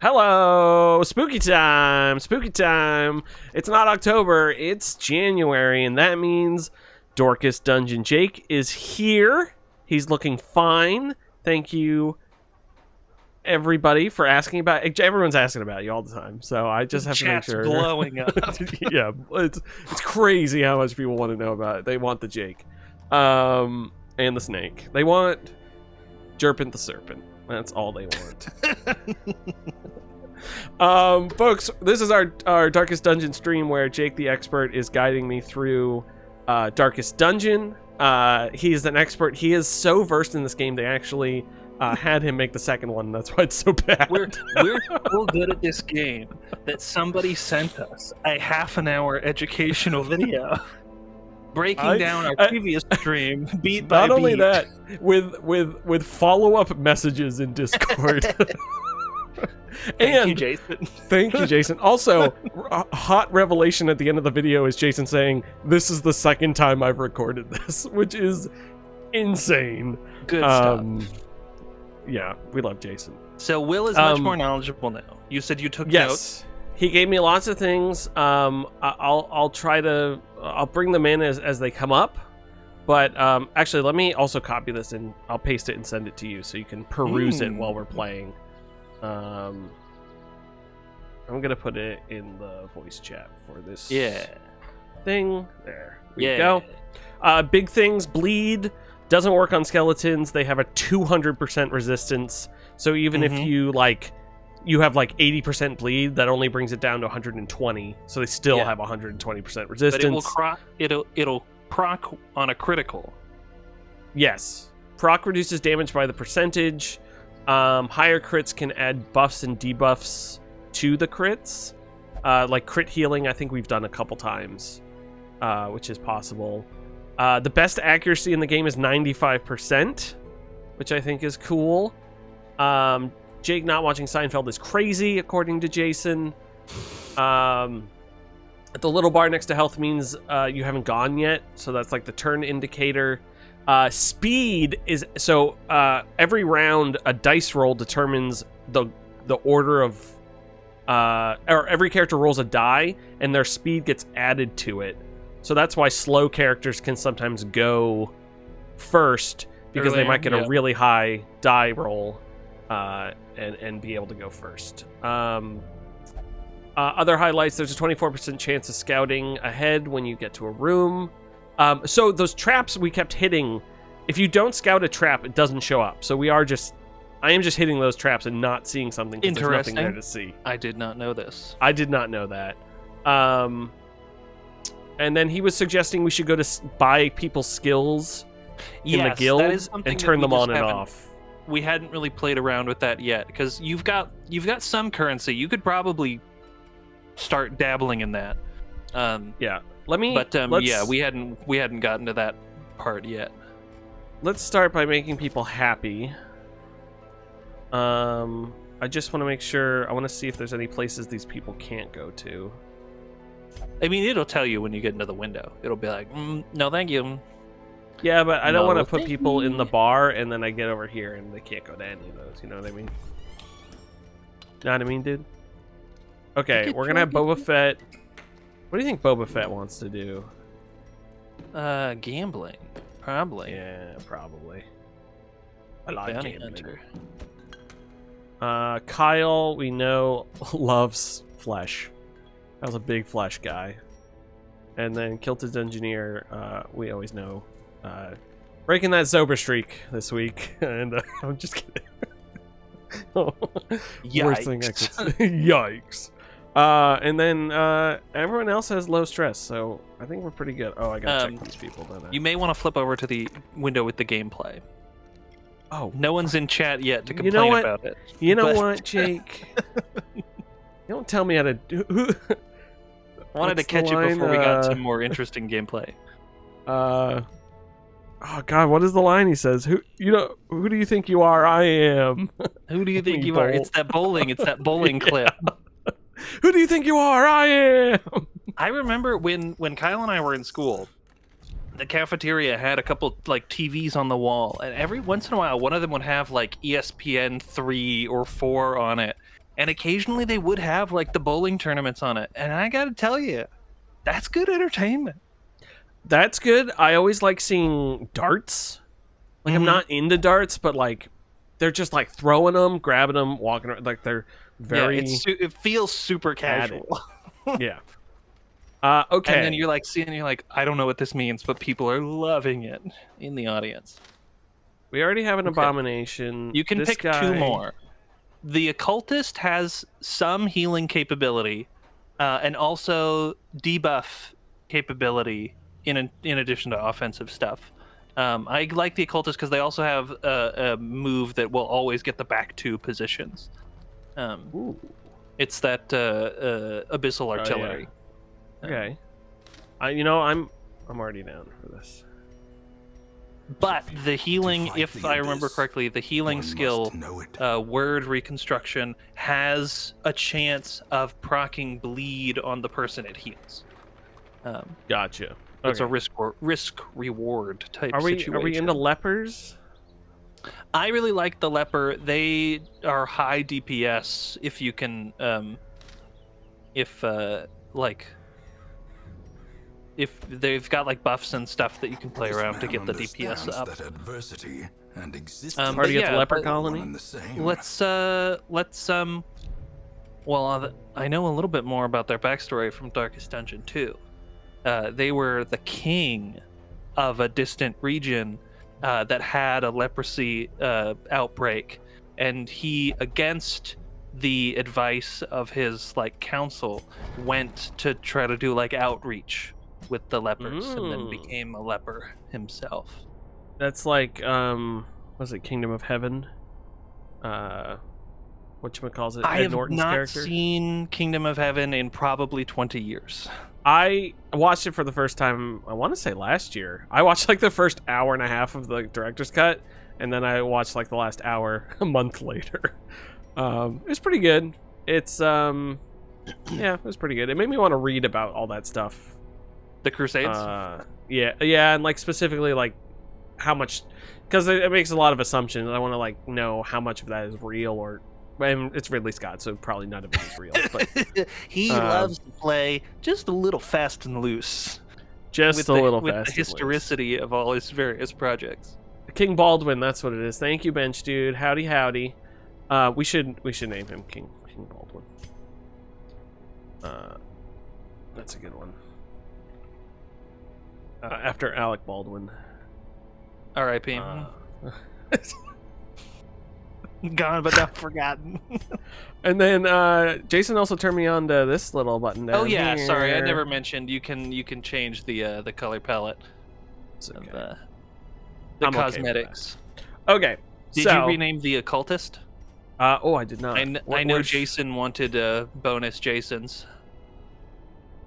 Hello, spooky time, spooky time. It's not October, it's January, and that means Dorkest Dungeon Jake is here. He's looking fine. Thank you, everybody, for asking about it. Everyone's asking about you all the time, so I just have to make sure. Blowing up. Yeah, it's crazy how much people want to know about it. They want the Jake, and the snake. They want Jerpint the Serpent. That's all they want. Folks, this is our Darkest Dungeon stream where Jake the Expert is guiding me through Darkest Dungeon. He's an expert. He is so versed in this game, they actually had him make the second one. That's why it's so bad. We're so good at this game that somebody sent us a half-an-hour educational video breaking down our previous stream beat by beat. Not only that, with follow-up messages in Discord. Thank you, Jason. Thank you, Jason. Also, a hot revelation at the end of the video is Jason saying, "This is the second time I've recorded this," which is insane. Good stuff. Yeah, we love Jason. So Will is much more knowledgeable now. You said you took notes. He gave me lots of things. I'll try to bring them in as they come up. But actually, let me also copy this and I'll paste it and send it to you so you can peruse it while we're playing. I'm gonna put it in the voice chat for this thing. There we go. Big things: bleed doesn't work on skeletons. They have a 200% resistance. So even if you have 80% bleed, that only brings it down to 120. So they still have 120% resistance. But it'll proc on a critical. Yes, proc reduces damage by the percentage. Higher crits can add buffs and debuffs to the crits. Like crit healing, I think we've done a couple times, which is possible. The best accuracy in the game is 95%, which I think is cool. Jake not watching Seinfeld is crazy, according to Jason. The little bar next to health means you haven't gone yet, so that's like the turn indicator. Speed is every round a dice roll determines the order of or every character rolls a die and their speed gets added to it. So that's why slow characters can sometimes go first because they might get a really high die roll and be able to go first. Other highlights: there's a 24% chance of scouting ahead when you get to a room. So those traps we kept hitting, if you don't scout a trap, it doesn't show up. So I am just hitting those traps and not seeing something because there's nothing there to see. I did not know this. I did not know that. And then he was suggesting we should go to buy people's skills in the guild and turn them on and off. We hadn't really played around with that yet because you've got some currency. You could probably start dabbling in that. Yeah. We hadn't gotten to that part yet. Let's start by making people happy. I just want to make sure. I want to see if there's any places these people can't go to. I mean, it'll tell you when you get into the window. It'll be like, no, thank you. Yeah, but I don't want to put people in the bar and then I get over here and they can't go to any of those. You know what I mean? Know what I mean, dude? Okay, we're gonna have Boba Fett. What do you think Boba Fett wants to do? Gambling, probably. Yeah, probably. I like Bounty gambling. Hunter. Kyle, we know, loves flesh. That was a big flesh guy. And then Kilted's engineer, we always know, breaking that sober streak this week. And I'm just kidding. Worst thing I could say. Yikes. And then everyone else has low stress, so I think we're pretty good. Oh, I gotta check these people. You may want to flip over to the window with the gameplay. Oh, no one's in chat yet to complain about it. You know what, Jake? You don't tell me how to do. I wanted to catch it before we got some more interesting gameplay. Oh God, what is the line he says? Who do you think you are? I am. Who do you think you are? It's that bowling. It's that bowling clip. Who do you think you are? I am. I remember when Kyle and I were in school, the cafeteria had a couple TVs on the wall, and every once in a while, one of them would have ESPN 3 or 4 on it. And occasionally they would have like the bowling tournaments on it. And I gotta tell you, that's good entertainment. That's good. I always like seeing darts. Like, I'm not into darts, but like they're just like throwing them, grabbing them, walking around. Like they're very. Yeah, it feels super casual. Yeah. Okay. And then you're like seeing, you're like, I don't know what this means, but people are loving it in the audience. We already have an abomination. You can This pick guy... 2 more. The occultist has some healing capability, and also debuff capability in addition to offensive stuff. I like the occultist because they also have a move that will always get the back 2 positions. It's that abyssal artillery. Yeah. Okay. I'm already down for this. But the healing, if I remember correctly, the healing skill, word reconstruction, has a chance of proccing bleed on the person it heals. Gotcha. It's a risk reward type situation. Are we into lepers? I really like the leper. They are high DPS if you can, if they've got like buffs and stuff that you can play around to get the DPS up. Party at the leper colony. Let's well, I know a little bit more about their backstory from Darkest Dungeon 2. They were the king of a distant region that had a leprosy outbreak, and he, against the advice of his like council, went to try to do like outreach with the lepers, and then became a leper himself. That's like was it Kingdom of Heaven? Whatchamacallit? I have Norton's not character? seen Kingdom of Heaven in probably 20 years. I watched it for the first time, I want to say last year. I watched like the first hour and a half of the director's cut, and then I watched like the last hour a month later. It's pretty good. It's yeah, it was pretty good. It made me want to read about all that stuff. The Crusades? Yeah, and like specifically like how much, because it makes a lot of assumptions. I want to like know how much of that is real, or and it's Ridley Scott, so probably none of it is real. But he loves to play just a little fast and loose. Just a little with fast. The historicity of all his various projects. King Baldwin, that's what it is. Thank you, Bench Dude. Howdy, howdy. We should name him King Baldwin. That's a good one. After Alec Baldwin. R.I.P. Gone but not forgotten. And then Jason also turned me on to this little button down yeah, here. sorry, I never mentioned you can change the color palette of the cosmetics. Okay. Did you rename the occultist? I did not. I know Jason wanted bonus Jasons.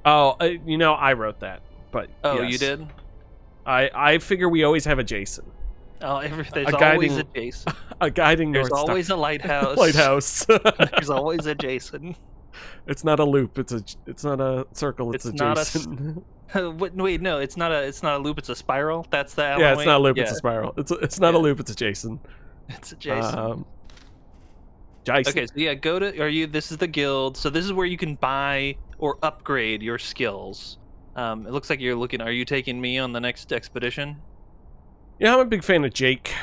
Oh, I wrote that, but yes. You did? I figure we always have a Jason. Oh, there's always a Jason. A guiding There's North Star. always a lighthouse. Lighthouse. There's always a Jason. It's not a loop. It's not a circle. It's a not Jason. Wait, no, it's not a loop. It's a spiral. That's the yeah. It's not a loop. It's a spiral. It's not a loop. It's a Jason. It's a Jason. Jason. Okay, so yeah, this is the guild. So this is where you can buy or upgrade your skills. It looks like are you taking me on the next expedition? Yeah, I'm a big fan of Jake.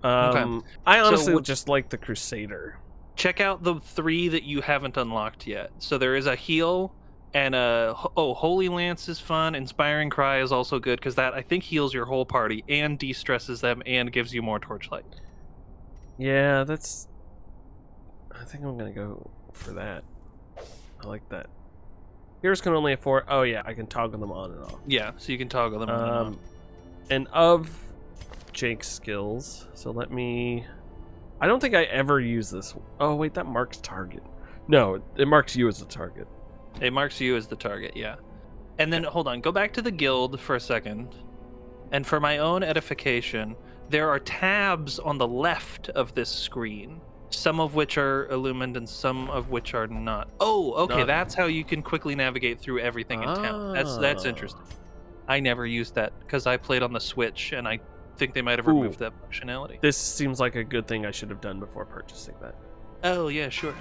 Okay. I honestly just like the Crusader. Check out the 3 that you haven't unlocked yet. So there is a heal and Holy Lance is fun. Inspiring Cry is also good because that I think heals your whole party and de-stresses them and gives you more torchlight. Yeah, I think I'm gonna go for that. I like that. Heroes can only afford. Oh yeah, I can toggle them on and off. Yeah, so you can toggle them on and off. And of Jake's skills, so let me. I don't think I ever use this. Oh wait, that marks target. No, it marks you as the target. It marks you as the target, yeah. And then hold on, go back to the guild for a second. And for my own edification, there are tabs on the left of this screen. Some of which are illumined and some of which are not. Oh, okay, that's how you can quickly navigate through everything in town. That's interesting. I never used that because I played on the Switch, and I think they might have removed that functionality. This seems like a good thing I should have done before purchasing that. Oh, yeah, sure.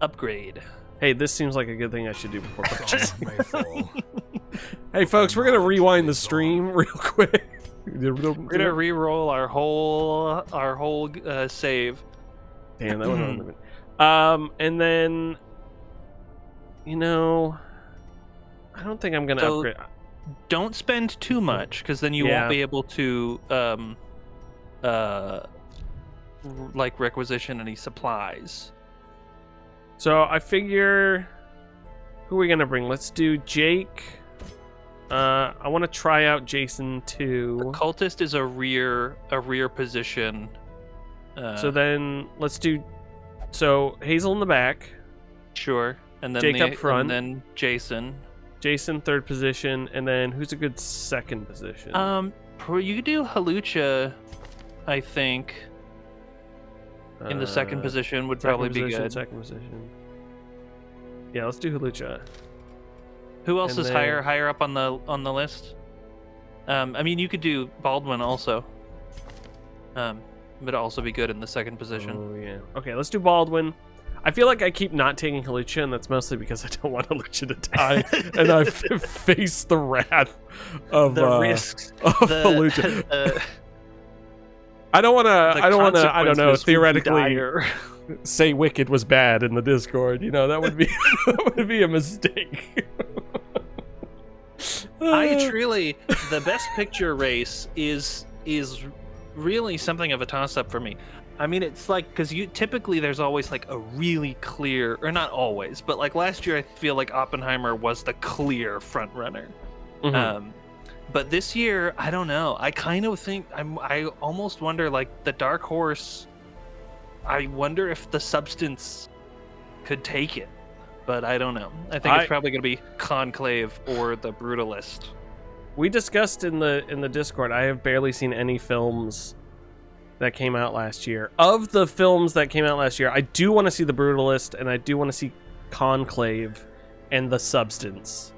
Upgrade. Hey, this seems like a good thing I should do before purchase. May fall. Hey, folks, we're gonna rewind the stream real quick. We're gonna re-roll our whole save. Damn, that one. And then, I don't think I'm gonna upgrade. Don't spend too much, because then you won't be able to like requisition any supplies. So I figure, who are we gonna bring? Let's do Jake. I want to try out Jason too. The cultist is a rear position. So then let's do. So Hazel in the back. Sure, and then Jake up front. and then Jason. Jason third position, and then who's a good second position? You could do Halucha, I think. In the second position would probably be good. Second position. Yeah, let's do Halucha. Who else is higher up on the list? I mean, you could do Baldwin also. But also be good in the second position. Oh yeah. Okay, let's do Baldwin. I feel like I keep not taking Halucha, and that's mostly because I don't want Halucha to die, and I've faced the wrath of the risks of Halucha. I don't want to. I don't know. Theoretically, say Wicked was bad in the Discord. That would be a mistake. The best picture race is really something of a toss-up for me. I mean, it's like, because typically there's always like a really clear, or not always, but like last year I feel like Oppenheimer was the clear front runner. Mm-hmm. But this year, I don't know. I kind of think I almost wonder, like, the dark horse. I wonder if the substance could take it, but I don't know. I think it's probably going to be Conclave or the Brutalist. We discussed in the Discord, I have barely seen any films that came out last year. Of the films that came out last year, I do want to see The Brutalist, and I do want to see Conclave and The Substance.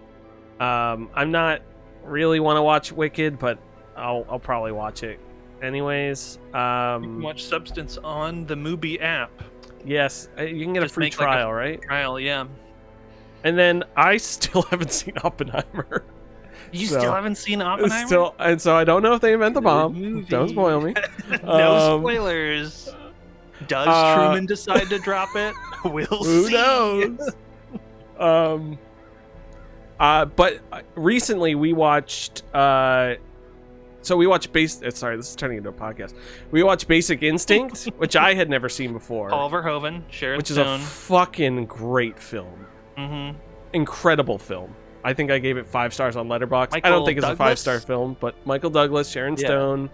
I'm not really want to watch Wicked, but I'll probably watch it anyways. You can watch Substance on the Mubi app. Yes, you can get a free trial, right? Trial, yeah. And then I still haven't seen Oppenheimer. You still haven't seen Oppenheimer? And so I don't know if they invent the bomb. Don't spoil me. No spoilers. Does Truman decide to drop it? We'll see. Who knows? But recently we watched. We watched Sorry, this is turning into a podcast. We watched Basic Instinct, which I had never seen before. Paul Verhoeven, Sharon which Stone. is a fucking great film. Mm-hmm. Incredible film. I think I gave it 5 stars on Letterboxd. I don't think it's a 5-star film, but Michael Douglas, Sharon Stone,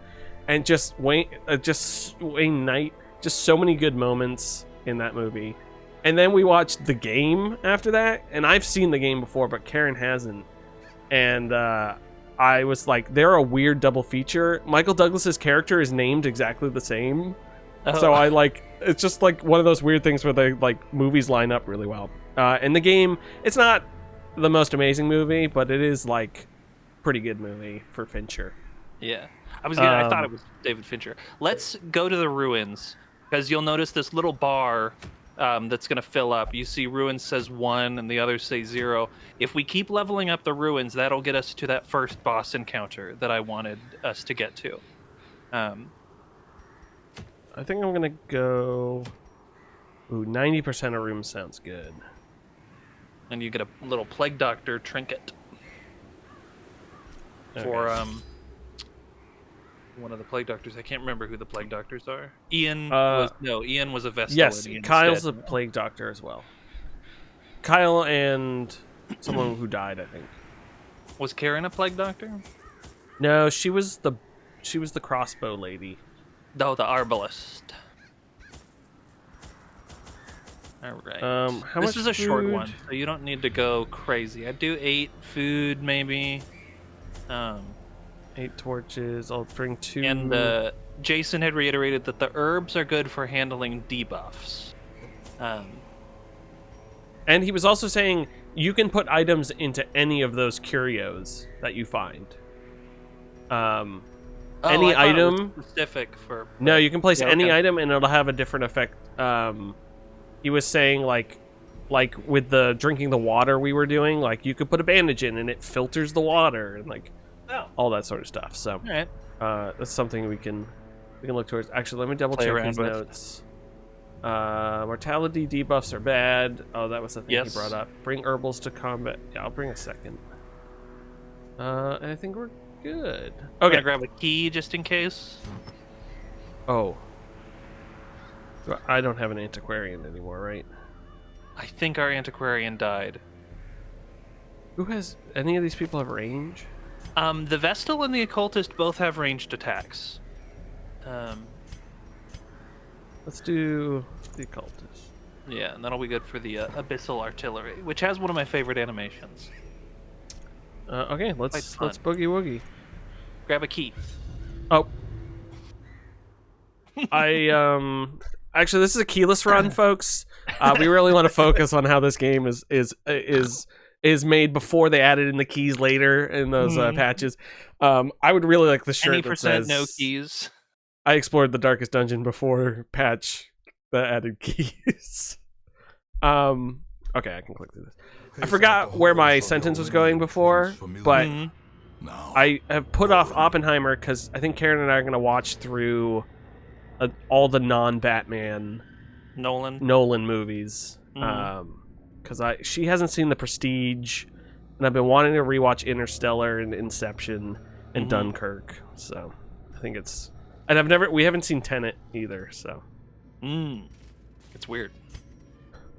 and just Wayne Knight. Just so many good moments in that movie. And then we watched The Game after that, and I've seen The Game before, but Karen hasn't. And I was like, they're a weird double feature. Michael Douglas's character is named exactly the same. Oh. So it's just like one of those weird things where the movies line up really well. And The Game, it's not the most amazing movie, but it is pretty good movie for Fincher. Yeah. I thought it was David Fincher. Let's go to the ruins, because you'll notice this little bar that's going to fill up. You see ruins says 1 and the others say 0. If we keep leveling up the ruins, that'll get us to that first boss encounter that I wanted us to get to. I think I'm going to go... Ooh, 90% of rooms sounds good. And you get a little Plague Doctor trinket. Okay. For one of the Plague Doctors. I can't remember who the Plague Doctors are. Ian was a Vestal. Yes, Kyle's a Plague Doctor as well. Kyle and someone who died, I think. Was Karen a Plague Doctor? No, she was the crossbow lady. No, the Arbalist. All right. This is a short one, so you don't need to go crazy. I'd do 8 food, maybe. 8 torches. I'll bring 2. And Jason had reiterated that the herbs are good for handling debuffs. And he was also saying you can put items into any of those curios that you find. Any item it was specific for. No, you can place any item and it'll have a different effect. He was saying like with the drinking the water we were doing, like you could put a bandage in and it filters the water and like all that sort of stuff. So All right. that's something we can look towards. Actually, let me double check these notes. Mortality debuffs are bad. Oh, that was the thing he brought up. Bring herbals to combat. Yeah, I'll bring a second. And I think we're good. Okay. I'm gonna grab a key just in case. Oh. I don't have an antiquarian anymore, right? I think our antiquarian died. Who has any of these people have range? The Vestal and the Occultist both have ranged attacks. Let's do the Occultist. Yeah, and that'll be good for the Abyssal Artillery, which has one of my favorite animations. Okay, let's boogie woogie. Grab a key. Oh. Actually, this is a keyless run, folks. We really want to focus on how this game is made before they added in the keys later in those patches. I would really like the shirt Any that says no keys. I explored the darkest dungeon before patch that added keys. Okay, I can click through this. I forgot where my sentence was going before, but I have put off Oppenheimer because I think Karen and I are going to watch through all the non-Batman Nolan movies. Because she hasn't seen The Prestige, and I've been wanting to rewatch Interstellar and Inception and Dunkirk. So I think it's, and we haven't seen Tenet either. So it's weird.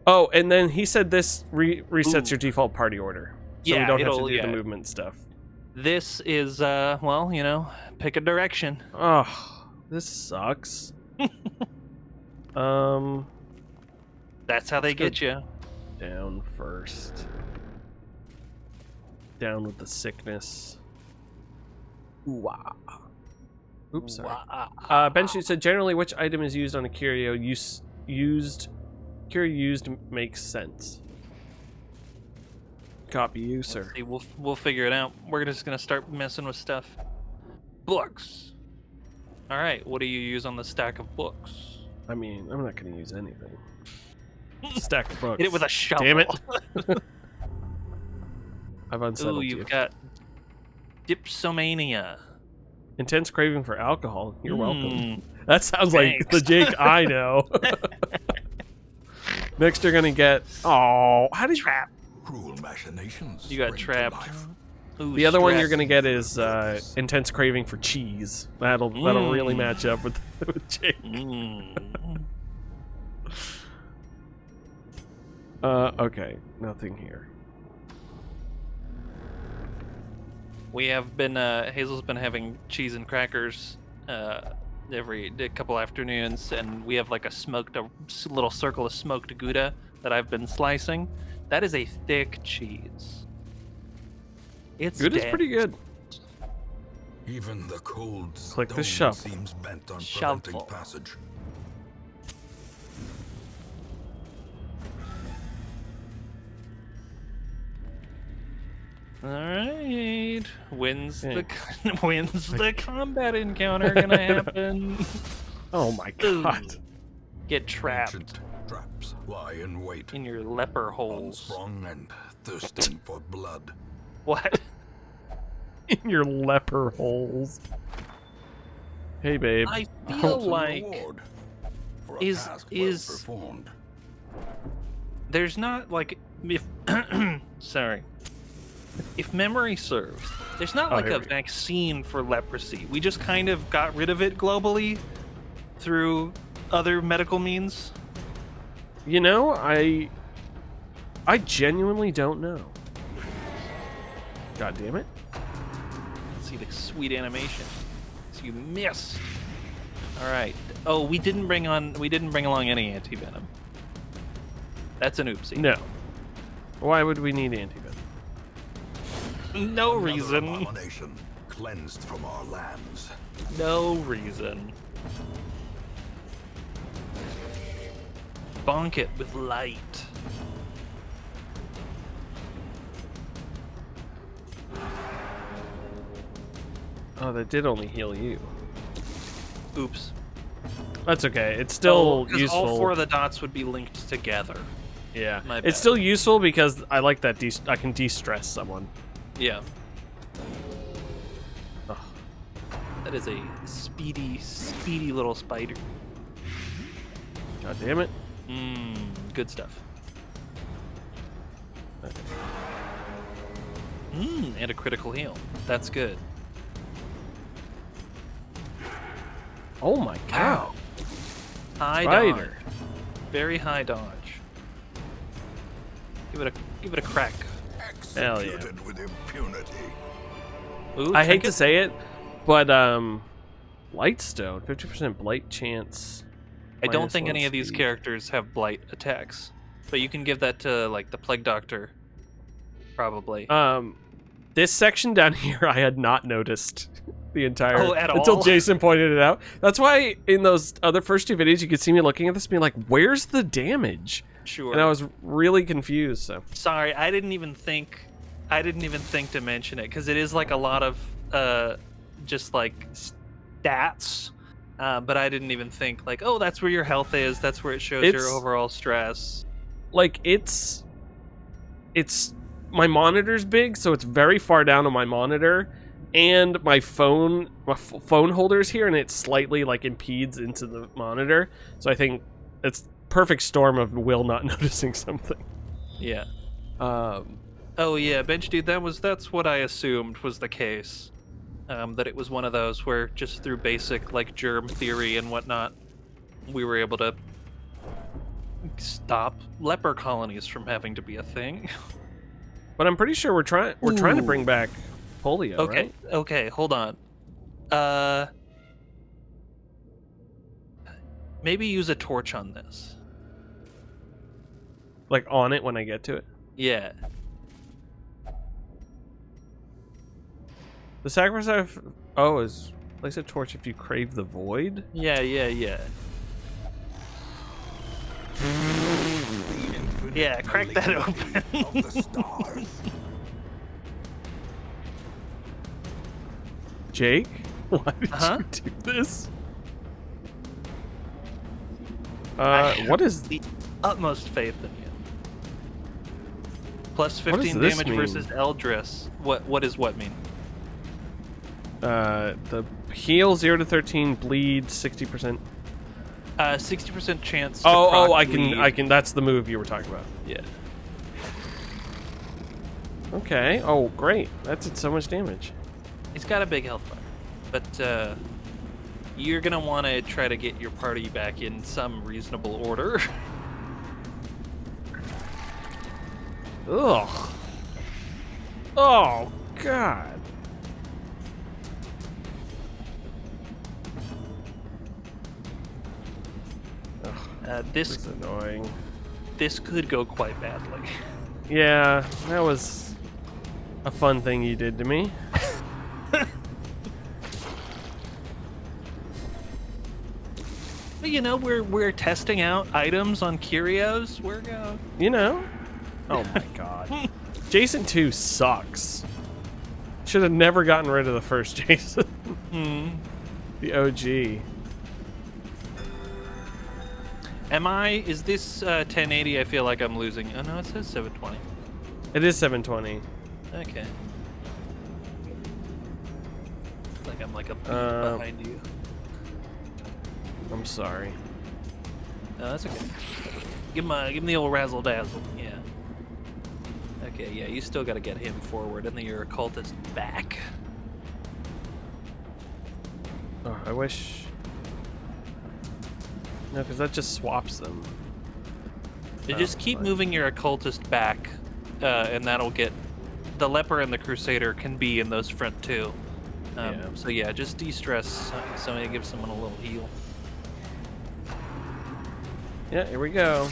Oh, and then he said this resets your default party order, so we don't have to do the movement stuff. This is well, you know, pick a direction. Oh, this sucks. That's how they get you. Down first. Down with the sickness. Ooh-wah. Oops, sorry. Ben Shoot said, generally, which item is used on a curio curio used makes sense. Copy you, sir. See, we'll figure it out. We're just gonna start messing with stuff. Books. All right, what do you use on the stack of books? I mean, I'm not gonna use anything. Stack of books. Hit it with a shovel. Damn it. I've unsettled you. You've got dipsomania. Intense craving for alcohol. You're welcome. That sounds like the Jake I know. Next, you're gonna get. Oh, how did you trap? Cruel machinations. You got trapped. Ooh, the other one you're gonna get is intense craving for cheese. That'll really match up with Jake. Okay, nothing here. We have been Hazel's been having cheese and crackers every couple afternoons, and we have like a little circle of smoked Gouda that I've been slicing. That is a thick cheese. It's Gouda's pretty good. Even the cold click the shovel. Seems bent on preventing passage. All right, when's the combat encounter gonna happen? Oh my god! Get trapped. Ancient traps lie in wait in your leper holes. Unstrung and thirsting for blood. What? In your leper holes. Hey, babe. I feel like there's not like if sorry. If memory serves, there's not like a vaccine for leprosy. We just kind of got rid of it globally through other medical means. You know, I genuinely don't know. God damn it. See the sweet animation. So you missed. All right. Oh, we didn't bring along any anti-venom. That's an oopsie. No. Why would we need anti-venom? No reason. Abomination cleansed from our lands. No reason. Bonk it with light. Oh, that did only heal you. Oops. That's okay. It's still useful. All four of the dots would be linked together. Yeah, My bad. it's still useful because I like that I can de-stress someone. Yeah. Ugh. That is a speedy little spider. God damn it. Good stuff. Okay. And a critical heal. That's good. Oh my god. High Spider. dodge. Very high dodge. Give it a crack. Hell yeah. Executed with impunity. Ooh, I hate to trinket? say it, but Lightstone, 50% blight chance. I don't minus think one any of these speed. characters have blight attacks, but you can give that to like the Plague Doctor, probably. This section down here I had not noticed the entire At until all? Jason pointed it out. That's why in those other first two videos you could see me looking at this being like, where's the damage? Sure. And I was really confused. So Sorry, I didn't even think to mention it because it is like a lot of just like stats. But I didn't even think like, oh, that's where your health is. That's where it shows your It's- overall stress. like it's my monitor's big, so it's very far down on my monitor, and my phone holder's here, and it slightly like impedes into the monitor. So I think it's perfect storm of Will not noticing something. Yeah. Um, Oh yeah, Bench Dude, that's what I assumed was the case. That it was one of those where just through basic like germ theory and whatnot, we were able to stop leper colonies from having to be a thing. but I'm pretty sure we're trying to bring back polio. Okay, Right? okay, hold on. Maybe use a torch on this. Like on it when I get to it. Yeah. The sacrifice is place a torch if you crave the void. Yeah. Yeah, crack that open. Of the stars. Jake, why did Uh-huh. you do this? I have What is the utmost faith in you? Plus What does 15 this damage mean? versus Eldris. What does what mean? the heal 0 to 13, bleed 60%. 60% chance. To Oh, proc I bleed. can. That's the move you were talking about. Yeah. Okay. Oh, great. That did so much damage. He's got a big health bar, but you're gonna want to try to get your party back in some reasonable order. Ugh. Oh God. This This is annoying. this could go quite badly. Yeah, that was a fun thing you did to me. But you know, we're testing out items on curios. We're going. You know. Oh my God. Jason 2 sucks. Should have never gotten rid of the first Jason. The OG. Is this 1080? I feel like I'm losing. Oh no, it says 720. It is 720. Okay. Like I'm like a beat behind you. I'm sorry. No, that's okay. Give him the old razzle dazzle. Yeah. Okay, yeah, you still got to get him forward, and then your occultist back. Oh, I wish. No, because that just swaps them. You just Oh, keep fine. moving your occultist back, and that'll get the leper and the crusader can be in those front two. Yeah. So yeah, just de-stress. Somebody give someone a little heal. Yeah, here we go.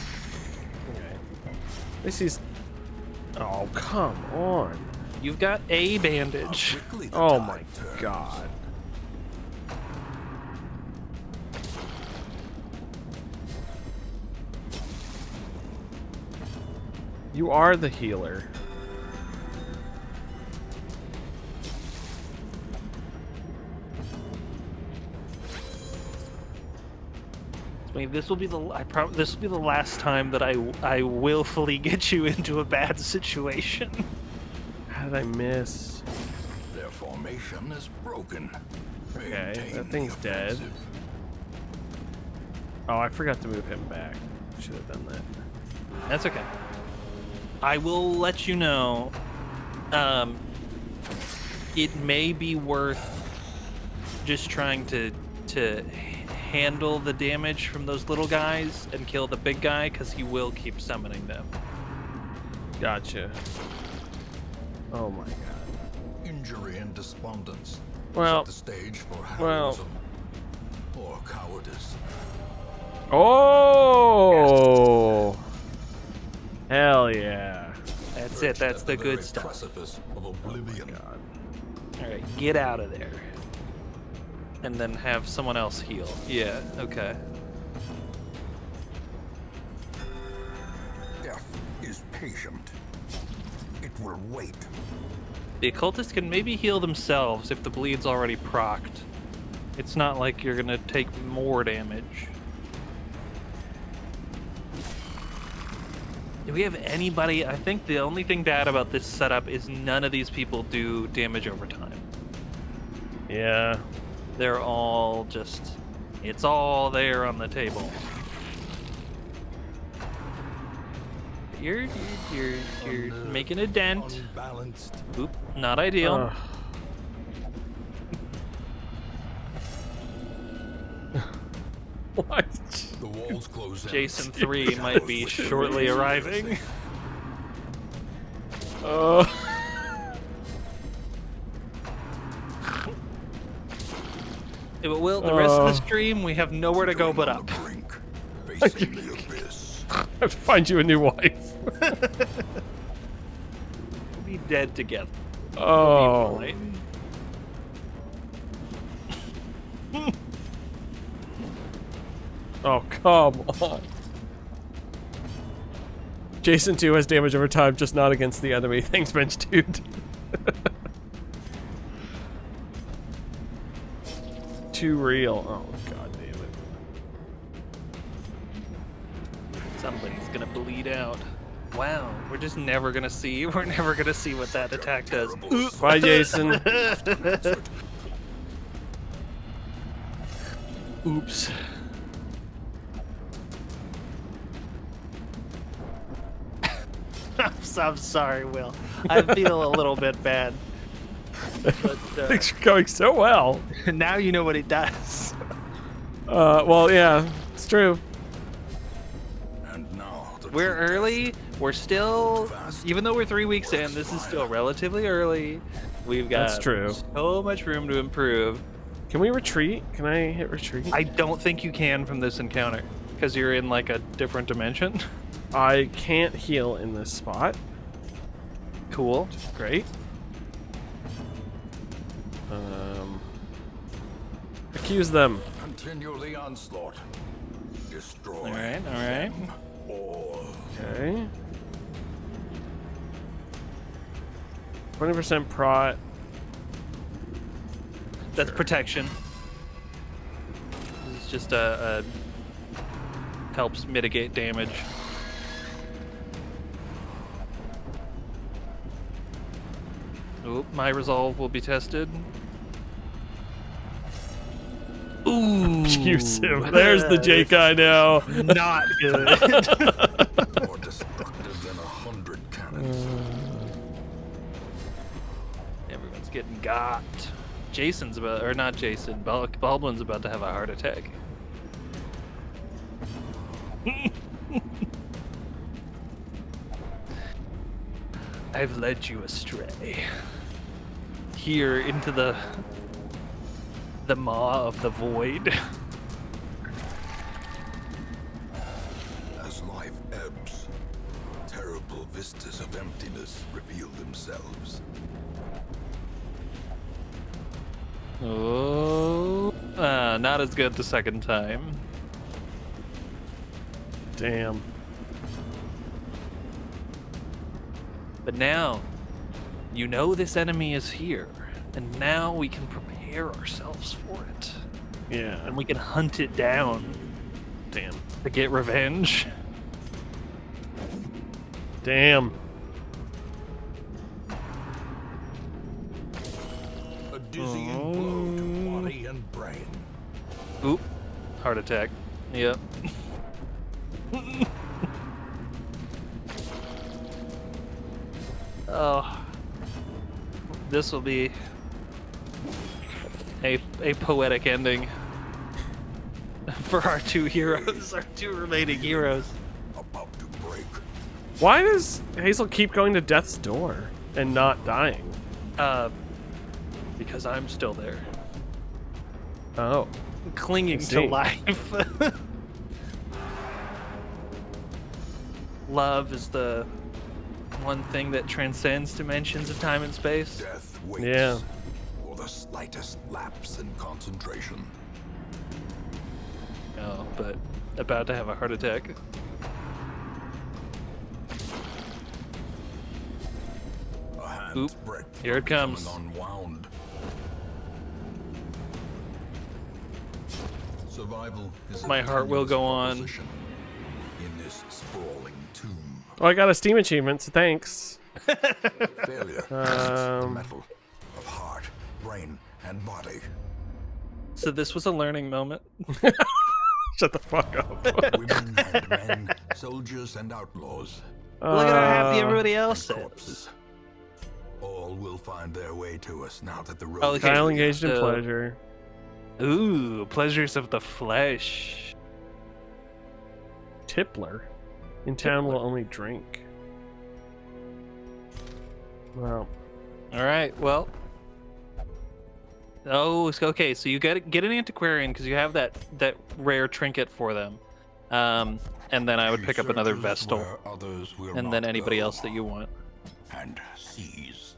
Okay. This is. Oh, come on. You've got a bandage. Quickly the Oh tide my turns. God. You are the healer. mean, this will be the this will be the last time that I willfully get you into a bad situation. How did I miss? Their formation is broken. Okay, Maintain that the thing's dead. offensive. Oh, I forgot to move him back. Should have done that. That's okay. I will let you know. It may be worth just trying to handle the damage from those little guys and kill the big guy, because he will keep summoning them. Gotcha. Oh my god. Injury and despondence. Well, Set the stage for well. heroism or cowardice. Oh! Hell yeah. That's it. That's the good stuff. Precipice of oblivion. God. All right, get out of there. And then have someone else heal. Yeah, okay. Death is patient. It will wait. The occultists can maybe heal themselves if the bleed's already procced. It's not like you're gonna take more damage. Do we have anybody? I think the only thing bad about this setup is none of these people do damage over time. Yeah. They're all just, it's all there on the table. You're making a dent. Unbalanced. Oop, not ideal. What? The walls close in. Jason 3 might be shortly arriving. Yeah, but Will, the rest of the stream, we have nowhere to go but up. Brink, facing the abyss. I have to find you a new wife. We'll be dead together. Oh. Right? Oh, come on. Jason 2 has damage over time, just not against the enemy. Thanks, bench dude. Too real. Oh, god damn it. Somebody's gonna bleed out. Wow, we're just never gonna see. We're never gonna see what that attack does. Bye, Jason. Oops. I'm sorry, Will. I feel a little bit bad. But, Things are going so well. now you know what it does. Well, yeah, it's true. And now the We're true early. We're still, even though we're 3 weeks in, this is still relatively early. We've got That's true. so much room to improve. Can we retreat? Can I hit retreat? I don't think you can from this encounter because you're in like a different dimension. I can't heal in this spot. Cool. Great. Accuse them. Continue the onslaught. Destroy. All right, all right. them all. Okay. 20% prot. That's protection. This is just a helps mitigate damage. Oop, my resolve will be tested. Ooh. Accuse him. There's the Jake I know. Not good. More destructive than 100 cannons. Everyone's getting got. Jason's about, or not Jason, Baldwin's about to have a heart attack. I've led you astray. Here into the maw of the void. As life ebbs, terrible vistas of emptiness reveal themselves. Oh, not as good the second time. Damn. But now, you know this enemy is here, and now we can prepare ourselves for it. Yeah. And we can hunt it down. Damn. To get revenge. Damn. A dizzying blow to body and brain. Oop. Heart attack. Yep. Oh. This will be a poetic ending for our two heroes, our two remaining heroes. About to break. Why does Hazel keep going to death's door and not dying? Because I'm still there, Oh. clinging to life. Love is the one thing that transcends dimensions of time and space. Death waits. Yeah. For the slightest lapse in concentration. Oh, but about to have a heart attack. A hand's Oop, breadth here it comes. becoming unwound. Survival is a My heart will go on. proposition in this sprawling tomb. Oh, I got a Steam achievement, so thanks. Failure tests the Um, metal of heart, brain, and body. So this was a learning moment. Shut the fuck up. Women and men, soldiers and outlaws, Look at how happy Uh, everybody else and is. corpses. All will find their way to us now that the road Oh, is okay. Kyle clear. engaged in So- pleasure. Ooh, pleasures of the flesh. Tippler. In town will only drink. Well, All right, well. Oh, okay. So you get an antiquarian because you have that rare trinket for them, and then I would She pick up another searches vestal, where others will and then not anybody go, else that you want. and sees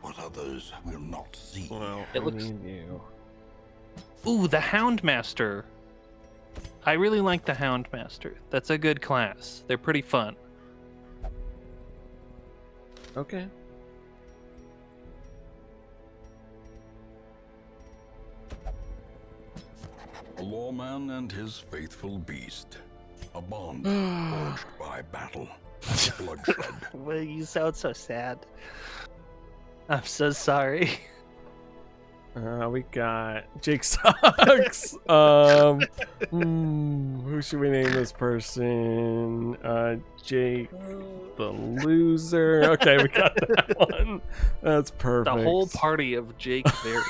what others will not see. well, It I looks- need you. Ooh, the Houndmaster. I really like the Houndmaster. That's a good class. They're pretty fun. Okay. A lawman and his faithful beast. A bond forged by battle and bloodshed. Well, you sound so sad. I'm so sorry. We got Jake sucks. Who should we name this person? Jake the loser. Okay, we got that one. That's perfect. The whole party of Jake variant.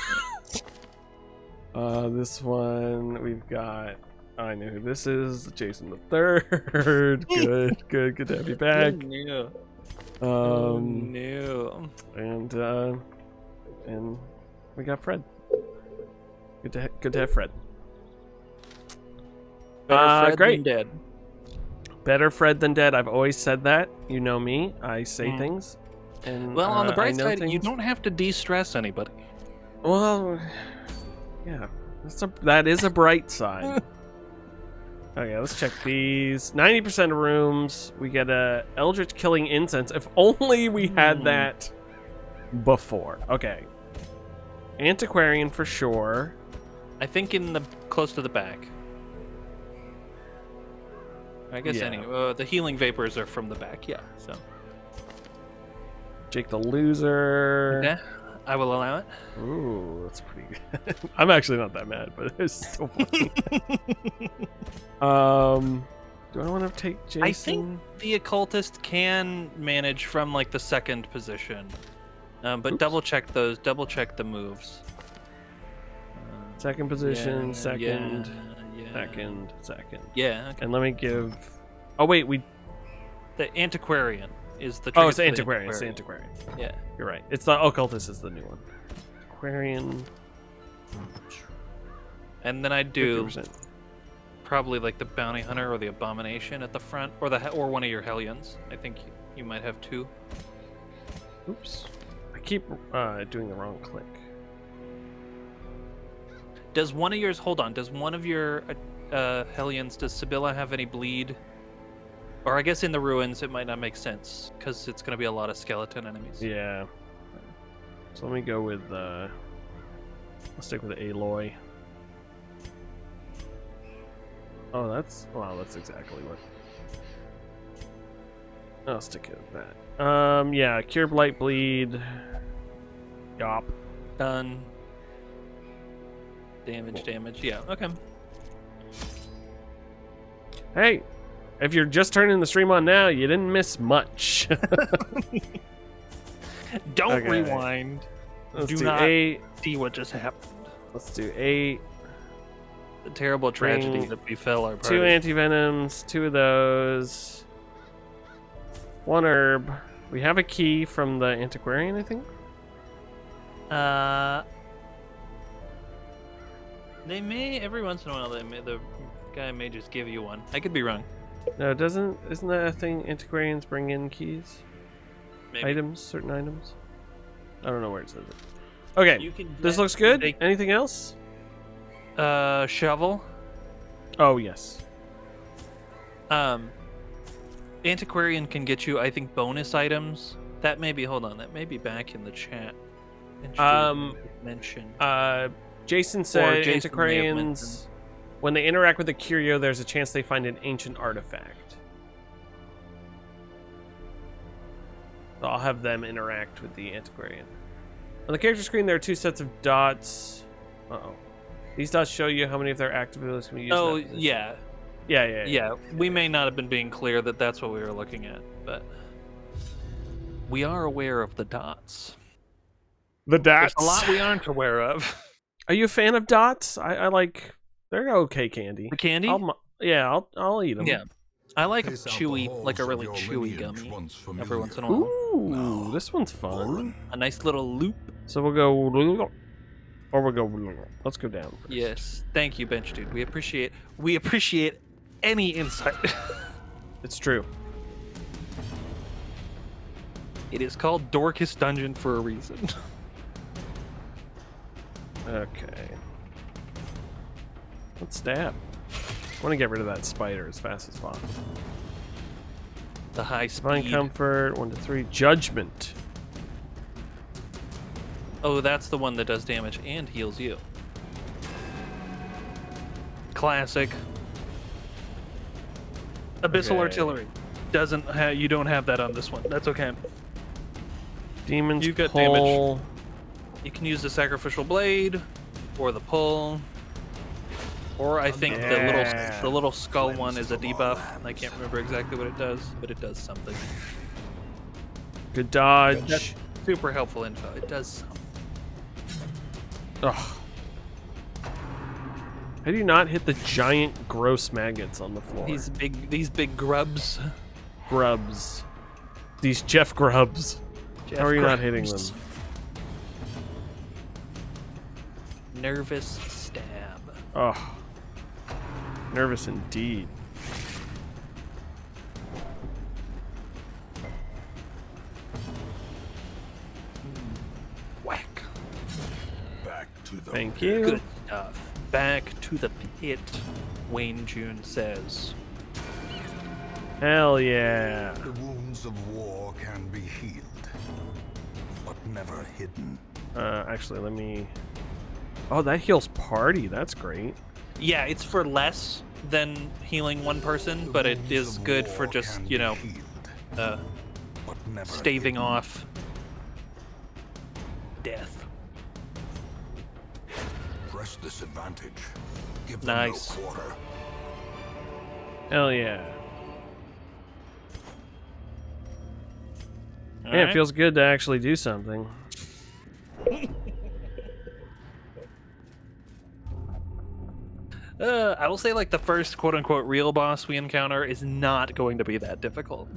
This one we've got. I know who this is. Jason the Third. Good to have you back. No. Um, No. and we got Fred. Good to have Fred. Better Fred great. than dead. Better Fred than dead. I've always said that. You know me. I say things. And Well, on the I bright know side, you things. don't have to de-stress anybody. Well, yeah, that is a bright side. Okay, let's check these. 90% of rooms, we get a Eldritch Killing Incense. If only we had that before. Okay. Antiquarian for sure. I think in the close to the back. I guess Yeah. the healing vapors are from the back. Yeah. So. Jake the Loser. Yeah, I will allow it. Ooh, that's pretty good. I'm actually not that mad, but it's still funny. Do I want to take Jason? I think the occultist can manage from like the second position, but Oops. double check the moves. Second position, Yeah, second, yeah. second. Yeah. Okay. And let me give. Oh wait, The antiquarian is the. Oh, it's the trinket for antiquarian. It's the antiquarian. Yeah. You're right. It's the occultist is the new one. Aquarian. And then I do 50%. probably like the bounty hunter or the abomination at the front, or one of your hellions. I think you might have two. Oops. I keep doing the wrong click. Does one of yours? Hold on. Does one of your hellions? Does Sibylla have any bleed? Or I guess in the ruins it might not make sense because it's going to be a lot of skeleton enemies. Yeah. So let me go with. Let's stick with Aloy. Oh, that's exactly what. I'll stick it with that. Yeah, cure blight bleed. Yop. Done. Damage. Yeah, okay. Hey, if you're just turning the stream on now, you didn't miss much. Don't Okay. rewind. Let's Do do not 8. see what just happened. Let's do 8. The terrible tragedy Bring that befell our 2 party. antivenoms, 2 of those. 1 herb. We have a key from the antiquarian, I think. They may every once in a while. The guy may just give you one. I could be wrong. No, isn't that a thing? Antiquarians bring in keys, Maybe. items, certain items. I don't know where it says it. Okay, You can this get- looks good. they- Anything else? Shovel. Oh yes. Antiquarian can get you, I think, bonus items. That may be. Hold on. That may be back in the chat. Mention. Jason said Jason may have antiquarians, when they interact with the curio, there's a chance they find an ancient artifact. So I'll have them interact with the antiquarian. On the character screen, there are 2 sets of dots. Uh-oh. These dots show you how many of their active abilities can be used. Oh in that position. yeah. Yeah. We may not have been being clear that that's what we were looking at, but we are aware of the dots. The There's dots. a lot we aren't aware of. Are you a fan of dots? I like. They're okay candy. The candy? I'll eat them. Yeah. I like a Pace out the chewy, halls like a of really your chewy lineage gummy once every once in a familiar. while. Ooh, this one's fun. A nice little loop. So we'll go, or we'll go. Let's go down first. Yes. Thank you, Bench Dude. We appreciate any insight. It's true. It is called Dorkest Dungeon for a reason. Okay. Let's stab. I want to get rid of that spider as fast as possible. The high Divine speed. comfort. 1 to 3. Judgment. Oh, that's the one that does damage and heals you. Classic. Abyssal Okay. Artillery. You don't have that on this one. That's okay. Demon's You got pull. You can use the Sacrificial Blade, or the Pull, or I think Yeah. the little skull one is a debuff. I can't remember exactly what it does, but it does something. Good dodge. That's super helpful info. It does something. Ugh. How do you not hit the giant gross maggots on the floor? These big grubs. grubs. These Jeff grubs. How are you not hitting them? Nervous stab. Oh. Nervous indeed. Whack. Back to the Thank pit. you. Good stuff. Back to the pit, Wayne June says. Hell yeah. The wounds of war can be healed, but never hidden. Actually, let me... Oh, that heals party. That's great. Yeah, it's for less than healing one person, but it is good for just, you know, staving off death. Press this advantage. Give them Nice. no quarter. Hell yeah. All Yeah, right. it feels good to actually do something. I will say, like, the first quote-unquote real boss we encounter is not going to be that difficult.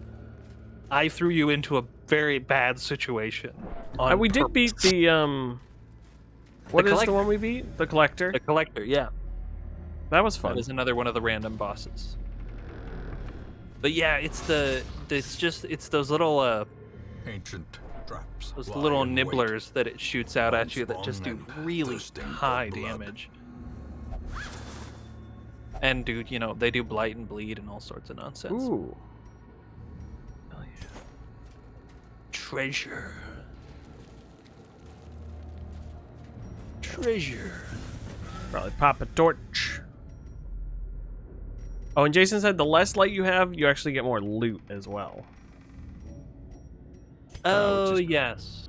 I threw you into a very bad situation. On We did beat purpose. the What is Collector. the one we beat? The Collector. The Collector, yeah. That was That fun. is another one of the random bosses. But yeah, it's those little Ancient traps. those lie little in wait. nibblers that it shoots out at you that Spawn just do and really thirsting for high blood. damage. And dude, you know, they do blight and bleed and all sorts of nonsense. Ooh. Hell yeah. Treasure. Treasure. Probably pop a torch. Oh, and Jason said the less light you have, you actually get more loot as well. Oh, which is- yes.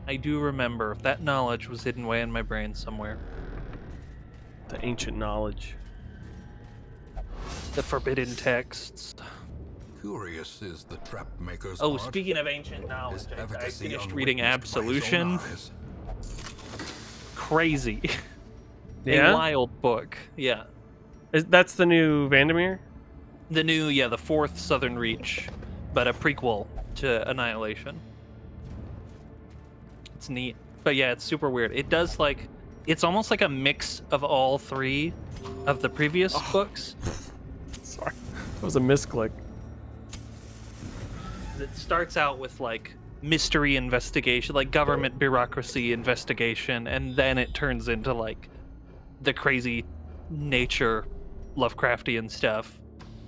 I do remember. That knowledge was hidden away in my brain somewhere. The ancient knowledge. The forbidden texts. Curious is the trap maker's Oh, art. speaking of ancient knowledge, His I efficacy finished reading unwitnessed by his own Absolution. eyes. Crazy. Yeah? A wild book. Yeah. That's the new Vandermeer? The new, the fourth Southern Reach, but a prequel to Annihilation. It's neat. But yeah, it's super weird. It does it's almost like a mix of all three of the previous books. Sorry. That was a misclick. It starts out with mystery investigation, government bureaucracy investigation, and then it turns into the crazy nature Lovecraftian stuff.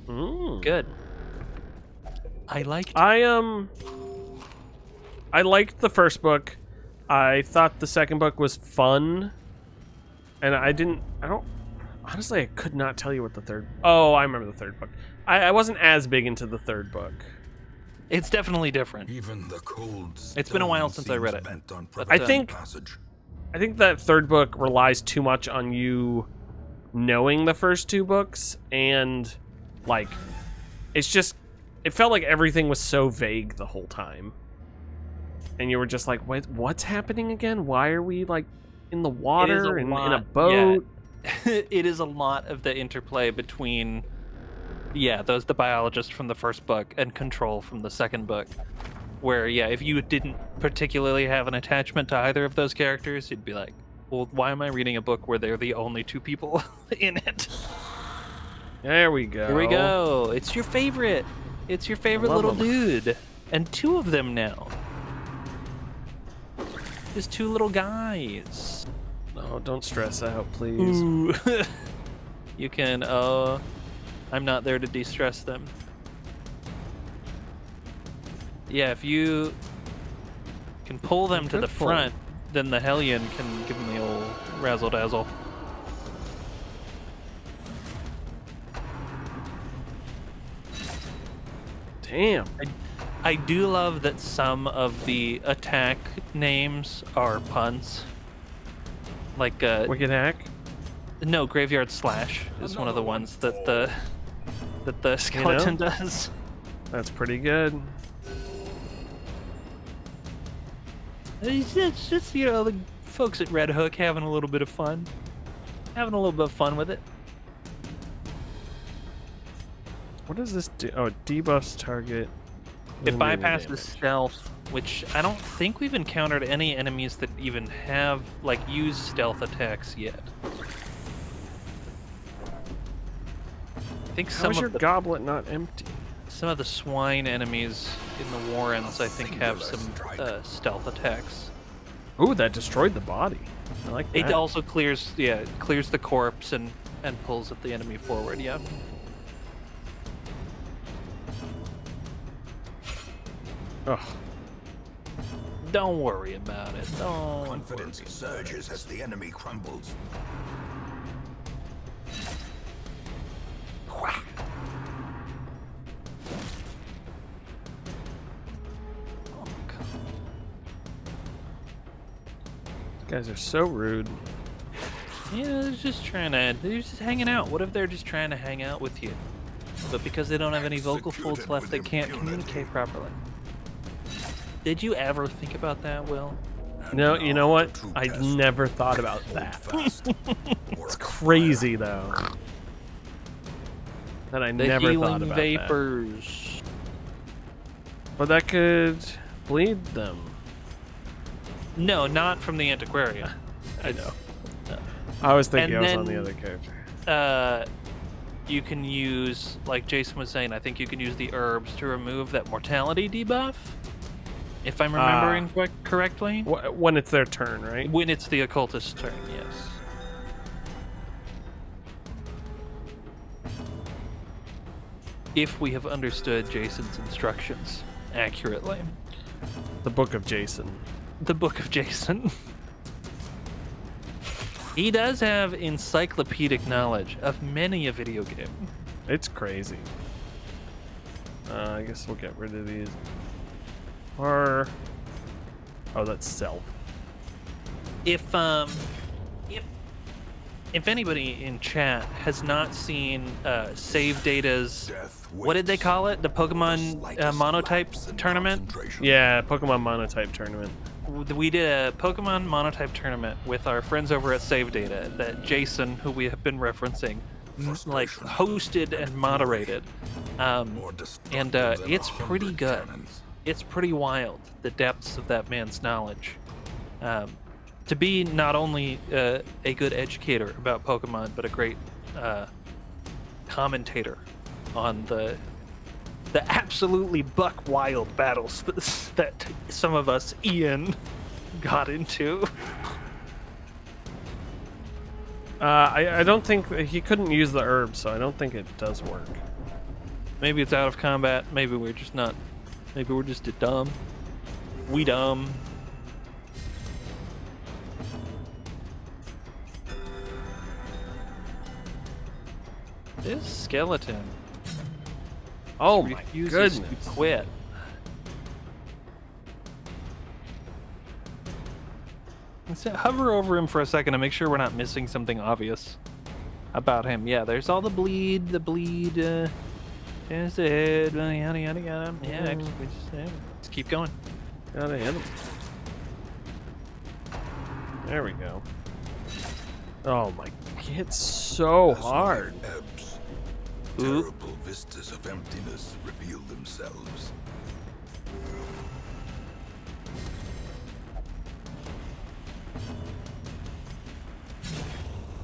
Good. I liked it. I liked the first book. I thought the second book was fun. And I could not tell you what the third... Oh, I remember the third book. I wasn't as big into the third book. It's definitely different. Even the cold It's been a while stone since I read seems it. bent on But, preventing I passage. think that third book relies too much on you knowing the first two books, and it felt like everything was so vague the whole time, and you were just like, what's happening again? Why are we in the water and in a boat? Yeah. It is a lot of the interplay between the biologist from the first book and Control from the second book, where if you didn't particularly have an attachment to either of those characters, you'd be like, well, why am I reading a book where they're the only two people in it? There we go. Here we go. It's your favorite. It's your favorite love little him. dude. And two of them now. Just two little guys. No, don't stress out, please. Ooh. You can, I'm not there to de-stress them. Yeah, if you can pull them to Good the pull. front, then the Hellion can give them the old razzle-dazzle. Damn. I do love that some of the attack names are puns. Wicked Hack? No, Graveyard Slash is one of the ones that the skeleton does. That's pretty good. It's just the folks at Red Hook having a little bit of fun. Having a little bit of fun with it. What does this do? Oh, it debuffs target. It melee bypasses damage. stealth, which I don't think we've encountered any enemies that even have, use stealth attacks yet. I think How is your some goblet not empty? of the swine enemies in the Warrens, I think, have some stealth attacks. Ooh, that destroyed the body. I like that. It also clears the corpse and pulls the enemy forward, yeah. Ugh. Don't worry about it. Confidence surges as the enemy crumbles. Guys are so rude. Yeah, they're just hanging out. What if they're just trying to hang out with you? But because they don't have any vocal folds left, they can't communicate properly. Did you ever think about that, Will? No, you know what? I never thought about that. It's crazy, though. That I The never healing thought about vapors. that. But that could bleed them. No, not from the antiquarian. I know. I was thinking And I was on then- the other character. You can use, like Jason was saying, I think you can use the herbs to remove that mortality debuff. If I'm remembering correctly. When it's their turn, right? When it's the occultist's turn, yes. If we have understood Jason's instructions accurately. The Book of Jason. The Book of Jason. He does have encyclopedic knowledge of many a video game. It's crazy. I guess we'll get rid of these. Or oh, that's self. If anybody in chat has not seen Save Data's, what did they call it? The Pokemon Monotype tournament? Yeah, Pokemon Monotype tournament. We did a Pokemon Monotype tournament with our friends over at Save Data that Jason, who we have been referencing, like hosted and moderated. And it's pretty good. It's pretty wild, the depths of that man's knowledge. To be not only a good educator about Pokemon, but a great commentator on the absolutely buck wild battles that some of us Ian got into. I don't think he couldn't use the herb, so I don't think it does work. Maybe it's out of combat. Maybe we're just not. Maybe we're just dumb. We dumb. This skeleton. Oh my refuses goodness! to quit. Instead, hover over him for a second to make sure we're not missing something obvious about him. Yeah, there's all the bleed. There's the head. Yada yada yada. Yeah, let's keep going. Gotta hit him. There we go. Oh my! He hits so hard. Ebbs, Ooh. terrible vistas of emptiness reveal themselves.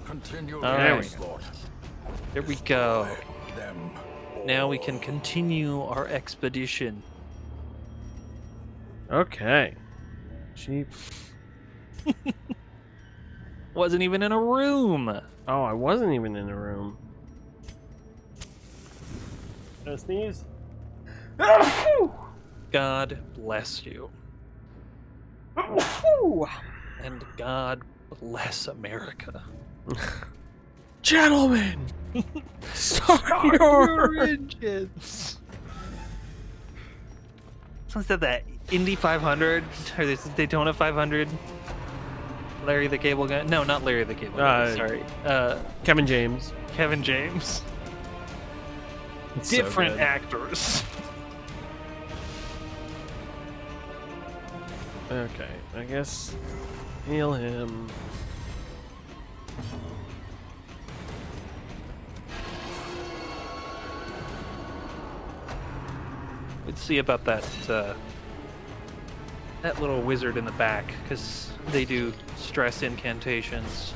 Continue All their right. slaughter. There we go. Destroy them Now we all. can continue our expedition. Okay. Cheap. Wasn't even in a room. Oh, I wasn't even in the room. Can I sneeze? God bless you. And God bless America. Gentlemen, start your engines. Someone said that Indy 500 or this Daytona 500. Larry the Cable Guy. No, not Larry the Cable Guy. Sorry. Kevin James. Kevin James. It's so Different good. actors. Okay, I guess heal him. Let's see about that that little wizard in the back, because they do stress incantations.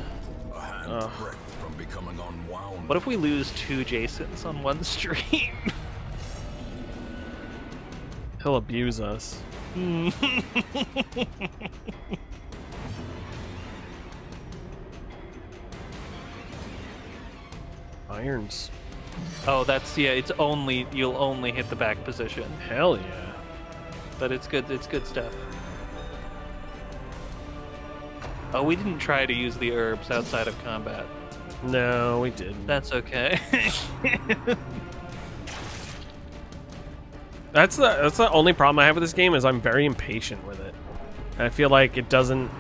A handbreadth from becoming unwound. What if we lose 2 Jasons on one stream? He'll abuse us. Irons. Oh, that's it's only you'll only hit the back position, Hell yeah. but it's good stuff. Oh, we didn't try to use the herbs outside of combat. No, we didn't. That's okay. That's the only problem I have with this game is I'm very impatient with it. And I feel like it doesn't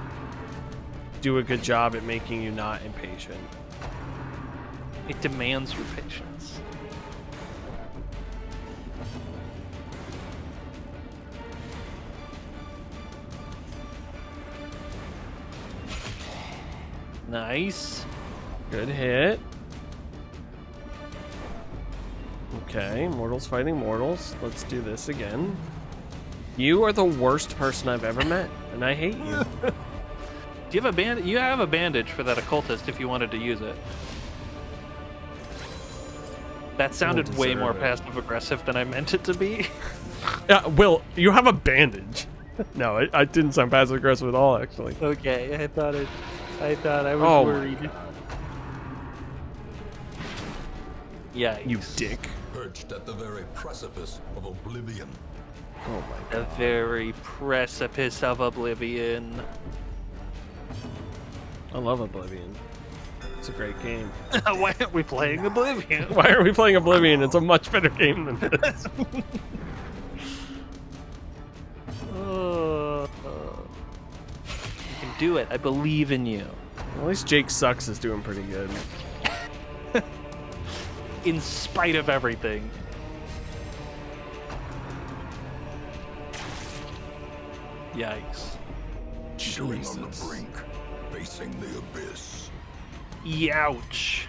do a good job at making you not impatient. It demands your patience. Nice. Good hit. Okay, mortals fighting mortals. Let's do this again. You are the worst person I've ever met, and I hate you. Do you have a band? You have a bandage for that occultist if you wanted to use it. That sounded way more deserve it. passive aggressive than I meant it to be. Will, you have a bandage. No, it didn't sound passive aggressive at all, actually. Okay, I thought I was Oh my worried. Yeah, You dick. Perched at the very precipice of oblivion. Oh my the god. very precipice of oblivion. I love Oblivion. It's a great game. Why aren't we playing Oblivion? Why are we playing Oblivion? It's a much better game than this. You can do it. I believe in you. At least Jake Sucks is doing pretty good. In spite of everything. Yikes. Teetering on the brink, facing the abyss. Youch.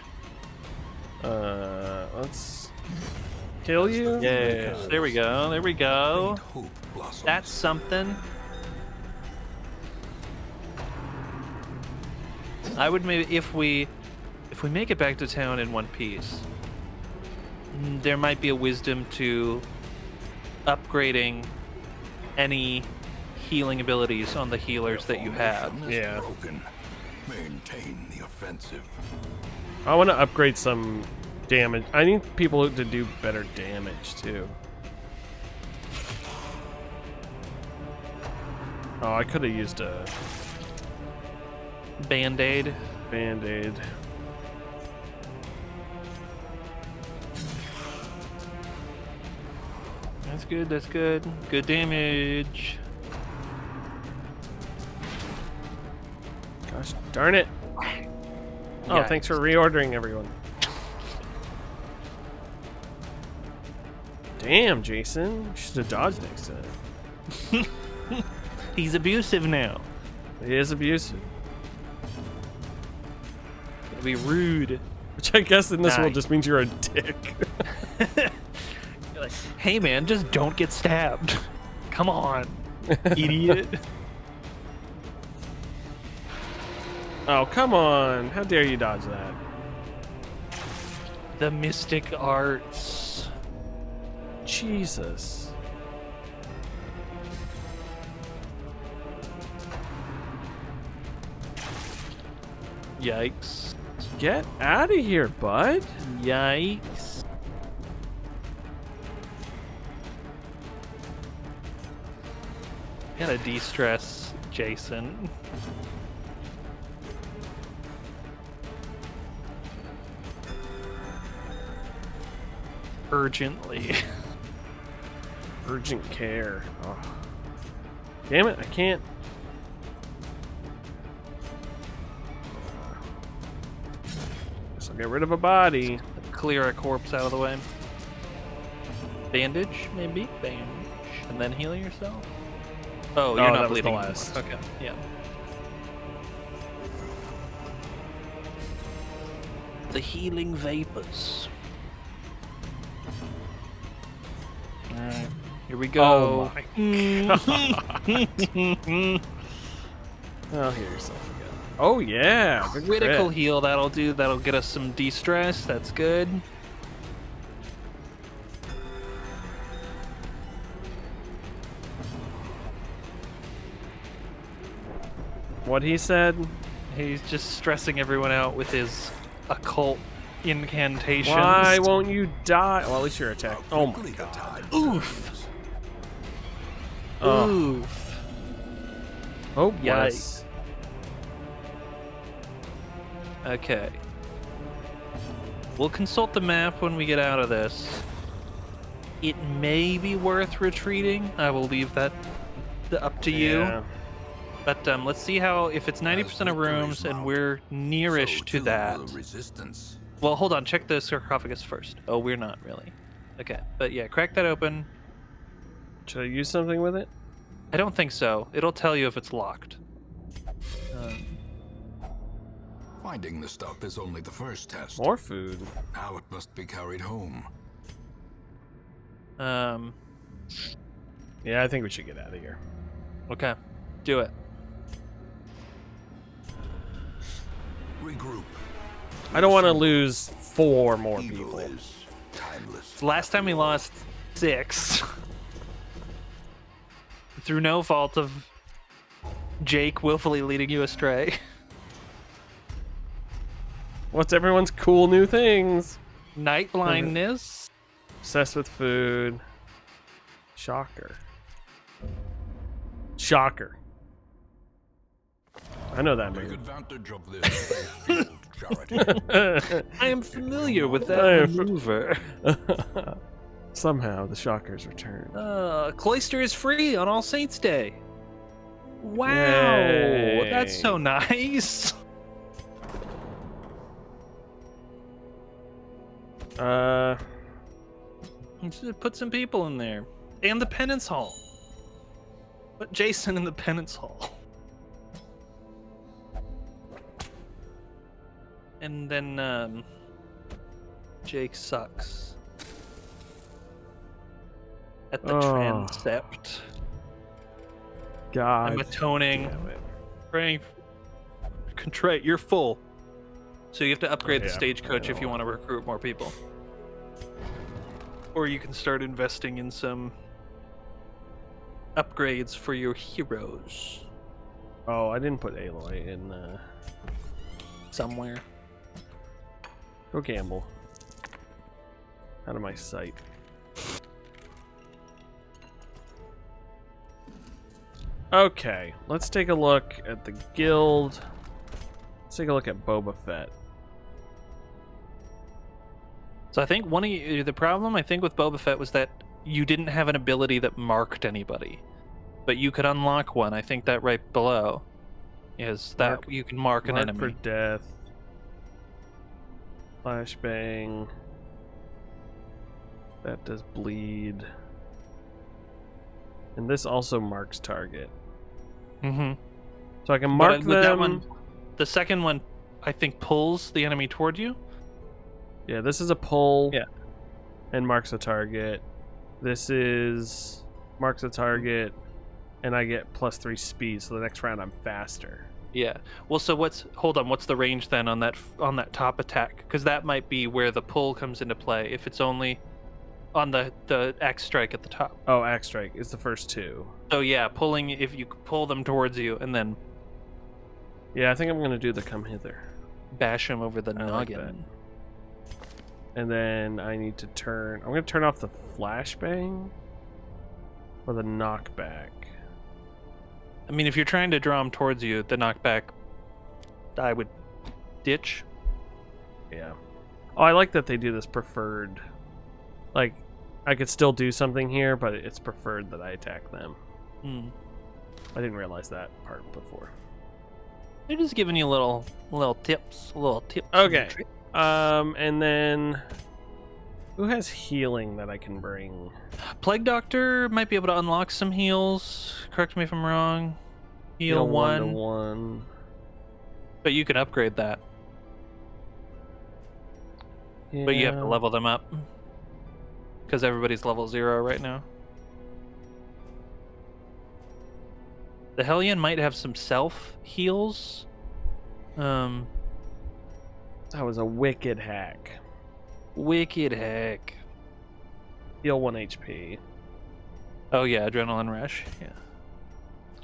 Let's kill you. Yeah. There we go. There we go. Hope blossoms. That's something. I would maybe if we make it back to town in one piece, there might be a wisdom to upgrading any healing abilities on the healers that you have. Formation is Yeah. broken. Maintain the offensive. I want to upgrade some damage. I need people to do better damage too. Oh, I could have used a Band-Aid. band-aid. That's good, that's good. Good damage. Gosh darn it. Oh, Yikes. thanks for reordering, everyone. Damn, Jason. You should have dodged next time. He's abusive now. He is abusive. It'll be rude. Which I guess in this world Nice. just means you're a dick. You're like, hey man, just don't get stabbed. Come on, idiot. Oh, come on. How dare you dodge that? The mystic arts. Jesus. Yikes. Get out of here, bud. Yikes. Gotta de-stress Jason. Urgently. Urgent care. Oh. Damn it, I can't. Guess I'll get rid of a body. Clear a corpse out of the way. Bandage, maybe? Bandage. And then heal yourself? Oh, you're Oh, not that was the bleeding. last. Okay, yeah. The healing vapors. Alright, here we go. Oh Oh, heal yourself again. Oh yeah, big Critical crit. heal, that'll do. That'll get us some de-stress. That's good. What he said? He's just stressing everyone out with his occult incantations. Why won't you die? Well, at least you're attacked. Oh my god. God. Oof. Oh, Oof. oh bless. Okay. We'll consult the map when we get out of this. It may be worth retreating. I will leave that up to you. Yeah. But let's see how, if it's 90% of rooms and we're nearish So to too that. will the resistance. Well, hold on. Check the sarcophagus first. Oh, we're not really. Okay. But yeah, crack that open. Should I use something with it? I don't think so. It'll tell you if it's locked. Finding the stuff is only the first test. More food. Now it must be carried home. Yeah, I think we should get out of here. Okay. Do it. Regroup. I don't want to lose 4 more Evil people. is timeless. Last time we lost 6. Through no fault of Jake willfully leading you astray. What's everyone's cool new things? Night blindness. Obsessed with food. Shocker. Shocker. I know that Take movie. advantage of this faith-fueled charity. I am familiar with I that am- maneuver. Somehow the shockers return. Cloister is free on All Saints Day. Wow, that's so Yay. nice. Just put some people in there. And the penance hall. Put Jason in the penance hall. And then, Jake sucks. At the transept. God. I'm atoning. damn it. Praying. Contrite, you're full. So you have to upgrade the Yeah. stagecoach if you want to recruit more people. Or you can start investing in some upgrades for your heroes Oh, I didn't put Aloy in. somewhere. Go gamble. Out of my sight. Okay, let's take a look at the guild. Let's take a look at Boba Fett. So I think the problem I think with Boba Fett was that you didn't have an ability that marked anybody, but you could unlock one. I think that right below is that Mark- you can mark an Mark enemy. for death. Flashbang. That does bleed. And this also marks target. Mm-hmm. So I can mark them. That one, the second one, I think pulls the enemy toward you. Yeah, this is a pull. Yeah. And marks a target. This is marks a target, and I get +3 speed. So the next round I'm faster. Yeah. Well, so what's the range then on that top attack? Because that might be where the pull comes into play. If it's only on the axe strike at the top. Oh, axe strike is the first two. So yeah, pulling if you pull them towards you and then Yeah, I think I'm gonna do the come hither. bash them over the I like noggin. that. And then I need to turn. I'm gonna turn off the flashbang or the knockback. I mean, if you're trying to draw them towards you, the knockback, I would ditch. Yeah. Oh, I like that they do this preferred. Like, I could still do something here, but it's preferred that I attack them. Hmm. I didn't realize that part before. They're just giving you little tips, and Okay. tricks. And then who has healing that I can bring? Plague Doctor might be able to unlock some heals. Correct me if I'm wrong. Heal one to one, one. but you can upgrade that. But you have to Yeah. level them up because everybody's level 0 right now. The Hellion might have some self heals. That was a wicked hack. Wicked heck. Heal 1 HP. Oh yeah, Adrenaline Rush. Yeah.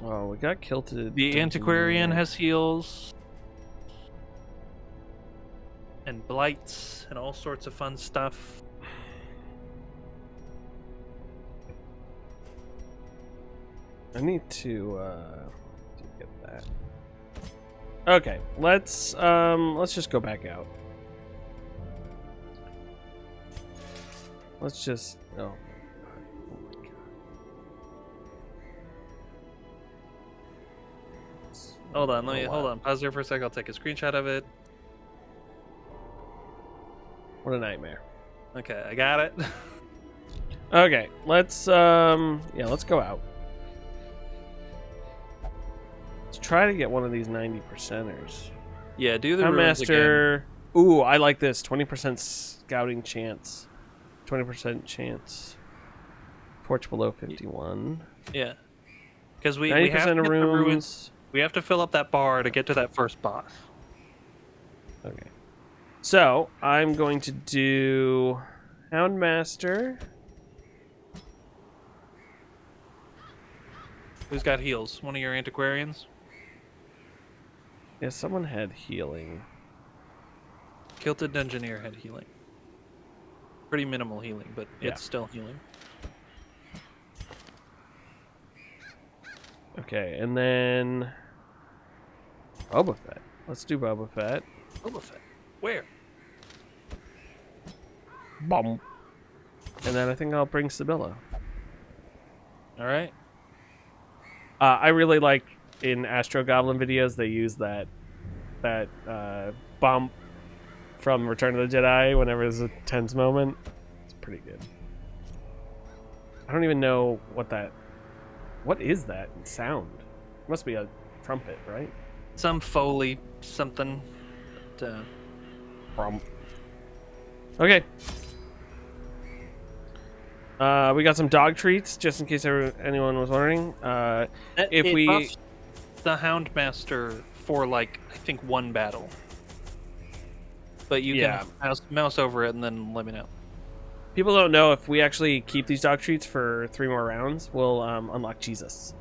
Oh, we got kilted. The Antiquarian has heals. And blights and all sorts of fun stuff. I need to get that. Okay, let's just go back out. Let's just oh. my God. Hold on, Oh, hold wow. on. Pause there for a sec. I'll take a screenshot of it. What a nightmare. Okay, I got it. Okay, let's let's go out. Let's try to get one of these 90%ers. Yeah, do the Town ruins again. Master. Ooh, I like this. 20% scouting chance. 20% chance. Torch below 51. Yeah, because we 90% have to of get the ruins. rooms. We have to fill up that bar to get to that first boss. Okay. So, I'm going to do Houndmaster. Who's got heals? One of your antiquarians? Yeah, someone had healing. Kilted Engineer had healing. Pretty minimal healing, but Yeah. it's still healing. Okay, and then Boba Fett. Let's do Boba Fett. Boba Fett. Where? Bum. And then I think I'll bring Sibilla. All right. I really like in Astro Goblin videos they use that bump from Return of the Jedi whenever there's a tense moment. It's pretty good. I don't even know what is that sound? It must be a trumpet, right? Some Foley something. Bump. Okay. We got some dog treats, just in case anyone was wondering. If it we buffs the Houndmaster for like I think one battle, but you can mouse over it and then let me know. People don't know if we actually keep these dog treats for 3 more rounds, we'll unlock Jesus,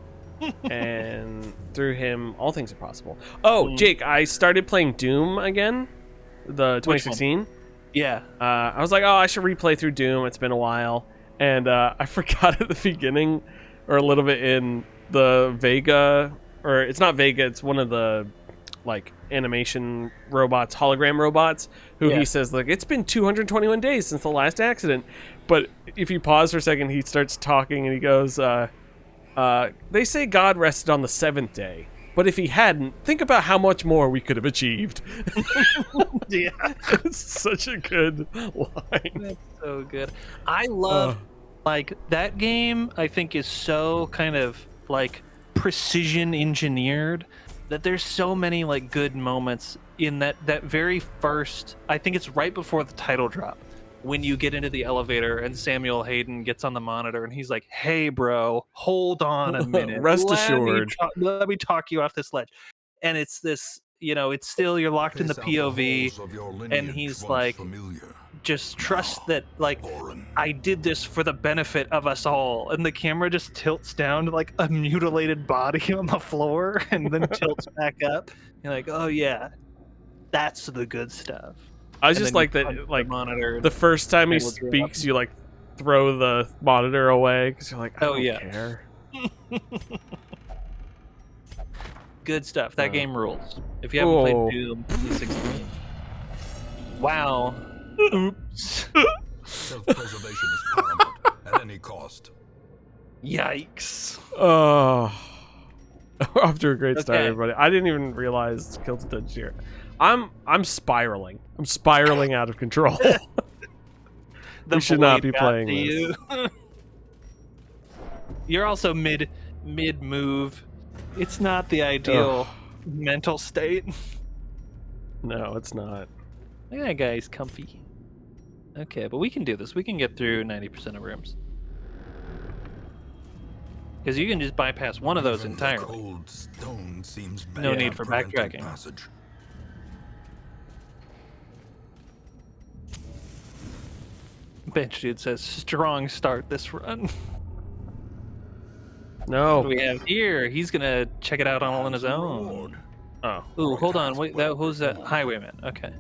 and through him, all things are possible. Oh, Jake, I started playing Doom again, the 2016. Yeah. I was like, oh, I should replay through Doom. It's been a while. And I forgot at the beginning, or a little bit in the Vega, or it's not Vega, it's one of the like animation robots, hologram robots, who he says like, it's been 221 days since the last accident. But if you pause for a second, he starts talking and he goes, they say God rested on the 7th day. But if he hadn't, think about how much more we could have achieved. Yeah. It's such a good line. That's so good. I love like that game. I think is so kind of like precision engineered that there's so many like good moments in that very first. I think it's right before the title drop when you get into the elevator and Samuel Hayden gets on the monitor and he's like, "Hey, bro, hold on a minute. Rest assured, let me talk you off this ledge." And it's this, it's still you're locked in the POV, and he's like, "Just trust that, like, I did this for the benefit of us all." And the camera just tilts down to like a mutilated body on the floor, and then tilts back up. You're like, "Oh yeah, that's the good stuff." I just like that, like, monitor the first time he speaks, you, like, throw the monitor away, because you're like, I don't care. Good stuff. That game rules. If you haven't played Doom 2016. Wow. Oops. Self-preservation is paramount at any cost. Yikes. Oh. We're off to a great start, everybody. I didn't even realize Kilted Dungeon here. I'm spiraling. I'm spiraling out of control. We should not be playing this. You're also mid move. It's not the ideal mental state. No, it's not. Look at that guy, he's comfy. Okay, but we can do this. We can get through 90% of rooms. Because you can just bypass one of those entirely. Cold stone seems No need for backtracking. Bench Dude says, strong start this run. No. What do we have here? He's going to check it out all on his own. Oh. Ooh, hold on. Wait, who's that? Highwayman. Okay.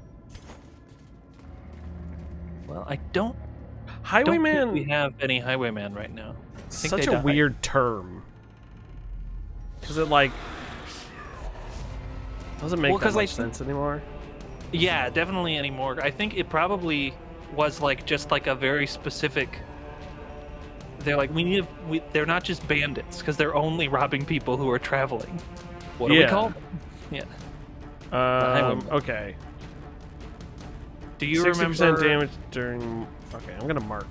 Well, I don't think we have any Highwayman right now. Such a weird term. Because it, like, doesn't make that much sense anymore. Yeah, definitely anymore. I think it probably was, like, just, like, a very specific... They're like, they're not just bandits, because they're only robbing people who are traveling. What do we call them? Yeah. Okay. Do you 60% remember... damage during... Okay, I'm gonna mark.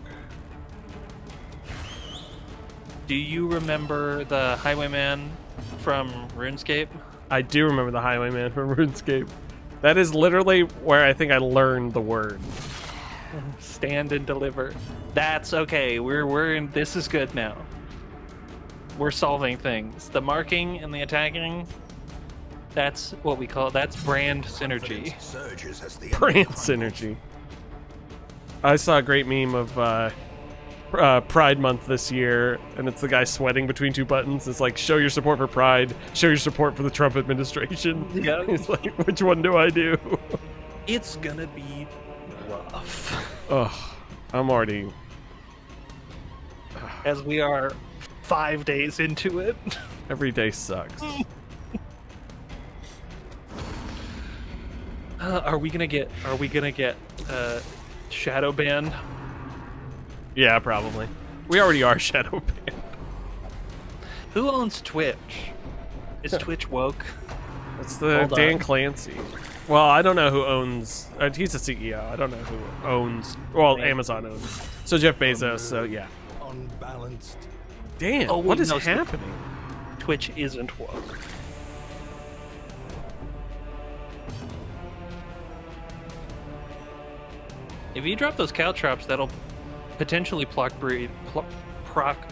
Do you remember the Highwayman from RuneScape? I do remember the Highwayman from RuneScape. That is literally where I think I learned the word. Stand and deliver. That's okay. We're in. This is good now. We're solving things. The marking and the attacking. That's what we call. That's brand synergy. Brand synergy. I saw a great meme of Pride Month this year, and it's the guy sweating between 2 buttons. It's like, show your support for Pride, show your support for the Trump administration. Yeah. He's like, which one do I do? It's gonna be rough. Ugh, I'm already... As we are 5 days into it. Every day sucks. Are we gonna get shadow banned? Yeah, probably. We already are shadow banned. Who owns Twitch? Is Twitch woke? That's the Hold Dan on. Clancy. Well, I don't know who owns. He's a CEO. I don't know who owns. Well, Man. Amazon owns. So Jeff Bezos. So yeah. Unbalanced. Damn. Oh, what wait, is no, so- happening? Twitch isn't woke. If you drop those caltrops, that'll potentially proc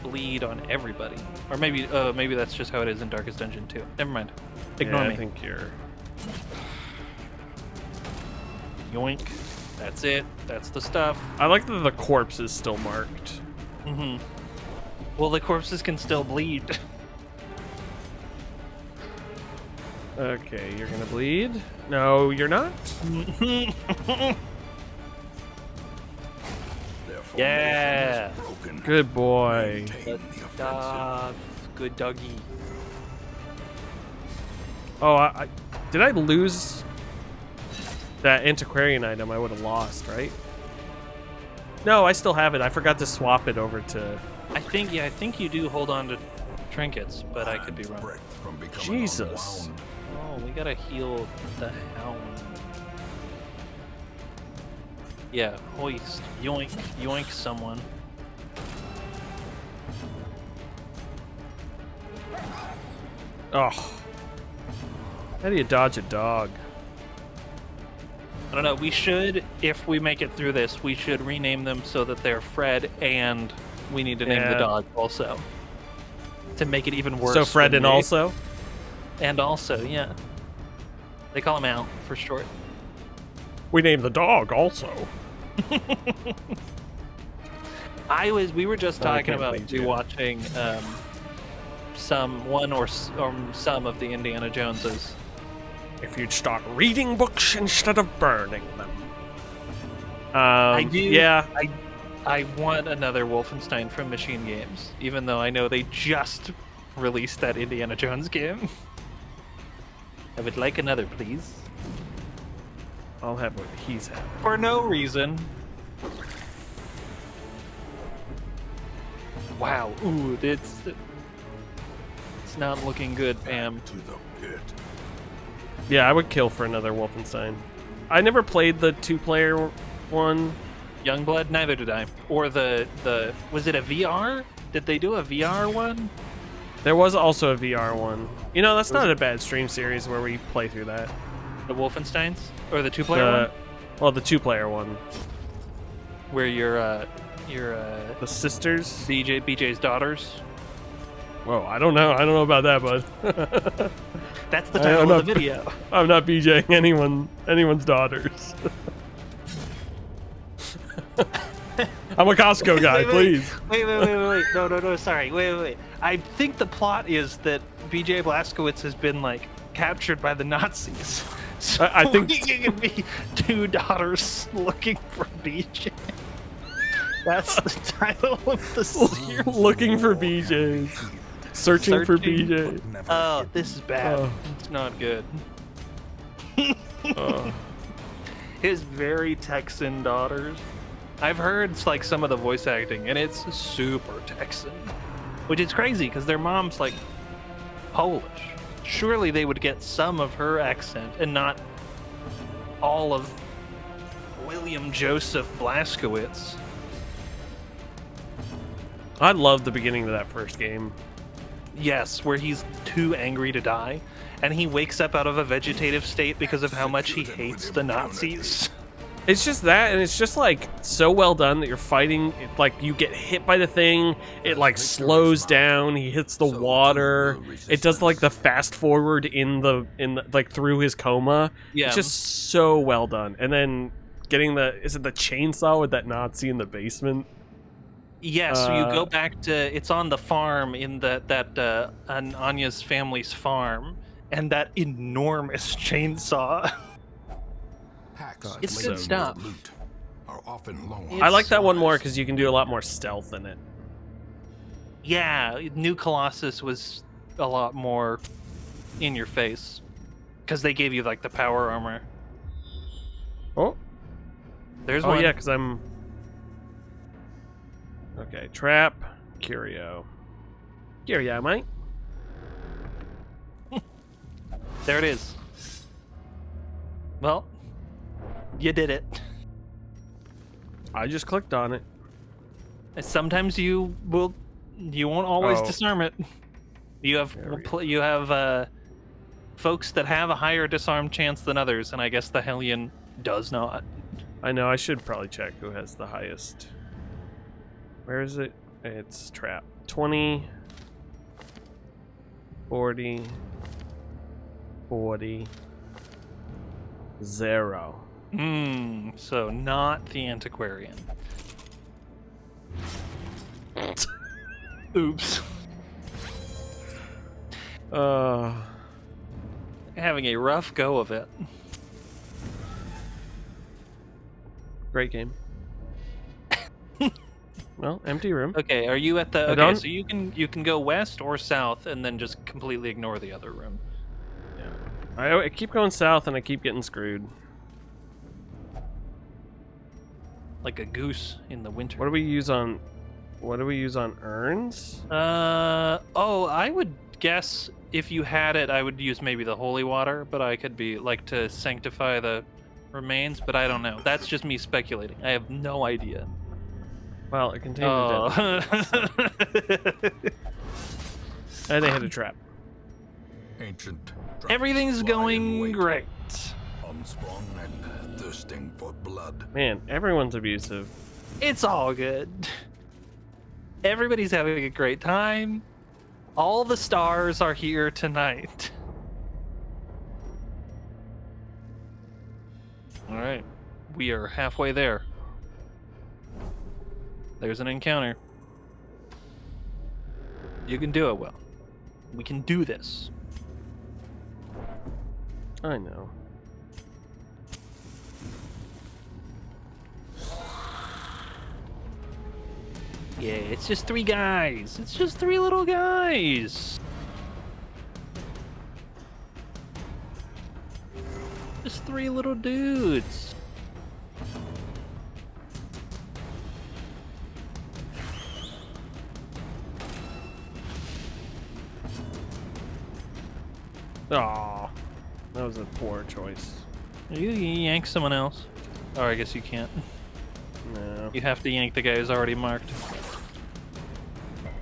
bleed on everybody. Or maybe that's just how it is in Darkest Dungeon 2. Never mind. Ignore Yeah, me. I think you're. Yoink. That's it. That's the stuff. I like that the corpse is still marked. Mm-hmm. Well, the corpses can still bleed. Okay, you're gonna bleed. No, you're not. Their Yeah. formation is broken. Good boy. Maintain the offensive. Good doggy. Oh, did I lose that antiquarian item? I would have lost, right? No, I still have it. I forgot to swap it over to. I think you do hold on to trinkets, but I could be Hand's wrong. breadth from becoming Jesus. unwound. Oh, we gotta heal the hound. Yeah, hoist. Yoink. Yoink someone. Oh. How do you dodge a dog? I don't know. We should, if we make it through this, we should rename them so that they're Fred, and we need to name the Yeah. dog also. To make it even worse. So Fred than and me. also. And also, yeah. They call him Out for short. We named the dog also. We were just Oh, I talking can't about believe you. rewatching some of the Indiana Joneses. If you'd start reading books instead of burning them. I do. Yeah. I want another Wolfenstein from Machine Games, even though I know they just released that Indiana Jones game. I would like another, please. I'll have what he's having. For no reason. Wow. Ooh, it's not looking good, Pam. To the pit. Yeah, I would kill for another Wolfenstein. I never played the two-player one. Youngblood, neither did I. Or the was it a VR? Did they do a VR one? There was also a VR one. You know, that's not a bad stream series where we play through that. The Wolfensteins? Or the two-player one? Well, the two-player one. Where you're The sisters. BJ's daughters. Whoa, I don't know. I don't know about that, bud. That's the I title don't of the know. video. I'm not BJing anyone's daughters. I'm a Costco guy, please. Wait. No, sorry. Wait. I think the plot is that BJ Blazkowicz has been, like, captured by the Nazis. So I think- we can be two daughters looking for BJ. That's the title of the series. Looking for BJs. Searching for Searching. BJ. Never Oh, get this is bad. Oh. It's not good. Oh. His very Texan daughters. I've heard like some of the voice acting, and it's super Texan, which is crazy because their mom's like Polish. Surely they would get some of her accent and not all of William Joseph Blazkowicz. I love the beginning of that first game. Yes, where he's too angry to die, and he wakes up out of a vegetative state because of how much he hates the Nazis. It's just that, and it's just like so well done that you're fighting. Like you get hit by the thing, it like slows down. He hits the water. It does like the fast forward in the like through his coma. Yeah. It's just so well done. And then getting is it the chainsaw with that Nazi in the basement? Yes, you go back to it's on the farm in that Anya's family's farm, and that enormous chainsaw. Packs It's laden good stuff. with loot are often low It's- I like that one more supplies. because you can do a lot more stealth in it. Yeah, New Colossus was a lot more in your face because they gave you like the power armor. Oh. There's Oh one. yeah, because I'm. Okay, trap, curio, mate. There it is. Well, you did it. I just clicked on it. Sometimes you won't always Oh. disarm it. You have There we go. folks that have a higher disarm chance than others, and I guess the Hellion does not. I know. I should probably check who has the highest. Where is it? It's trap. 20, 40, 40, 0. So not the antiquarian. Oops. Having a rough go of it. Great game. Well, empty room. Okay, are you at the? I Okay, don't- so you can go west or south, and then just completely ignore the other room. Yeah. I keep going south and I keep getting screwed. Like a goose in the winter. What do we use on? What do we use on urns? Oh, I would guess if you had it, I would use maybe the holy water, but I could be like to sanctify the remains, but I don't know. That's just me speculating. I have no idea. Well, it contains a dead. And they hit a trap. Ancient traps Everything's lie in going wait, great. unsprung and thirsting for blood. Man, everyone's abusive. It's all good. Everybody's having a great time. All the stars are here tonight. All right. We are halfway there. There's an encounter. You can do it, Will. We can do this. I know. Yeah, it's just 3 guys. It's just 3 little guys. Just 3 little dudes. Aw, that was a poor choice. You yank someone else. Or I guess you can't. No. You have to yank the guy who's already marked.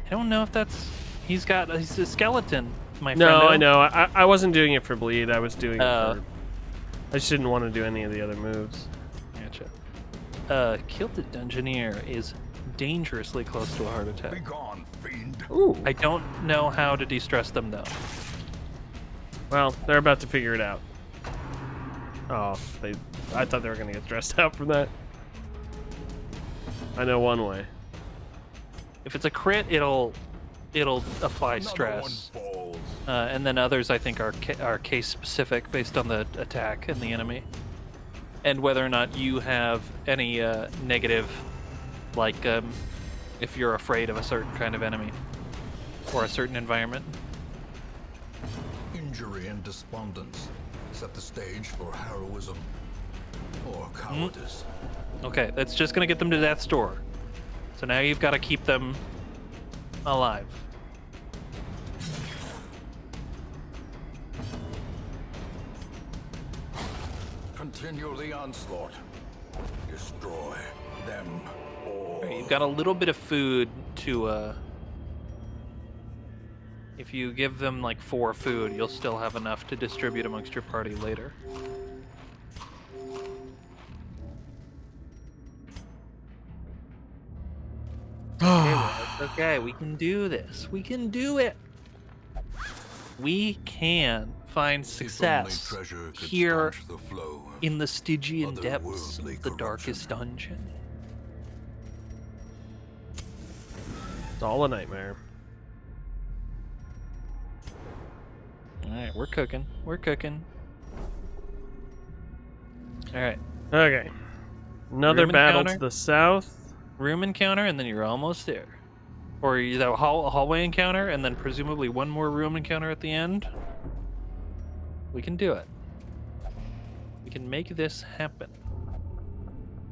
I don't know if that's... He's a skeleton, my friend. No, I know. I wasn't doing it for bleed. I was doing it Oh. for... I just didn't want to do any of the other moves. Gotcha. Kilted Dungeoneer is dangerously close to a heart attack. Begone, fiend. Ooh. I don't know how to de-stress them, though. Well, they're about to figure it out. Oh, I thought they were going to get stressed out from that. I know one way. If it's a crit, it'll apply Another stress. one falls. And then others, I think, are case specific based on the attack and the enemy, and whether or not you have any negative, like if you're afraid of a certain kind of enemy or a certain environment. Injury and despondence set the stage for heroism or cowardice. Okay, that's just gonna get them to death's door. So now you've got to keep them alive. Continue the onslaught. Destroy them all. Alright, you've got a little bit of food to if you give them like 4 food, you'll still have enough to distribute amongst your party later. Okay, well, it's okay. We can do this. We can do it. We can find If success only treasure could here staunch the flow of in the Stygian depths otherworldly of the darkest corruption. dungeon. It's all a nightmare. Alright, we're cooking. We're cooking. Alright, Okay. Another Room battle encounter? to the south. room encounter, and then you're almost there. Or you have a hallway encounter, and then presumably one more room encounter at the end. We can do it. We can make this happen.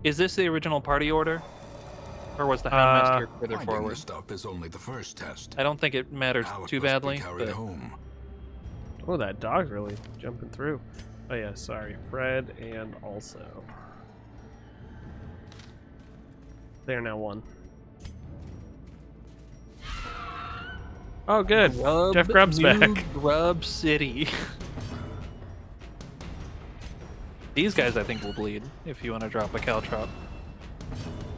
Is this the original party order? Or was the Houndmaster further Finding forward? the stuff is only the first test. I don't think it matters Now it too must be badly. carried But home. Oh, that dog's really jumping through. Oh yeah, sorry, Fred and also. They are now one. Oh, good. Jeff Grubb's New back. Grub City. These guys, I think, will bleed if you want to drop a caltrop.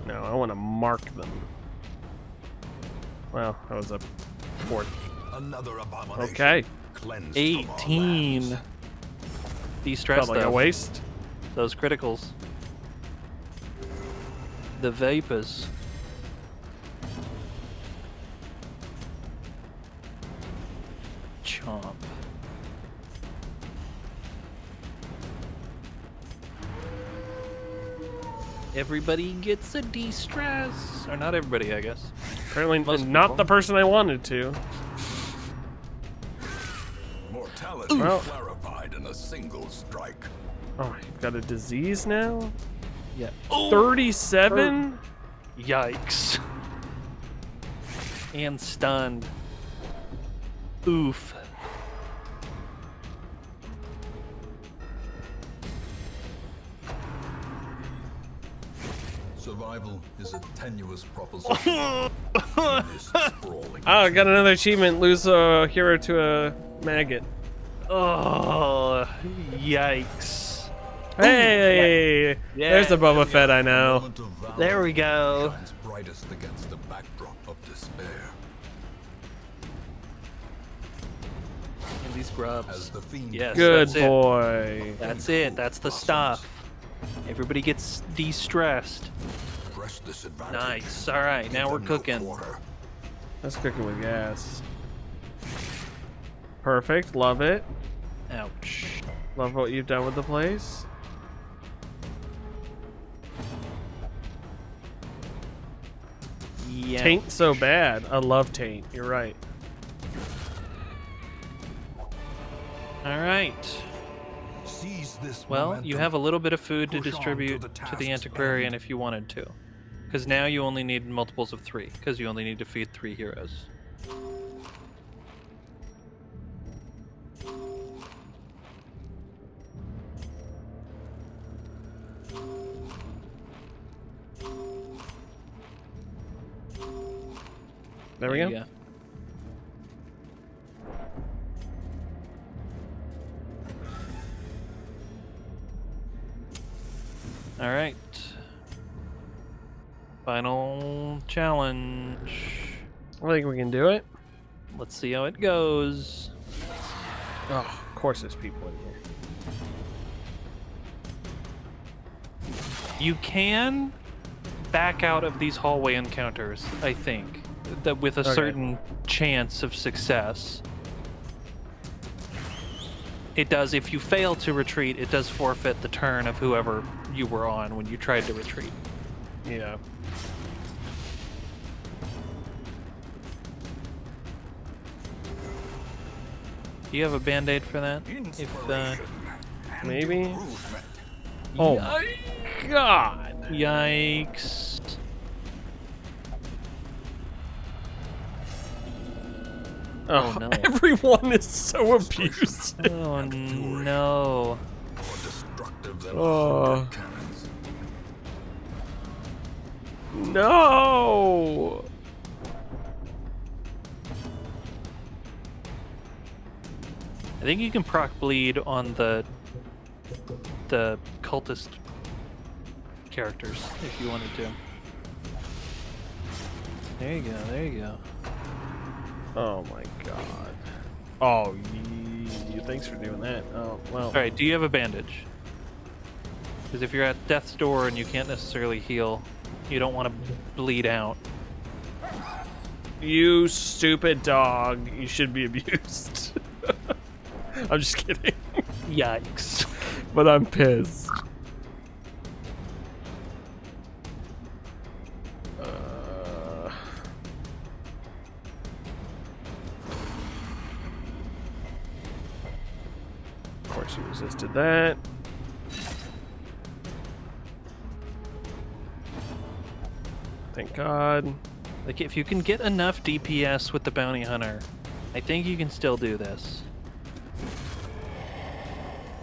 No, I want to mark them. Well, that was a port. Another abomination. Okay. Cleansed from our 18. lands. De-stress Felt like a though. waste. Those criticals. The vapors. Chomp. Everybody gets a de-stress. Or not everybody, I guess. Apparently Most not people. the person I wanted to. Mortality Well. clarified in a single strike. Oh, you've got a disease now? Yeah. 37? Yikes. And stunned. Oof. Survival is a tenuous proposition in this sprawling. Oh, I got another achievement. Lose a hero to a maggot. Oh, yikes. Hey! Yeah. There's the Boba Fett I know. Moment of valor There we go. shines brightest against the backdrop of despair. And these As grubs. the fiend Yes. Good that's it. boy. That's it. That's the stuff. Everybody gets de-stressed. press this advantage. Nice. All right, now Give we're them no cooking. quarter. That's cooking with gas. Perfect. Love it. Ouch. Love what you've done with the place. Yeah. Taint so bad. I love Taint. You're right. All right. Seize this Well, momentum. you have a little bit of food to Push on distribute to the to the task's antiquarian end. if you wanted to. Because now you only need multiples of 3, because you only need to feed 3 heroes. There we go. Yeah. All right. Final challenge. I think we can do it. Let's see how it goes. Oh, of course there's people in here. You can back out of these hallway encounters, I think, that with a Okay. certain chance of success. It does, if you fail to retreat, it does forfeit the turn of whoever you were on when you tried to retreat. Yeah. Do you have a band-aid for that? Inspiration and maybe? improvement. Oh my god. Yikes. Oh, no. Everyone is so abused. Oh no. More destructive than Oh. 100 cannons. No. I think you can proc bleed on the cultist characters if you wanted to. There you go, there you go. Oh my god. Oh, thanks for doing that. Oh, well. Alright, do you have a bandage? Because if you're at death's door and you can't necessarily heal, you don't want to bleed out. You stupid dog. You should be abused. I'm just kidding. Yikes. But I'm pissed. Of course, you resisted that. Thank God. Like, if you can get enough DPS with the bounty hunter, I think you can still do this.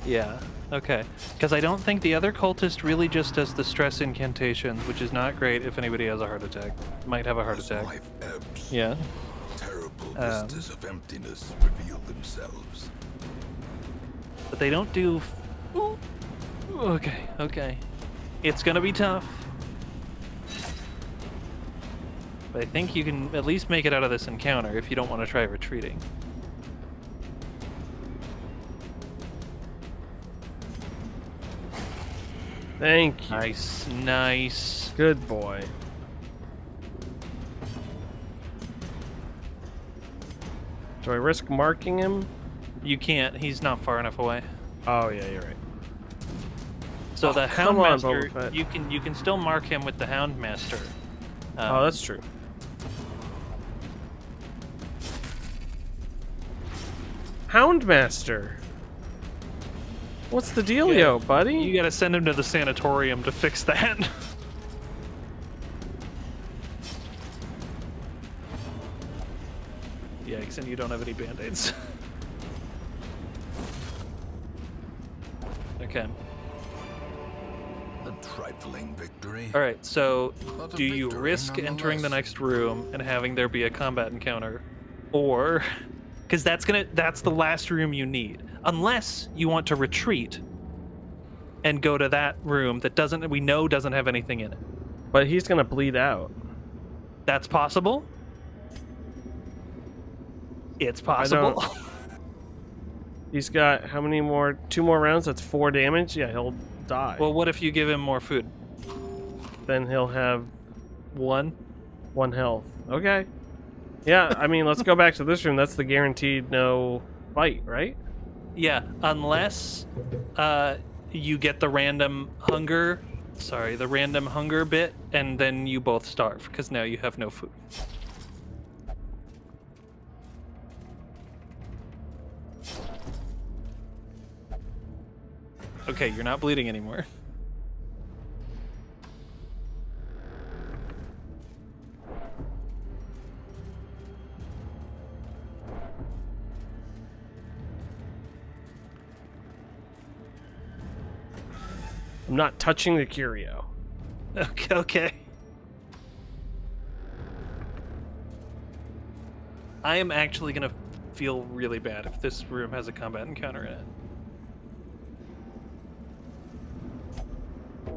Yeah, okay. Because I don't think the other cultist really just does the stress incantations, which is not great if anybody has a heart attack. Might have a heart As attack. life ebbs, Yeah. terrible vistas of emptiness reveal themselves. But they don't do... Ooh. Okay, okay. It's gonna be tough. But I think you can at least make it out of this encounter if you don't want to try retreating. Thank you. Nice, nice. Good boy. Do I risk marking him? You can't. He's not far enough away. Oh yeah, you're right. So Oh, the come on, Houndmaster, Boba Fett. you can still mark him with the Houndmaster. Oh, that's true. Houndmaster. What's the dealio, Yeah. buddy? You gotta send him to the sanatorium to fix that. Yikes, and you don't have any band-aids. Okay. A trifling victory. Alright, so But a do you victory risk entering the nonetheless. next room and having there be a combat encounter? Or... Because that's the last room you need. Unless you want to retreat and go to that room that we know doesn't have anything in it. But he's gonna bleed out. That's possible. It's possible. He's got how many more? 2 more rounds. That's 4 damage. Yeah, he'll die. Well, what if you give him more food? then he'll have 1. 1 health. Okay. Yeah, I mean, let's go back to this room. That's the guaranteed no fight, right? Yeah, unless you get the random hunger bit, and then you both starve, because now you have no food. Okay, you're not bleeding anymore. I'm not touching the curio. Okay, okay. I am actually gonna feel really bad if this room has a combat encounter in it.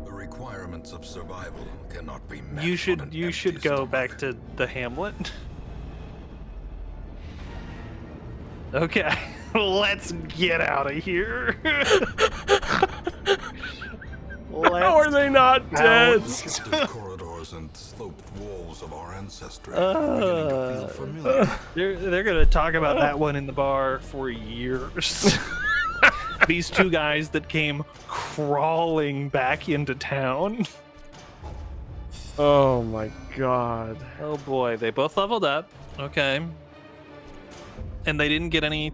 The requirements of survival cannot be met. You on should an go empty back stomach. to the Hamlet. Okay, let's get out of here. How are they not dead? The shifted corridors and sloped walls of our ancestry beginning to feel familiar. They're gonna talk about that one in the bar for years. These 2 guys that came crawling back into town. Oh my god. Oh boy, they both leveled up. Okay. And they didn't get any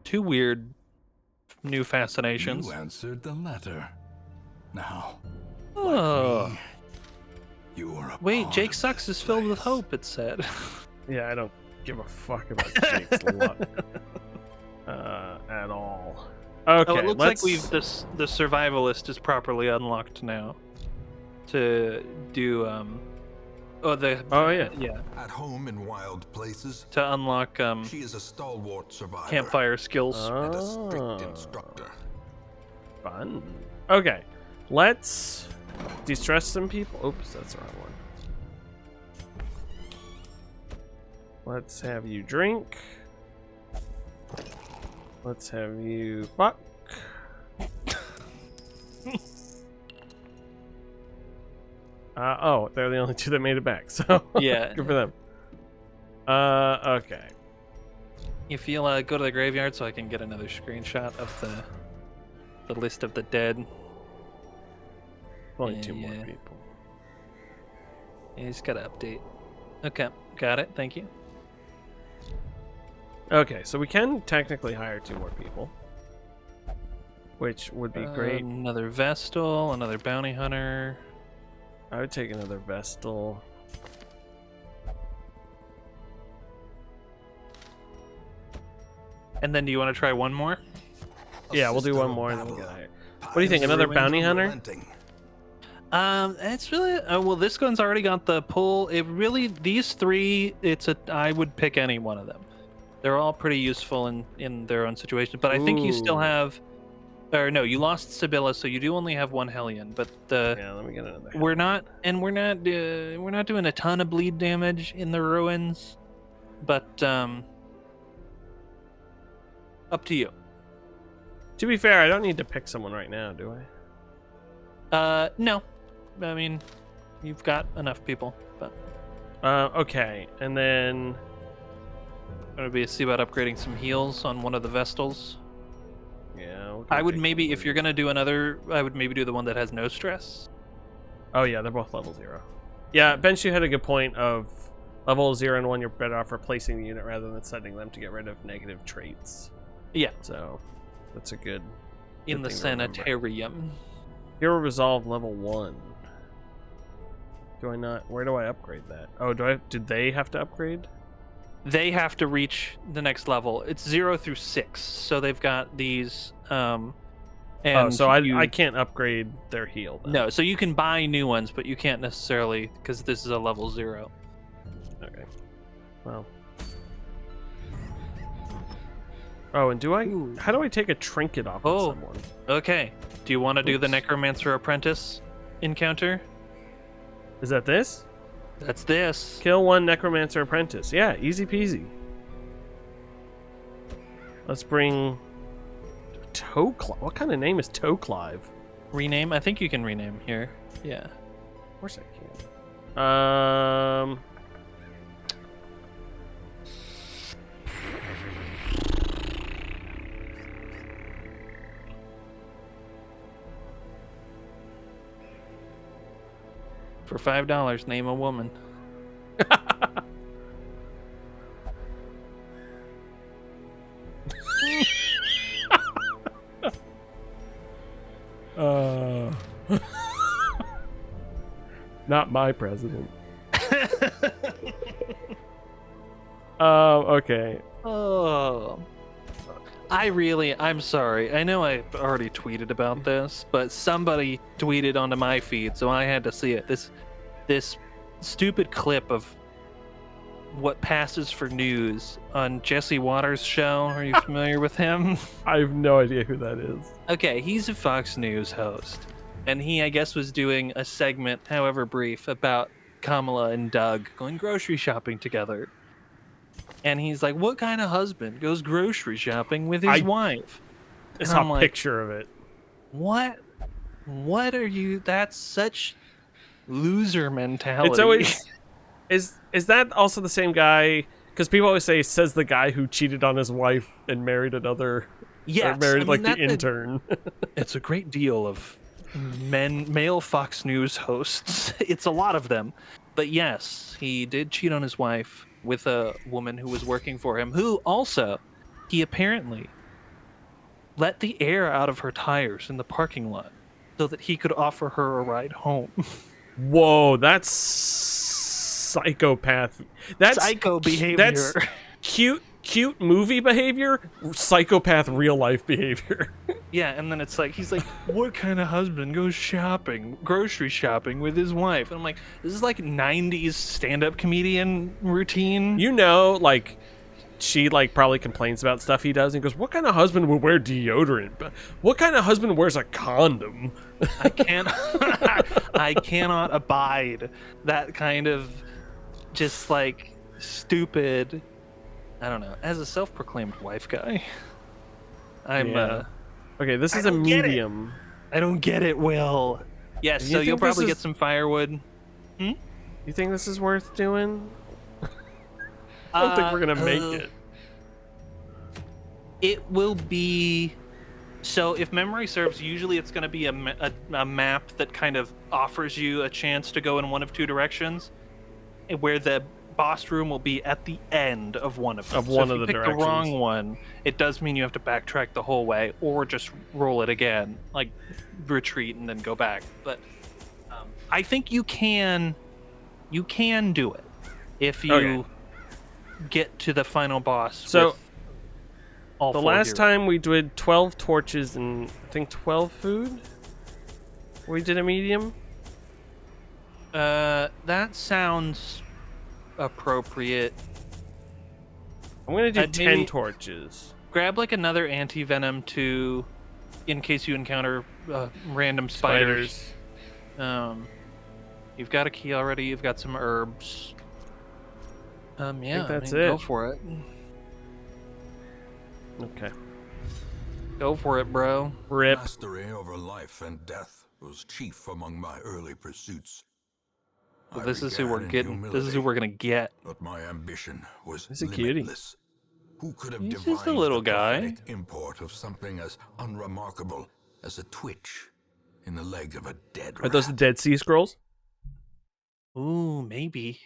too weird new fascinations. You answered the letter. Now, Oh. me, you are a Wait, part Jake of Sucks this is filled with place. hope, it said. Yeah, I don't give a fuck about Jake's luck. At all. Okay, Oh, it looks let's... like the survivalist is properly unlocked now. To do Oh yeah. yeah. At home in wild places, To unlock she is a stalwart survivor campfire skills. and a strict Oh. instructor. Fun. Okay, let's de-stress some people. Oops, that's the wrong one. Let's have you drink. Let's have you fuck. Oh, they're the only 2 that made it back, so Yeah. good for them. Okay. If you'll go to the graveyard so I can get another screenshot of the list of the dead. Only 2 more Yeah. people. Yeah, just gotta update. Okay, got it. Thank you. Okay, so we can technically hire 2 more people, which would be great. Another Vestal, another Bounty Hunter. I would take another Vestal. And then do you want to try one more? Yeah, we'll do one more and then we'll get out of here. What do you think? Another bounty hunter? It's really well. This one's already got the pull. It really these three. I would pick any one of them. They're all pretty useful in their own situation. But I think you still have, or no, you lost Sibylla, so you do only have one Hellion. But Yeah, let me get another. we're not doing a ton of bleed damage in the ruins, but up to you. To be fair, I don't need to pick someone right now, do I? No, I mean, you've got enough people, but Okay, and then gonna see about upgrading some heals on one of the Vestals. yeah, I would maybe, if you're gonna do another, I would maybe do the one that has no stress. Oh yeah, they're both level 0. Yeah, Bench, you had a good point of level 0 and 1. You're better off replacing the unit rather than setting them to get rid of negative traits. Yeah, So that's a good. in the thing to remember. sanitarium. Hero Resolve level 1. Do I not? Where do I upgrade that? Oh, did they have to upgrade? They have to reach the next level. It's 0 through 6, so they've got these. And so I can't upgrade their heal then. No, so you can buy new ones, but you can't necessarily because this is a level 0. Okay. Well. Oh, and how do I take a trinket off of someone? Okay. Do you want to do the Necromancer Apprentice encounter? Is that this? That's this. Kill one Necromancer Apprentice. Yeah, easy peasy. Let's bring Toe-Clive. What kind of name is Toe-Clive? Rename? I think you can rename here. Yeah. Of course I can. For $5, name a woman. Not my president. Okay. Oh. I'm sorry. I know I already tweeted about this, but somebody tweeted onto my feed, so I had to see it. This stupid clip of what passes for news on Jesse Waters' show. Are you familiar with him? I have no idea who that is. Okay, he's a Fox News host, and he, I guess, was doing a segment, however brief, about Kamala and Doug going grocery shopping together. And he's like, what kind of husband goes grocery shopping with his wife? I saw a picture of it. What? What are you? That's such loser mentality. It's always... Is that also the same guy? Because people always say, says the guy who cheated on his wife and married another... Yes. Or married, the intern. It's a great deal of male Fox News hosts. It's a lot of them. But yes, he did cheat on his wife with a woman who was working for him, who also, he apparently let the air out of her tires in the parking lot so that he could offer her a ride home. Whoa, that's psychopath. That's psycho behavior. That's cute movie behavior, psychopath real life behavior. Yeah, and then it's like, he's like, what kind of husband goes grocery shopping with his wife? And I'm like, this is like 90s stand-up comedian routine. You know, like, she probably complains about stuff he does and goes, what kind of husband would wear deodorant? What kind of husband wears a condom? I cannot abide that kind of just like stupid, I don't know. As a self-proclaimed wife guy, okay, this is a medium. I don't get it, Will. Yes, so you'll probably get some firewood. You think this is worth doing? I don't think we're gonna make it. It will be. So, if memory serves, usually it's going to be a map that kind of offers you a chance to go in one of two directions, where the boss room will be at the end of one of them. Of one of the directions. If you pick the wrong one, it does mean you have to backtrack the whole way, or just roll it again, like retreat and then go back. But I think you can You can do it if you get to the final boss. So with all the 4 last heroes. time we did 12 torches and I think 12 food. We did a medium. That sounds appropriate. I'm gonna do I'd 10 maybe- torches. Grab like another anti-venom to, in case you encounter random spiders. You've got a key already. You've got some herbs. Yeah, that's Go it. for it. Okay. Go for it, bro. Rip. Mastery over life and death was chief among my early pursuits. Well, I this is who we're began in getting. This is who humility, we're gonna get. But my ambition was He's a cutie. limitless. Who could have He's just divined a little the guy. prophetic import of something as unremarkable as a twitch in the leg of a dead Are those the rat? Dead Sea Scrolls? Ooh, maybe.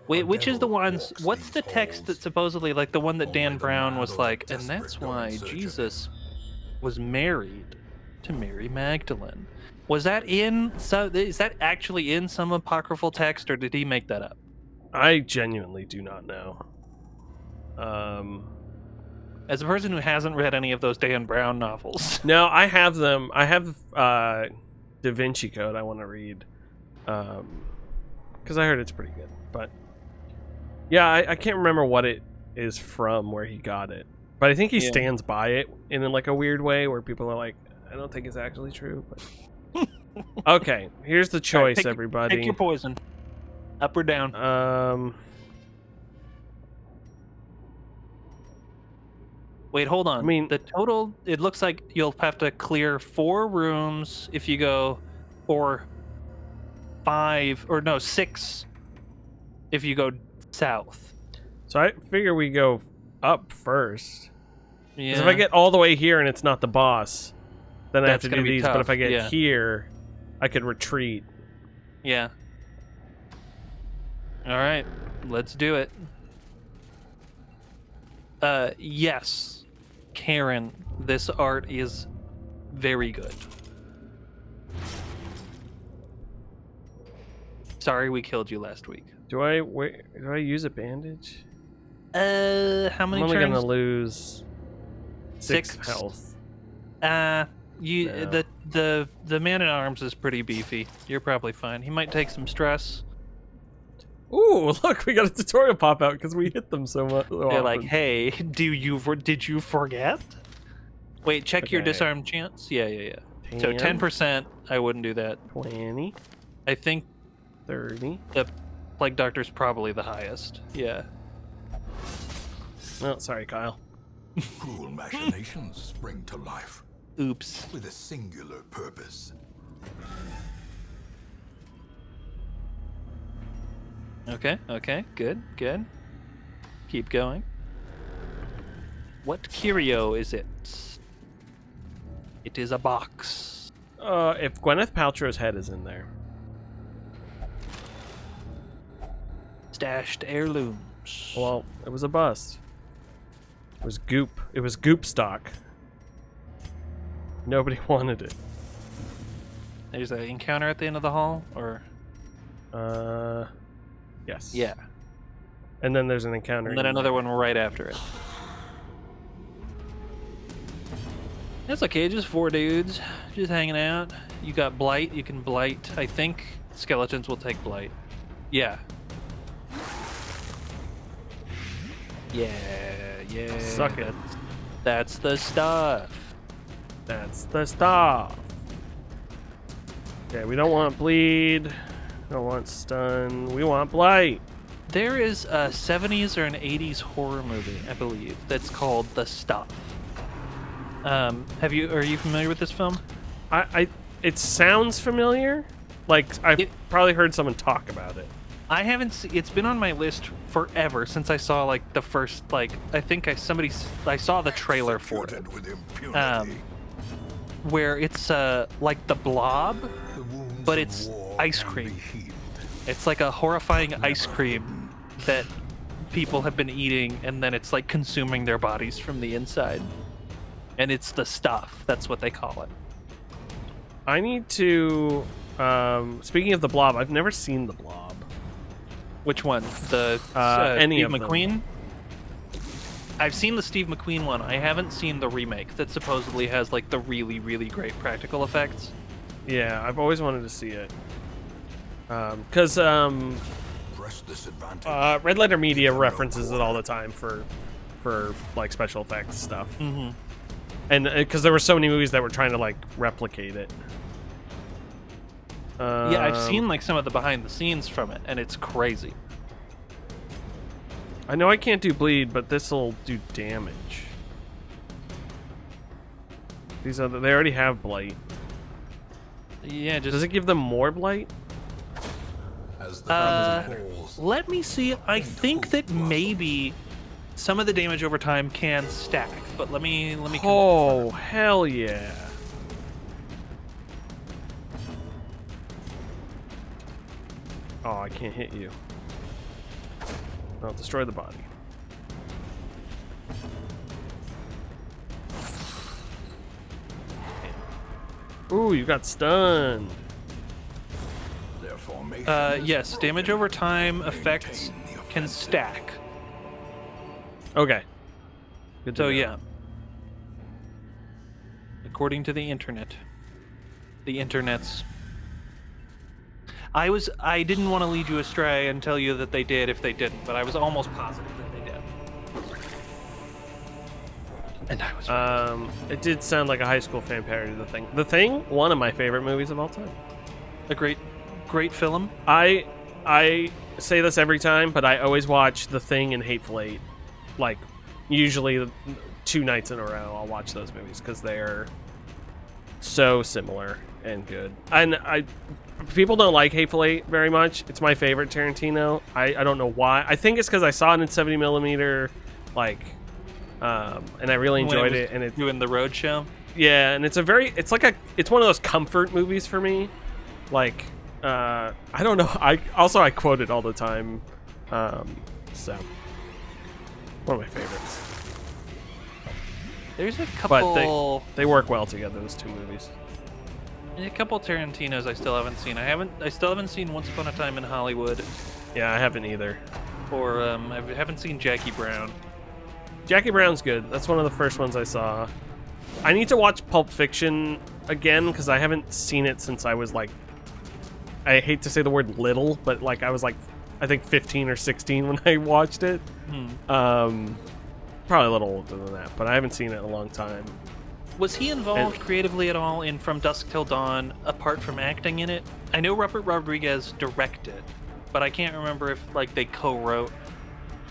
Wait, which is the ones? What's the text that supposedly, like the one that Dan Brown was like, and that's why Jesus was married to Mary Magdalene. Was that in? So is that actually in some apocryphal text, or did he make that up? I genuinely do not know. As a person who hasn't read any of those Dan Brown novels, No, I have them. I have Da Vinci Code I want to read. Because I heard it's pretty good. But yeah, I can't remember what it is from, where he got it. But I think he stands by it in like a weird way where people are like, I don't think it's actually true. But okay, here's the choice, pick- everybody. pick your poison. Up or down? Wait, hold on. I mean- the total, it looks like you'll have to clear 4 rooms if you go, or 5, or no, 6 if you go south. So I figure we go up first. Yeah. Because if I get all the way here and it's not the boss, then I have That's to gonna do be these. But tough, if I get yeah. here, I could retreat. Yeah. All right, let's do it. Yes, Karen, this art is very good. Sorry we killed you last week. Do I use a bandage? How I'm many only turns? gonna lose 6 6? health. You No. the man at arms is pretty beefy. You're probably fine. He might take some stress. Ooh, look, we got a tutorial pop out because we hit them so much. They're like, "Hey, did you forget?" Wait, check your Okay. disarm chance. Yeah. So 10, 10%, I wouldn't do that. 20, I think 30. the Plague Doctor's probably the highest. Yeah. Oh, sorry, Kyle. Cruel machinations spring to life Oops. with a singular purpose. Okay. Good. Keep going. What curio is it? It is a box. If Gwyneth Paltrow's head is in there. Stashed heirlooms. Well, it was a bust. It was goop. It was goop stock. Nobody wanted it. There's an encounter at the end of the hall, or Yes. yeah, And then there's an encounter. and then another one right after it. That's okay. Just 4 dudes, just hanging out. You got blight. You can blight. I think skeletons will take blight. Yeah. Yeah. Suck it. That's the stuff. That's the stuff. Okay, we don't want bleed. Don't want stun. We want blight. There is a 70s or an 80s horror movie, I believe, that's called The Stuff. Are you familiar with this film? It sounds familiar. Like I've probably heard someone talk about it. I haven't it's been on my list forever since I saw like the first I saw the trailer for it. Executed with impunity. Where it's like The Blob, The wounds but of it's war ice can cream. be healed. It's like a horrifying ice cream that people have been eating, and then it's like consuming their bodies from the inside. And it's The Stuff. That's what they call it. I need to Speaking of the Blob, I've never seen the Blob. Which one? The Any Steve of them. McQueen? I've seen the Steve McQueen one. I haven't seen the remake that supposedly has like the really, really great practical effects. Yeah, I've always wanted to see it. Because Press this advantage. Red Letter Media references it all the time for like special effects stuff. Mm-hmm. And because there were so many movies that were trying to like replicate it. Yeah, I've seen like some of the behind the scenes from it, and it's crazy. I know I can't do bleed, but this will do damage. These are they already have blight. Yeah, just Does it give them more blight? As the battle falls, let me see. I think that maybe some of the damage over time can stack, but let me Oh, hell yeah. Oh, I can't hit you. I'll destroy the body. Ooh, you got stunned. their formation yes, damage over time effects can stack. Okay. Good to So know. yeah. According to the internet. The internets. I didn't want to lead you astray and tell you that they did if they didn't, but I was almost positive that they did. And I was right. It did sound like a high school fan parody of The Thing. The Thing, one of my favorite movies of all time. A great film. I say this every time, but I always watch The Thing and Hateful Eight. Like, usually 2 nights in a row, I'll watch those movies because they're so similar and good. And people don't like Hateful Eight very much. It's my favorite Tarantino. I don't know why. I think it's because I saw it in 70mm, like, and I really When enjoyed was it. And it, doing the road show. yeah, and it's it's one of those comfort movies for me. Like, I don't know. I quote it all the time. So one of my favorites. There's a But couple. they work well together. Those 2 movies. A couple Tarantinos I still haven't seen. I still haven't seen Once Upon a Time in Hollywood, Yeah, I haven't either. or I haven't seen Jackie Brown. Jackie Brown's good. That's one of the first ones I saw. I need to watch Pulp Fiction again because I haven't seen it since I was like, I hate to say the word little, but like I was like, I think 15 or 16 when I watched it. Probably a little older than that, but I haven't seen it in a long time. Was he involved creatively at all in From Dusk Till Dawn, apart from acting in it? I know Robert Rodriguez directed, but I can't remember if like they co-wrote.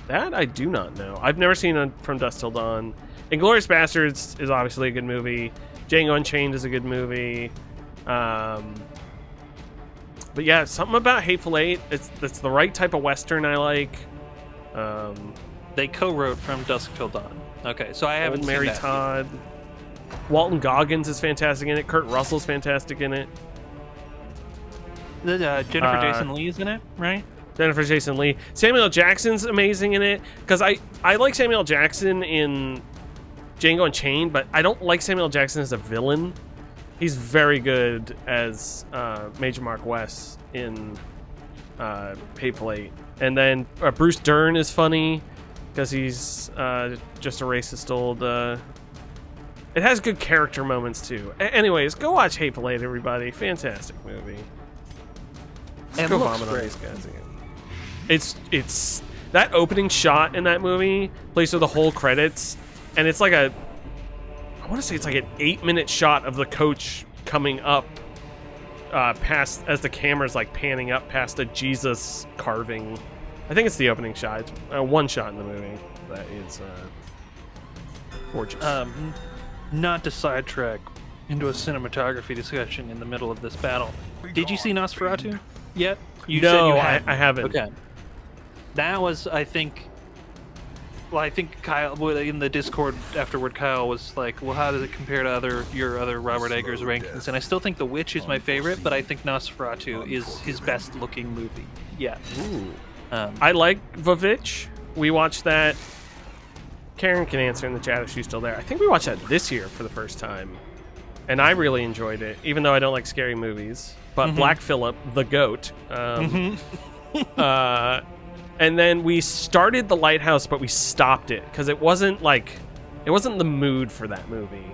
That I do not know. I've never seen From Dusk Till Dawn. Inglourious Bastards is obviously a good movie. Django Unchained is a good movie. But yeah, something about Hateful Eight. It's the right type of Western I like. They co-wrote From Dusk Till Dawn. Okay, so I haven't Old seen Mary that. Todd. Walton Goggins is fantastic in it. Kurt Russell's fantastic in it. Jennifer Jason Leigh is in it, right? Jennifer Jason Leigh. Samuel L. Jackson's amazing in it. Because I like Samuel L. Jackson in Django Unchained, but I don't like Samuel L. Jackson as a villain. He's very good as Major Mark West in Hateful Eight. And then Bruce Dern is funny because he's just a racist old... It has good character moments, too. Anyways, go watch Hateful Eight, everybody. Fantastic movie. Let's And go looks vomit on great. these guys again. It's... That opening shot in that movie plays through the whole credits, and it's like I want to say it's like an 8-minute shot of the coach coming up past, as the camera's like panning up past a Jesus carving. I think it's the opening shot. It's one shot in the movie that is gorgeous. Not to sidetrack into a cinematography discussion in the middle of this battle. Did you see Nosferatu yet? You said you hadn't. I haven't. Okay. That was, I think Kyle in the Discord afterward. Kyle was like, "Well, how does it compare to your other Robert Eggers rankings?" And I still think The Witch is my favorite, but I think Nosferatu is his best looking movie. Yeah. Ooh. I like Vavitch. We watched that. Karen can answer in the chat if she's still there. I think we watched that this year for the first time. and I really enjoyed it, even though I don't like scary movies. But Black Phillip, the goat. And then we started The Lighthouse, but we stopped it because it wasn't the mood for that movie.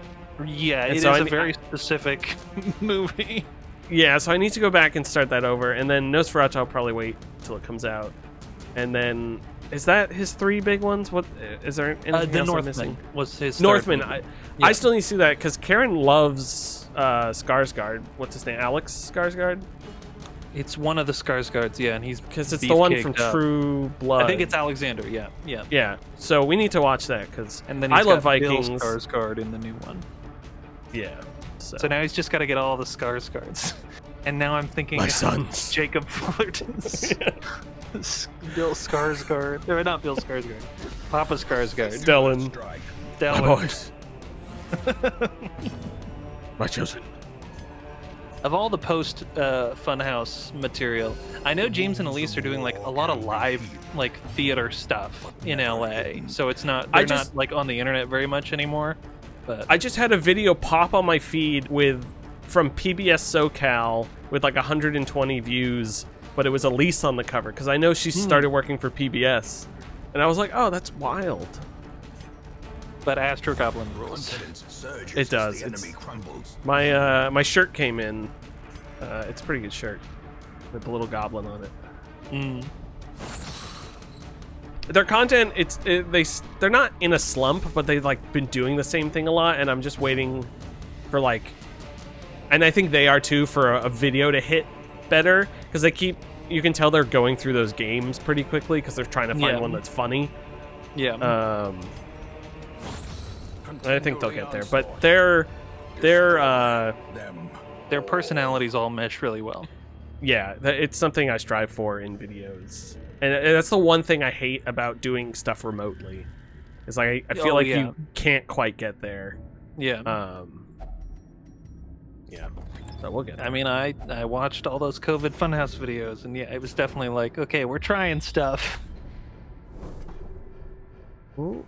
Yeah, And it so is a very specific movie. Yeah, so I need to go back and start that over, and then Nosferatu I'll probably wait till it comes out, and then is that his 3 big ones? What is there? Anything The else I'm Northman missing? was his Northman. third movie. I still need to see that because Karen loves Skarsgård. What's his name? Alex Skarsgård. It's one of the Skarsgårds, yeah, and he's Because it's the one from beefcaked up. True Blood. I think it's Alexander, yeah. Yeah, so we need to watch that because And then I he's love got Bill Vikings. Skarsgård in the new one. Yeah. So So now he's just got to get all the Skarsgårds. And now I'm thinking my sons. Jacob Fullerton's Bill Skarsgård. Or not Bill Skarsgård. Papa Skarsgård. Stellan. Strike. My Stellan. boys. My chosen. Of all the post Funhouse material, I know James and Elise are doing like a lot of live like theater stuff in LA. So it's not they're not like on the internet very much anymore. But I just had a video pop on my feed from PBS SoCal with like 120 views, but it was Elise on the cover because I know she started working for PBS, and I was like, oh, that's wild. but Astro Goblin rules. It does. My shirt came in. It's a pretty good shirt with the little goblin on it. Their content, they're not in a slump, but they've like been doing the same thing a lot, and I'm just waiting for like, and I think they are too, for a video to hit better because you can tell they're going through those games pretty quickly because they're trying to find one that's funny. Yeah. I think they'll get there, but their personalities all mesh really well. Yeah, it's something I strive for in videos, and that's the one thing I hate about doing stuff remotely. Is like I feel you can't quite get there. Yeah. Yeah. So we'll get there. I mean, I watched all those COVID Funhouse videos, and yeah, it was definitely like, okay, we're trying stuff. Ooh.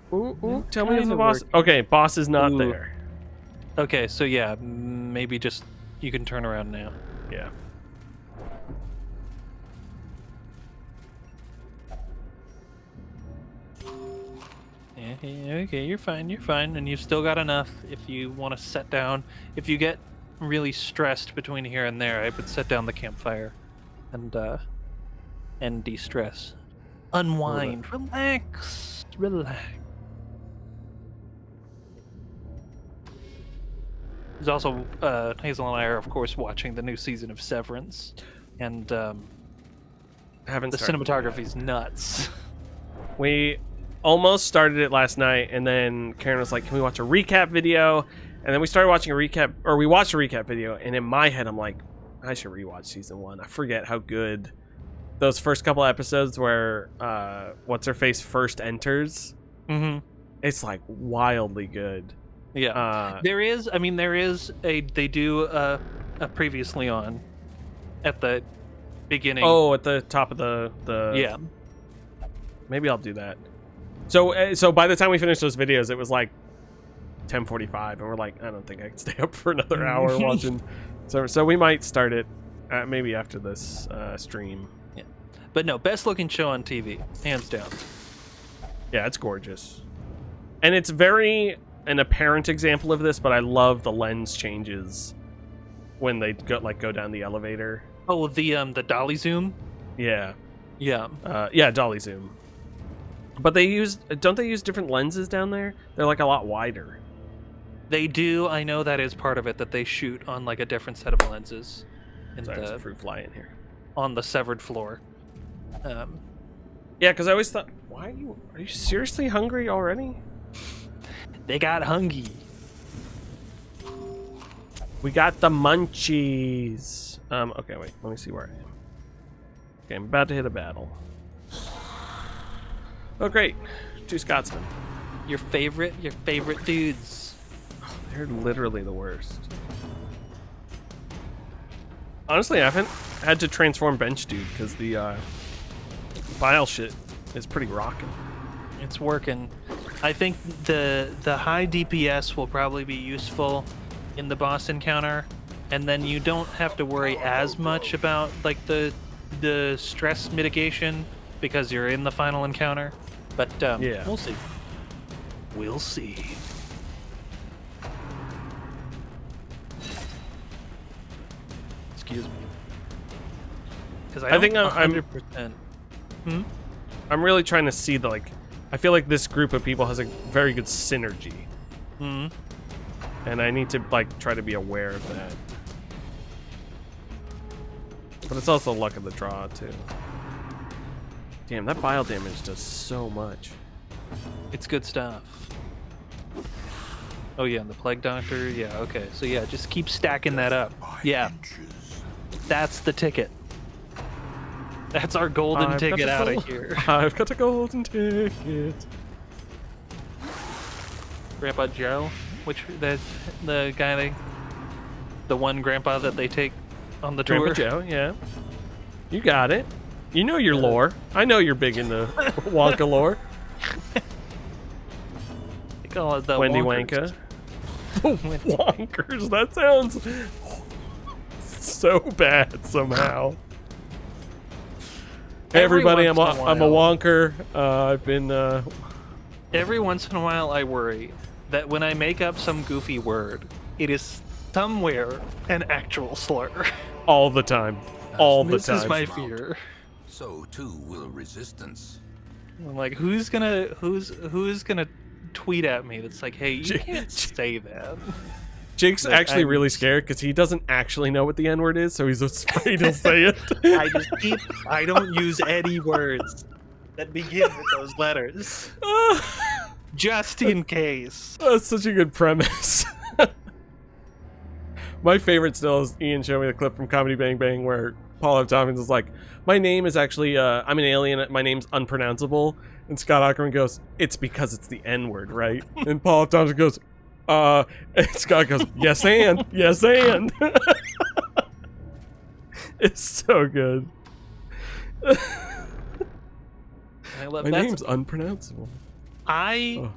Tell me if the boss. Okay, boss is not there. Okay, so yeah, maybe just you can turn around now. Yeah. Yeah, okay, you're fine, and you've still got enough if you want to set down. If you get really stressed between here and there, I would set down the campfire and de-stress. Unwind, relax. There's also Hazel and I are of course watching the new season of Severance, and the cinematography's nuts. We almost started it last night, and then Karen was like, "Can we watch a recap video?" And then we started watching we watched a recap video, and in my head I'm like, I should rewatch season 1. I forget how good those first couple episodes where what's her face first enters. It's like wildly good. Yeah. They do a previously on at the beginning. Oh, at the top of the yeah. Maybe I'll do that. So by the time we finished those videos, it was like 10:45, and we're like, I don't think I can stay up for another hour watching. So we might start it maybe after this stream. Yeah, but no, best looking show on TV, hands down. Yeah, it's gorgeous, and it's very an apparent example of this. But I love the lens changes when they go down the elevator. Oh, the dolly zoom. Yeah. Yeah. Dolly zoom. But don't they use different lenses down there? They're like a lot wider. They do. I know that is part of it, that they shoot on like a different set of lenses. Sorry, there's a fruit fly in here. On the severed floor. Yeah, because I always thought, are you seriously hungry already? They got hungry. We got the munchies. Okay, wait. Let me see where I am. Okay, I'm about to hit a battle. Oh, great. 2 Scotsmen. Your favorite dudes. Oh, they're literally the worst. Honestly, I haven't had to transform bench dude because the bile shit is pretty rocking. It's working. I think the high DPS will probably be useful in the boss encounter, and then you don't have to worry as much about like the stress mitigation because you're in the final encounter. But Yeah. we'll see. We'll see. Excuse me. Because I think I'm 100%. I'm really trying to see the like. I feel like this group of people has a very good synergy, and I need to like try to be aware of that. But it's also luck of the draw too. Damn, that bile damage does so much. It's good stuff. Oh yeah, and the Plague Doctor. Yeah, okay. So yeah, just keep stacking that up. Yeah, that's the ticket. That's our golden ticket out of here. I've got a golden ticket. Grandpa Joe, the guy the one grandpa that they take on the tour. Grandpa Joe, yeah. You got it. You know your lore. I know you're big into Wonka lore. They call it the Wendy Wonkers. Wanka. Wonkers. That sounds so bad somehow. Hey everybody, I'm a wonker. I've been. Every once in a while, I worry that when I make up some goofy word, it is somewhere an actual slur. All the time. All the time. This is my fear. So too will resistance. I'm like, who's gonna tweet at me that's like, hey, you can't say that. Jake's Like, actually really scared because he doesn't actually know what the N word is, so he's afraid he'll say it. I don't use any words that begin with those letters. Just in case. That's such a good premise. My favorite still is Ian showed me the clip from Comedy Bang Bang where Paul F. Tompkins is like, my name is actually, I'm an alien, my name's unpronounceable. And Scott Aukerman goes, it's because it's the N-word, right? And Paul F. Tompkins goes, and Scott goes, yes and. It's so good. I love My that. name's unpronounceable. I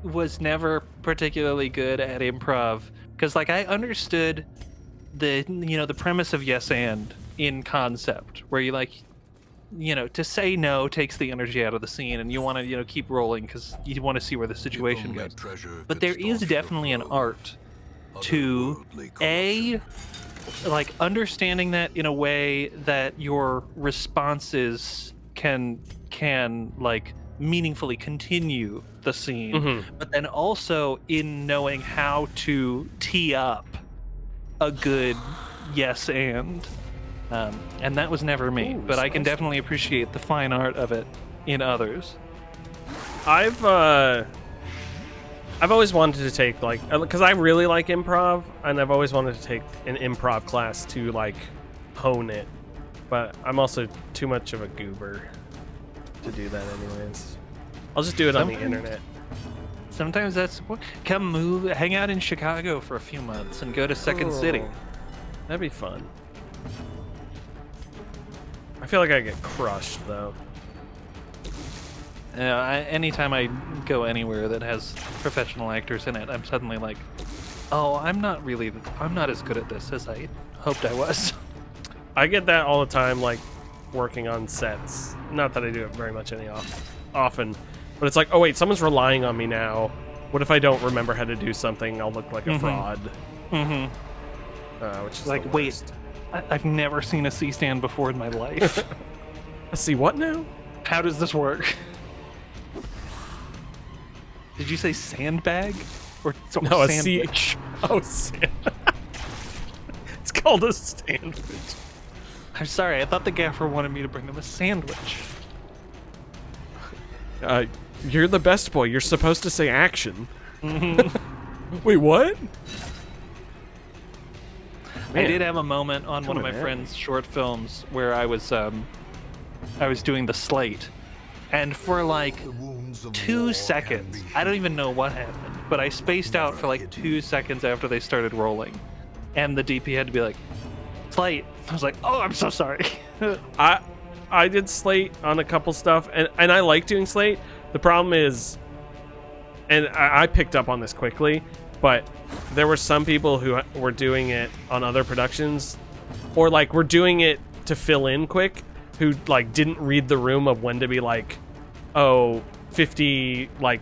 was never particularly good at improv because, like, I understood the premise of yes and in concept, where you like, to say no takes the energy out of the scene, and you want to keep rolling because you want to see where the situation goes. But there is definitely an art to like understanding that in a way that your responses can like meaningfully continue the scene, but then also in knowing how to tee up a good yes and that was never me. But I can definitely appreciate the fine art of it in others. I've always wanted to take like, because I really like improv, and I've always wanted to take an improv class to like hone it, but I'm also too much of a goober to do that anyways. I'll just do it on the internet. Sometimes that's come hang out in Chicago for a few months and go to Second City. That'd be fun. I feel like I get crushed though. Anytime I go anywhere that has professional actors in it, I'm suddenly like, oh, I'm not as good at this as I hoped I was. I get that all the time, like working on sets. Not that I do it very much often, but it's like, oh wait, someone's relying on me now. What if I don't remember how to do something? I'll look like a fraud. Which is like, wait, I've never seen a C-stand before in my life. See what now? How does this work? Did you say sandbag? Or no, sandwich? It's called a sandwich. I'm sorry, I thought the gaffer wanted me to bring them a sandwich. You're the best boy. You're supposed to say action. Wait, what? Man. I did have a moment on one of my friend's short films where I was doing the slate, and for like 2 seconds, I don't even know what happened, but I spaced out for like 2 seconds after they started rolling, and the DP had to be like, slate. I was like, oh, I'm so sorry. I did slate on a couple stuff, and I like doing slate. The problem is, and I picked up on this quickly, but there were some people who were doing it on other productions, or like were doing it to fill in quick, who like didn't read the room of when to be like, oh, 50, like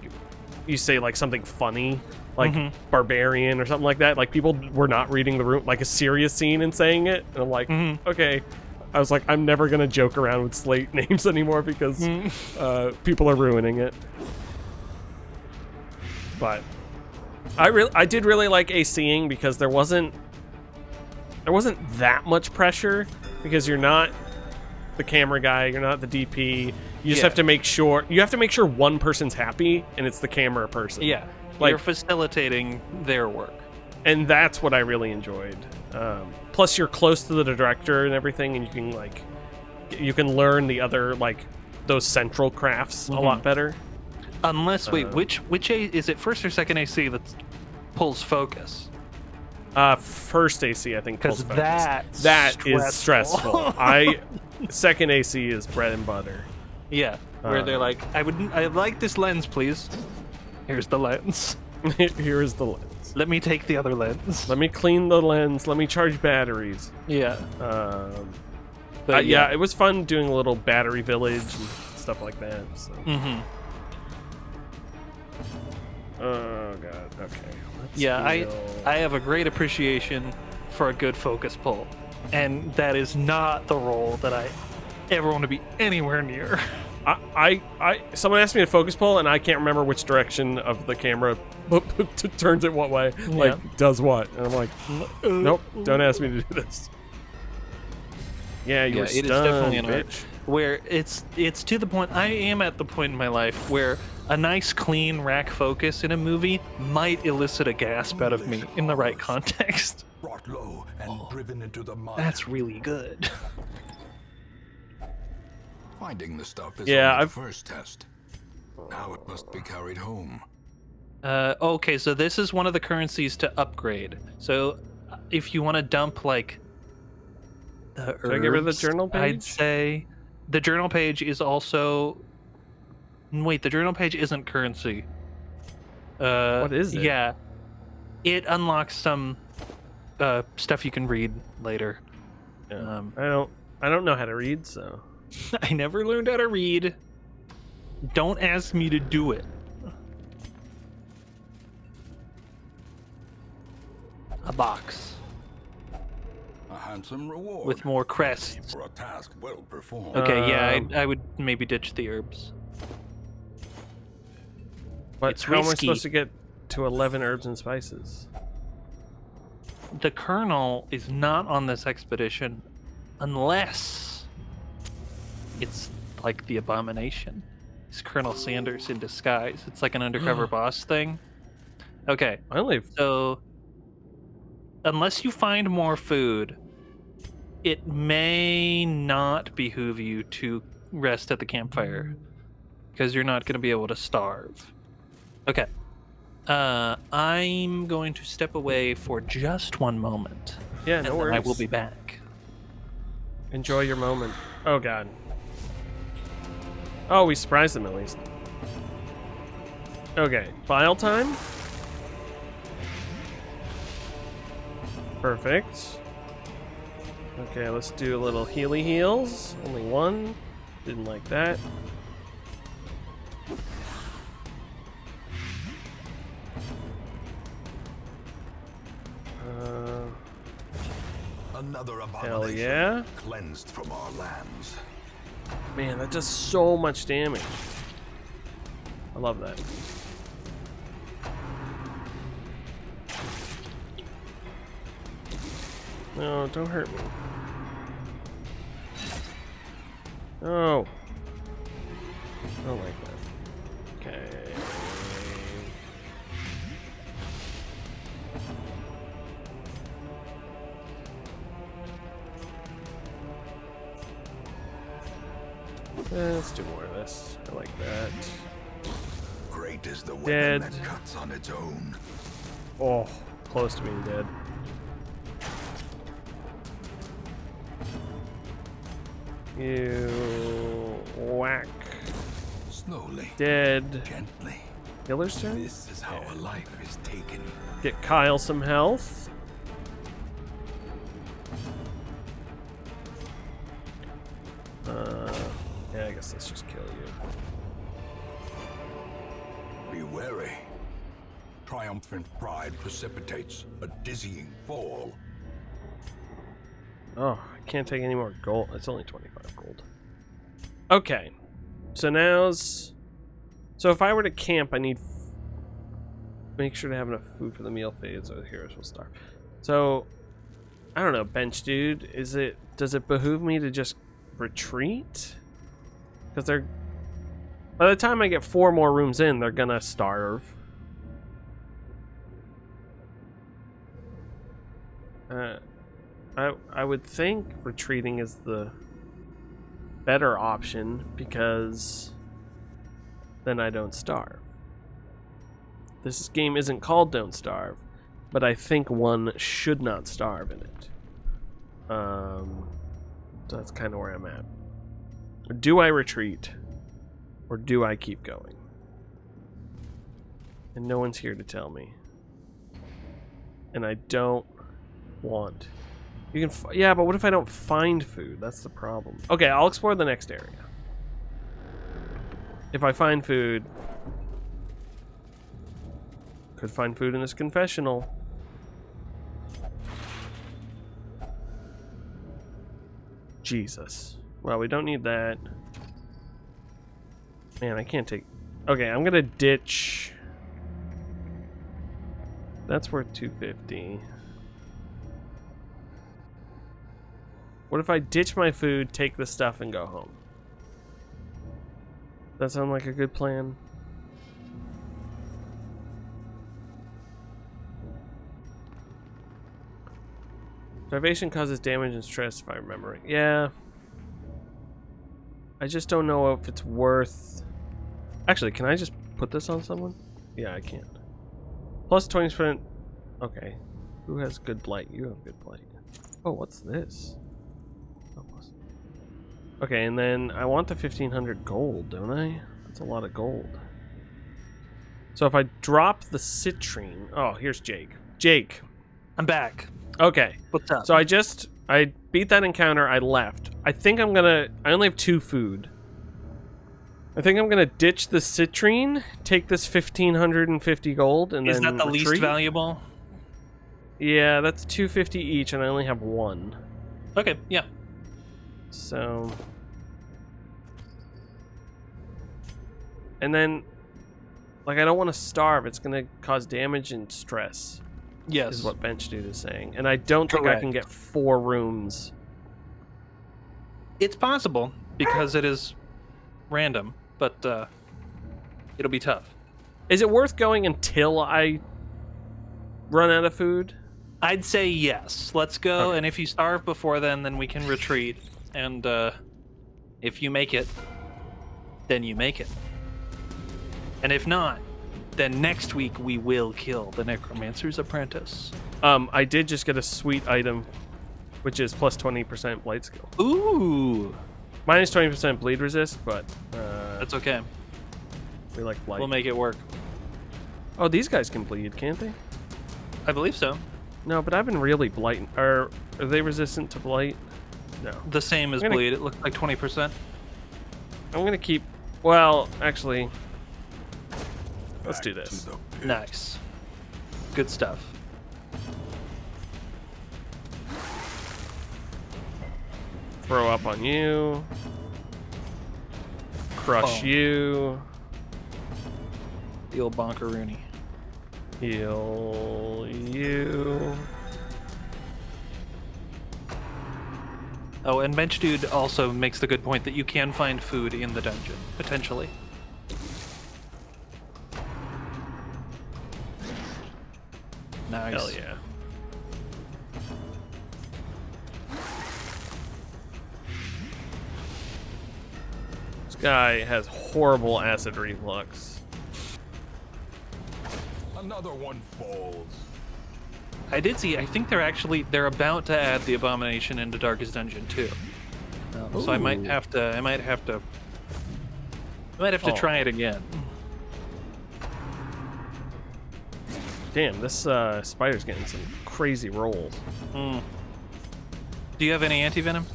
you say like something funny, like barbarian or something like that. Like people were not reading the room, like a serious scene and saying it, and I'm like, okay. I was like, I'm never gonna joke around with slate names anymore because people are ruining it. But I did really like ACing because there wasn't that much pressure, because you're not the camera guy, you're not the DP. You just have to make sure one person's happy, and it's the camera person. Yeah, like, you're facilitating their work, and that's what I really enjoyed. Plus, you're close to the director and everything, and you can learn the other, like, those central crafts a lot better. Unless, wait, which is it, first or second AC that pulls focus? First AC, I think, pulls Because focus. that is stressful. Second AC is bread and butter. Yeah, where they're like, I'd like this lens, please. Here's the lens. Here is the lens. Let me take the other lens. Let me clean the lens. Let me charge batteries. Yeah. But yeah, it was fun doing a little battery village and stuff like that. So. Oh god. Okay. I have a great appreciation for a good focus pull, and that is not the role that I ever want to be anywhere near. Someone asked me to focus pull, and I can't remember which direction of the camera turns it what way, like does what, and I'm like, nope, don't ask me to do this. Yeah, you were stunned, it is definitely an bitch. art where it's to the point. I am at the point in my life where a nice clean rack focus in a movie might elicit a gasp out of me in the right context. Brought low and driven into the mud. That's really good. Finding the stuff is Yeah, only the first test. Now it must be carried home. Okay, so this is one of the currencies to upgrade. So if you want to dump like the Should I get rid of the journal page? I'd say the journal page is also. Wait, the journal page isn't currency. What is it? Yeah, it unlocks some stuff you can read later. Yeah. I don't know how to read, so. I never learned how to read. Don't ask me to do it. A box A handsome reward with more crests. for a task well performed. Okay, yeah, I would maybe ditch the herbs. But It's how am I risky. supposed to get to 11 herbs and spices? The Colonel is not on this expedition unless it's like the Abomination. It's Colonel Sanders in disguise. It's like an undercover boss thing. Okay, I only so unless you find more food, it may not behoove you to rest at the campfire because you're not going to be able to starve. Okay. I'm going to step away for just one moment. Yeah, and no then worries. I will be back. Enjoy your moment. Oh god. Oh, we surprised them at least. Okay, file time. Perfect. Okay, let's do a little healy heals. Only one. Didn't like that. Another Hell abomination yeah. cleansed from our lands. Man, that does so much damage. I love that. No, don't hurt me. No. I don't like that. Okay. Let's do more of this. I like that. Great is the Dead. weapon that cuts on its own. Oh, close to being dead. You whack. Slowly, Dead. gently. Healer's turn? This is how a life is taken. Get Kyle some health. Yeah, I guess let's just kill you. Be wary. Triumphant pride precipitates a dizzying fall. Oh, I can't take any more gold. It's only 25 gold. Okay. So now's... So if I were to camp, I need... Make sure to have enough food for the meal phase or the heroes will starve. So, I don't know, bench dude. Does it behoove me to just retreat? Because they're... By the time I get 4 more rooms in, they're gonna starve. I would think retreating is the better option because then I don't starve. This game isn't called Don't Starve, but I think one should not starve in it. So that's kind of where I'm at. Do I retreat or do I keep going? And no one's here to tell me. And I don't want... You can... Yeah, but what if I don't find food? That's the problem. Okay, I'll explore the next area. If I find food... Could find food in this confessional. Jesus. Well, we don't need that. Man, I can't take... Okay, I'm gonna ditch... That's worth 250. What if I ditch my food, take the stuff, and go home? That sound like a good plan? Starvation causes damage and stress, if I remember it. Yeah. I just don't know if it's worth... Actually, can I just put this on someone? Yeah, I can. Plus 20%. Okay. Who has good blight? You have good blight. Oh, what's this? Okay, and then I want the 1500 gold, don't I? That's a lot of gold. So if I drop the citrine... Oh, here's Jake. Jake. I'm back. Okay. What's up? So I beat that encounter, I left. I think I'm gonna... I only have 2 food. I think I'm gonna ditch the citrine, take this 1550 gold, and Is then that the retreat. least valuable? Yeah, that's 250 each, and I only have 1. Okay, yeah. So... And then... Like, I don't want to starve. It's gonna cause damage and stress. Yes. Is what Bench Dude is saying. And I don't think I can get 4 rooms. It's possible, because it is random, but it'll be tough. Is it worth going until I run out of food? I'd say yes. Let's go, Okay. and if you starve before then we can retreat. And if you make it, then you make it. And if not, then next week we will kill the Necromancer's Apprentice. I did just get a sweet item, which is plus 20% blight skill. Ooh! Minus 20% bleed resist, but That's okay. we like blight. We'll make it work. Oh, these guys can bleed, can't they? I believe so. No, but I've been really blighting. Are they resistant to blight? No. The same as I'm gonna- bleed. It looks like 20%. I'm gonna keep... Well, actually... Let's do Back this. to the pit. Nice. Good stuff. Throw up on you. Crush Oh. you. The old bonkeroony. Heal you. Oh, and Bench Dude also makes the good point that you can find food in the dungeon, potentially. Nice. Hell yeah. This guy has horrible acid reflux. Another one falls. I did see. I think they're about to add the Abomination into Darkest Dungeon too. So I might Ooh. have to Oh. try it again. Damn, this spider's getting some crazy rolls. Do you have any anti-venom?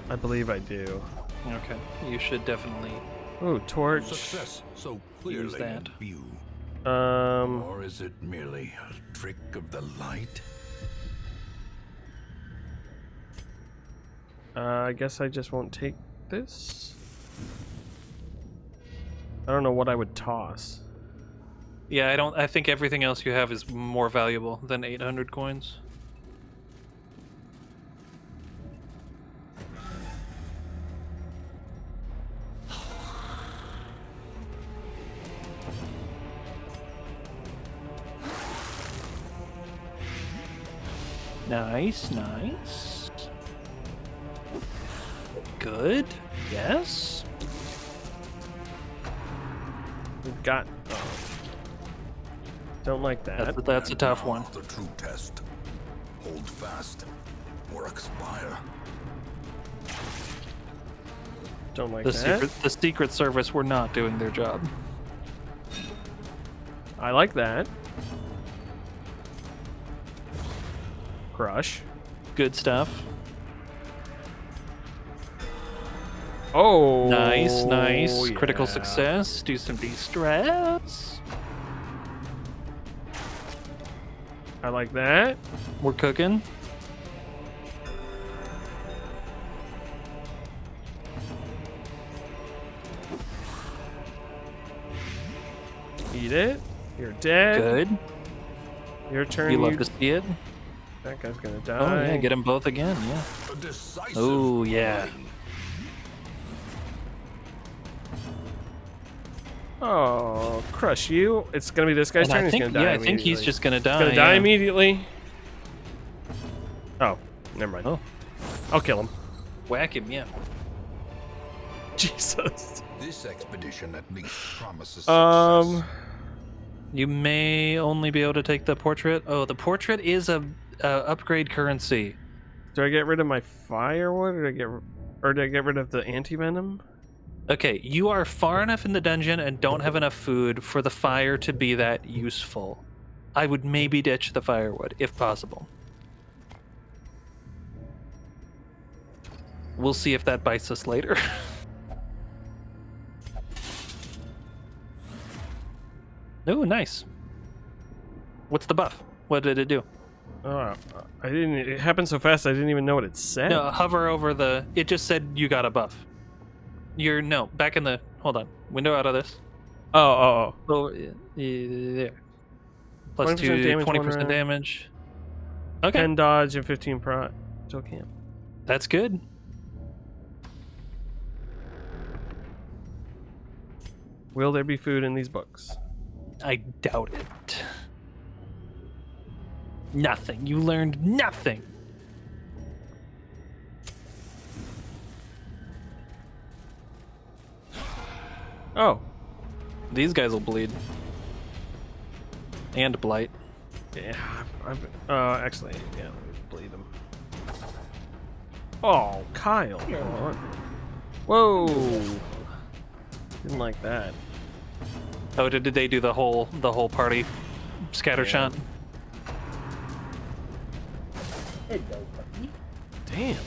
I believe I do. Okay, you should definitely Ooh, torch. Success so use clearly that. in view. Um, Or is it merely a trick of the light? I guess I just won't take this. I don't know what I would toss. Yeah, I think everything else you have is more valuable than 800 coins. Nice, nice. Good. Yes. We've got. Oh. Don't like that. That's a And tough now one. The true test. Hold fast or expire. Don't like The that. Secret Service were not doing their job. I like that. Crush. Good stuff. Oh. Nice, nice. Critical yeah. success. Do some de-stress. I like that. We're cooking. Eat it. You're dead. Good. Your turn. You love to see it. That guy's gonna die. Oh yeah, get them both again. Yeah. A decisive Oh yeah. win. Oh, crush you. It's gonna be this guy's And turn. I He's think gonna die. I think he's just gonna die. He's gonna die yeah. immediately. Oh, never mind. Oh. I'll kill him. Whack him, yeah. Jesus. This expedition at least promises Um. success. You may only be able to take the portrait. Oh, the portrait is a upgrade currency. Do I get rid of my firewood, or do I get rid of the anti-venom? Okay, you are far enough in the dungeon and don't have enough food for the fire to be that useful. I would maybe ditch the firewood if possible. We'll see if that bites us later. Oh, nice. What's the buff? What did it do? Oh, I didn't. It happened so fast. I didn't even know what it said. No, hover over the. It just said you got a buff. You're no back in the. Hold on. Window out of this. Oh. Oh, there. Plus 20% two, damage, 20% one round. damage. Okay, 10 dodge and 15 pro. Still can't. that's good. Will there be food in these books? I doubt it. Nothing. You learned nothing. Oh. These guys will bleed. And blight. Yeah. Actually, yeah. Let me bleed them. Oh, Kyle. Come on. Whoa. Didn't like that. Oh, did they do the whole party scatter Yeah. shot? Damn.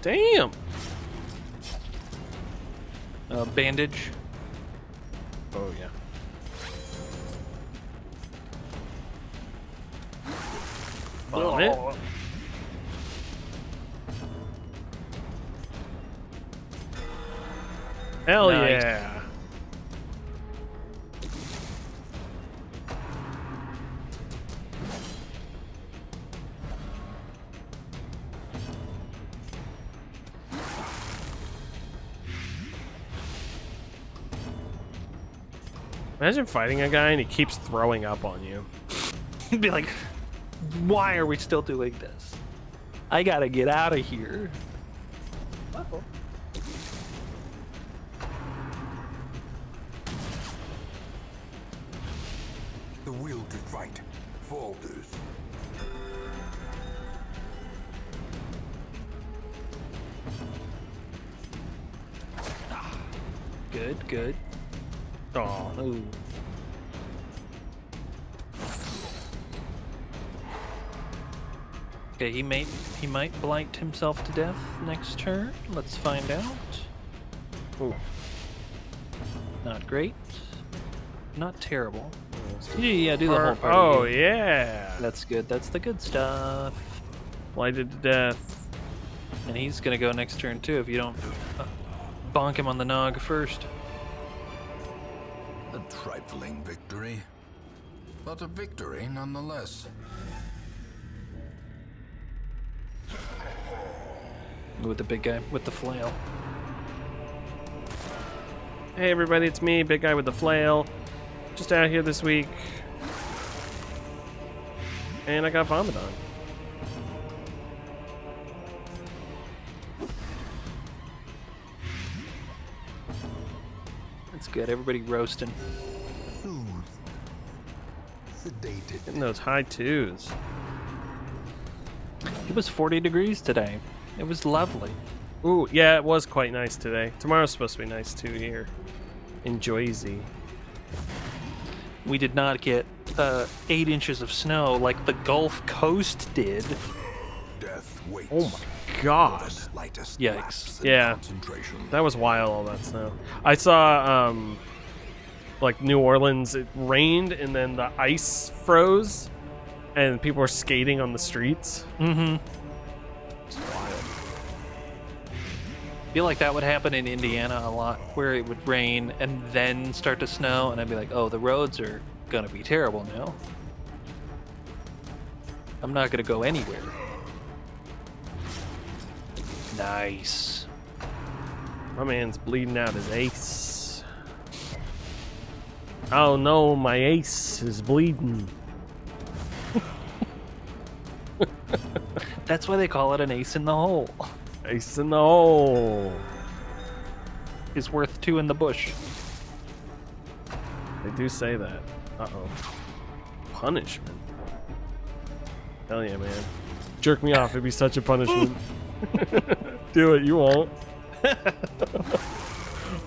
Damn. Bandage. Oh, yeah. Vomit. Hell Nice. yeah. Imagine fighting a guy and he keeps throwing up on you. Be like, why are we still doing this? I gotta get out of here. The will to fight falters. Good, good. Oh. Ooh. Okay, he might blight himself to death next turn. Let's find out. Ooh. Not great. Not terrible. Yeah, do the whole party. Oh, game. yeah. That's good. That's the good stuff. Blighted to death. And he's gonna go next turn too if you don't bonk him on the nog first. A trifling victory, but a victory nonetheless. With the big guy with the flail. Hey, everybody, it's me, big guy with the flail. Just out here this week. And I got vomit on. That's good. Everybody roasting. Sedated. Getting those high twos. It was 40 degrees today. It was lovely. Ooh, yeah, it was quite nice today. Tomorrow's supposed to be nice too here in Jersey. We did not get 8 inches of snow like the Gulf Coast did. Death waits. Oh my god. The slightest Yikes. lapse in Yeah. concentration. That was wild, all that snow. I saw, like New Orleans, it rained and then the ice froze and people were skating on the streets. Mm-hmm. It's wild. I feel like that would happen in Indiana a lot, where it would rain and then start to snow, and I'd be like, oh, the roads are gonna be terrible now. I'm not gonna go anywhere. Nice. My man's bleeding out his ace. Oh no, my ace is bleeding. That's why they call it an ace in the hole. Ace in the hole. Is worth 2 in the bush. They do say that. Uh-oh. Punishment. Hell yeah, man. Jerk me off. It'd be such a punishment. Do it. You won't.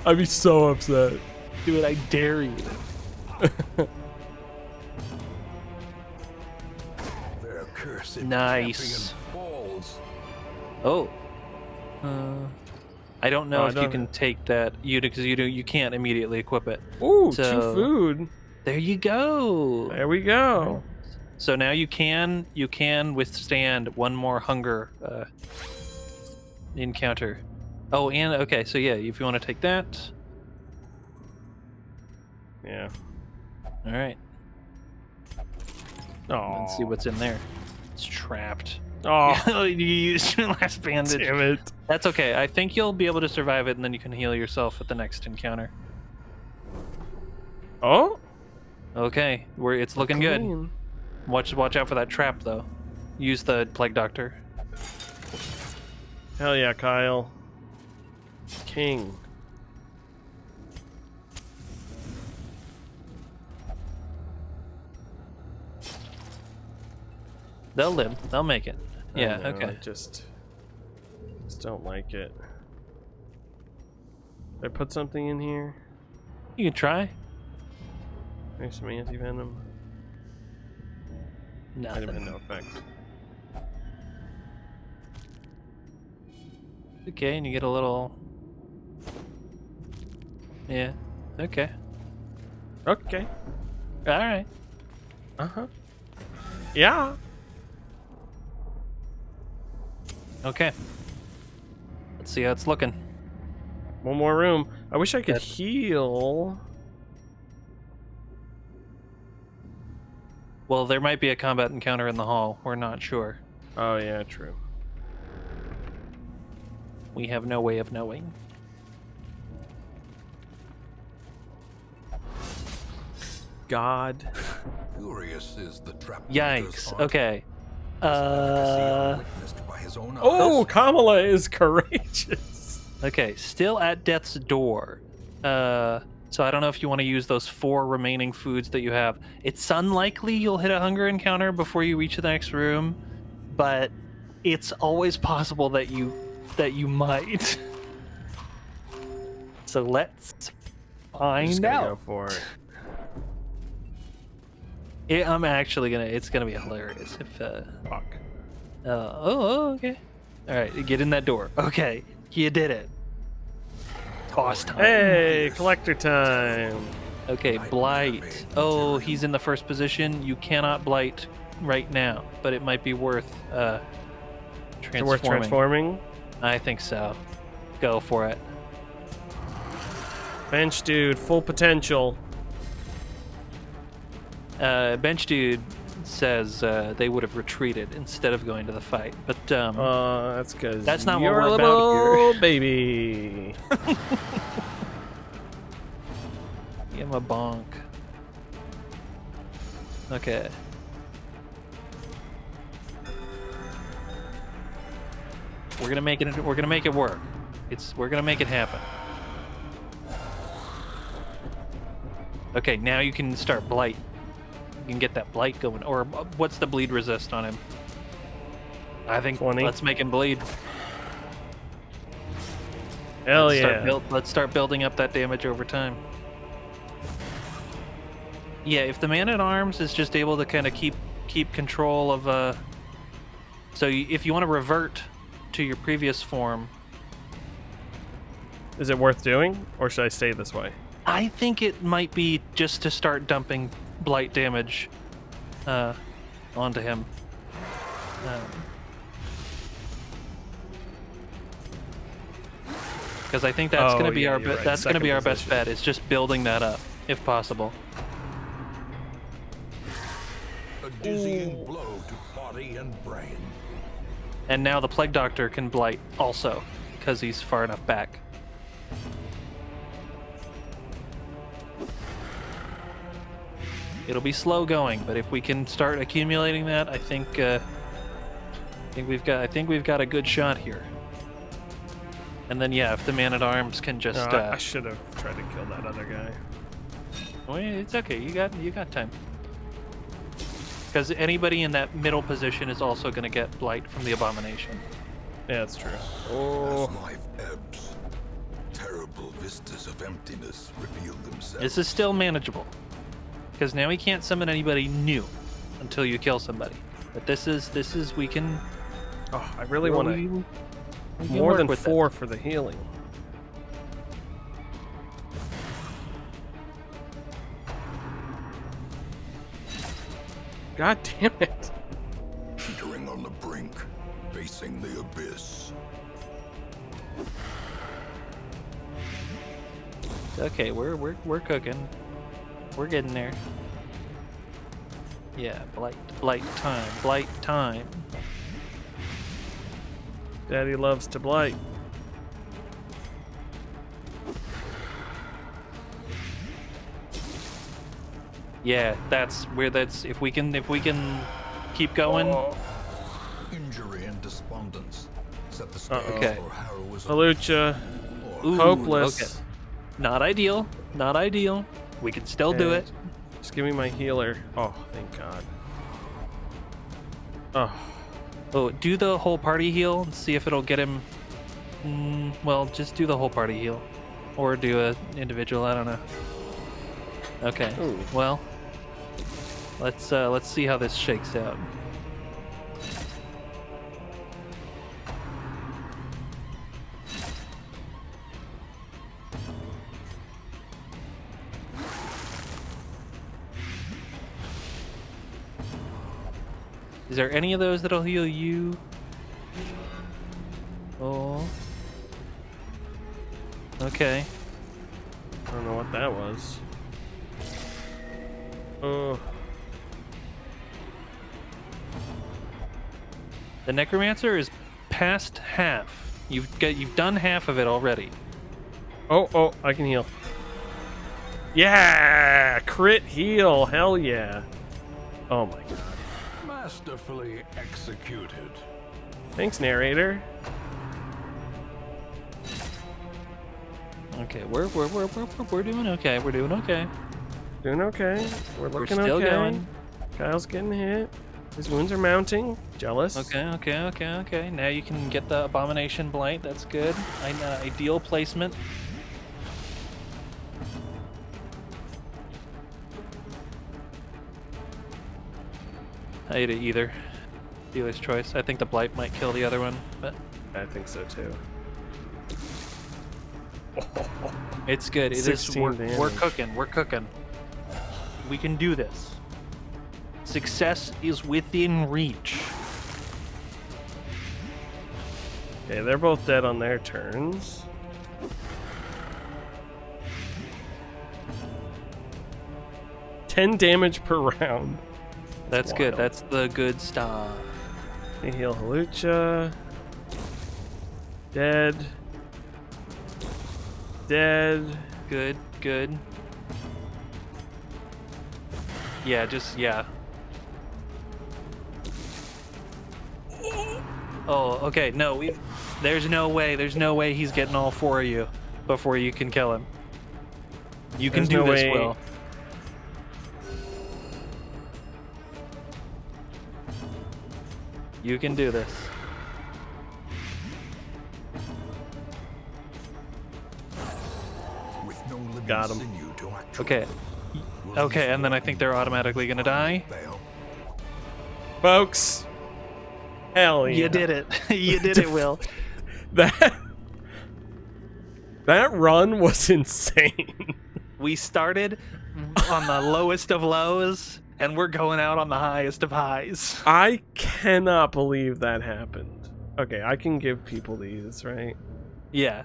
I'd be so upset. Do it, I dare you. Their cursed Nice. champion falls. Oh. I don't know Oh, I if you don't- can take that because you can't immediately equip it. Ooh, So- 2 food. There you go. There we go. So now you can withstand one more hunger encounter. Oh, and okay, so yeah, if you want to take that, Yeah. all right. Oh. Let's see what's in there. It's trapped. Oh, You used your last bandage. damn it. That's okay. I think you'll be able to survive it, and then you can heal yourself at the next encounter. Oh? Okay, it's looking good. Clean. Watch out for that trap though. Use the plague doctor. Hell yeah, Kyle. King. They'll live. They'll make it. I Yeah. know, Okay. I just don't like it. Did I put something in here? You can try. Maybe some anti-venom. Might have been Nothing. no effect. Okay, and you get a little. Yeah. Okay. Okay. All right. Uh-huh. Yeah. Okay. Let's see how it's looking. One more room. I wish I could That- heal. Well, there might be a combat encounter in the hall. We're not sure. Oh, yeah, true. We have no way of knowing. God. Furious is the trap. Yikes. Okay. Witnessed by his own Oh, eyes. Kamala is courageous. Okay, still at death's door. So I don't know if you want to use those 4 remaining foods that you have. It's unlikely you'll hit a hunger encounter before you reach the next room, but it's always possible that you might. So let's Just Find gonna go out. for it. I'm actually gonna. It's gonna be hilarious if. Fuck. Okay. All right, get in that door. Okay, you did it. Toss time. Hey, collector time. Okay, blight. Oh, he's in the first position. You cannot blight right now, but it might be worth Is transforming. it worth transforming? I think so. Go for it. Bench dude, full potential. Bench dude says they would have retreated instead of going to the fight, but That's because That's not what you're we're a about little baby. give him a bonk. Okay. We're gonna make it. We're gonna make it work. We're gonna make it happen. Okay, now you can start blight. You can get that blight going. Or what's the bleed resist on him? I think 20. let's make him bleed. Hell Let's yeah. let's start building up that damage over time. Yeah, if the man-at-arms is just able to kind of keep control of so if you want to revert to your previous form, Is it worth doing, or should I stay this way? I think it might be just to start dumping blight damage onto him. Because I think that's Oh, going to be yeah, our you're right. that's going to be Second our best position. bet. Is just building that up if possible. A dizzying blow to body and brain. And now the Plague Doctor can blight also, because he's far enough back. It'll be slow going, but if we can start accumulating that, I think we've got a good shot here. And then yeah, if the man-at-arms can just I should have tried to kill that other guy. well, it's okay. You got time. Because anybody in that middle position is also going to get blight from the abomination. Yeah, that's true. As Oh, life ebbs, terrible vistas of emptiness reveal themselves. This is still manageable. Because now we can't summon anybody new until you kill somebody. But this is we can I really want to we can more work than with 4 for the healing. God damn it! Teetering on the brink, facing the abyss. that. Okay, we're cooking. We're getting there. Yeah, blight time. Daddy loves to blight. Yeah, that's if we can keep going. Oh. Injury and despondence set the stage Okay. for heroism. Halucha, Ooh, hopeless. okay. Not ideal. We can still do it. Just give me my healer. Oh, thank God. Oh, Oh, do the whole party heal and see if it'll get him. Well, just do the whole party heal, or do a individual. I don't know. Okay. Ooh. Well, let's see how this shakes out. Is there any of those that'll heal you? Oh. Okay. I don't know what that was. Oh, The Necromancer is past half. You've done half of it already. oh, I can heal. Yeah, crit heal. Hell yeah. Oh my God. Masterfully executed. Thanks, narrator. Okay, we're doing okay. We're doing okay. Doing okay. We're looking still okay. going. Kyle's getting hit. His wounds are mounting. Jealous. Okay. Now you can get the Abomination Blight. That's good. Ideal placement. I ate it either. Dealer's choice. I think the blight might kill the other one, but I think so too. it's good. It is. 16 We're damage. cooking. We're cooking. We can do this. Success is within reach. Okay, they're both dead on their turns. $10 damage per round. That's good. wild. That's the good stuff. They heal Halucha. Dead. Dead. Good. Good. Yeah. Just yeah. Oh, okay. No, there's no way. There's no way he's getting all 4 of you before you can kill him. You can There's do no this, way. Will. You can do this. With no living Got him. sinew to actuate, Okay. will Okay, his and then I think they're automatically gonna die. fail? Folks. Hell yeah. You did it. You did it, Will. That run was insane. We started on the lowest of lows, and we're going out on the highest of highs. I cannot believe that happened. Okay, I can give people these, right? Yeah.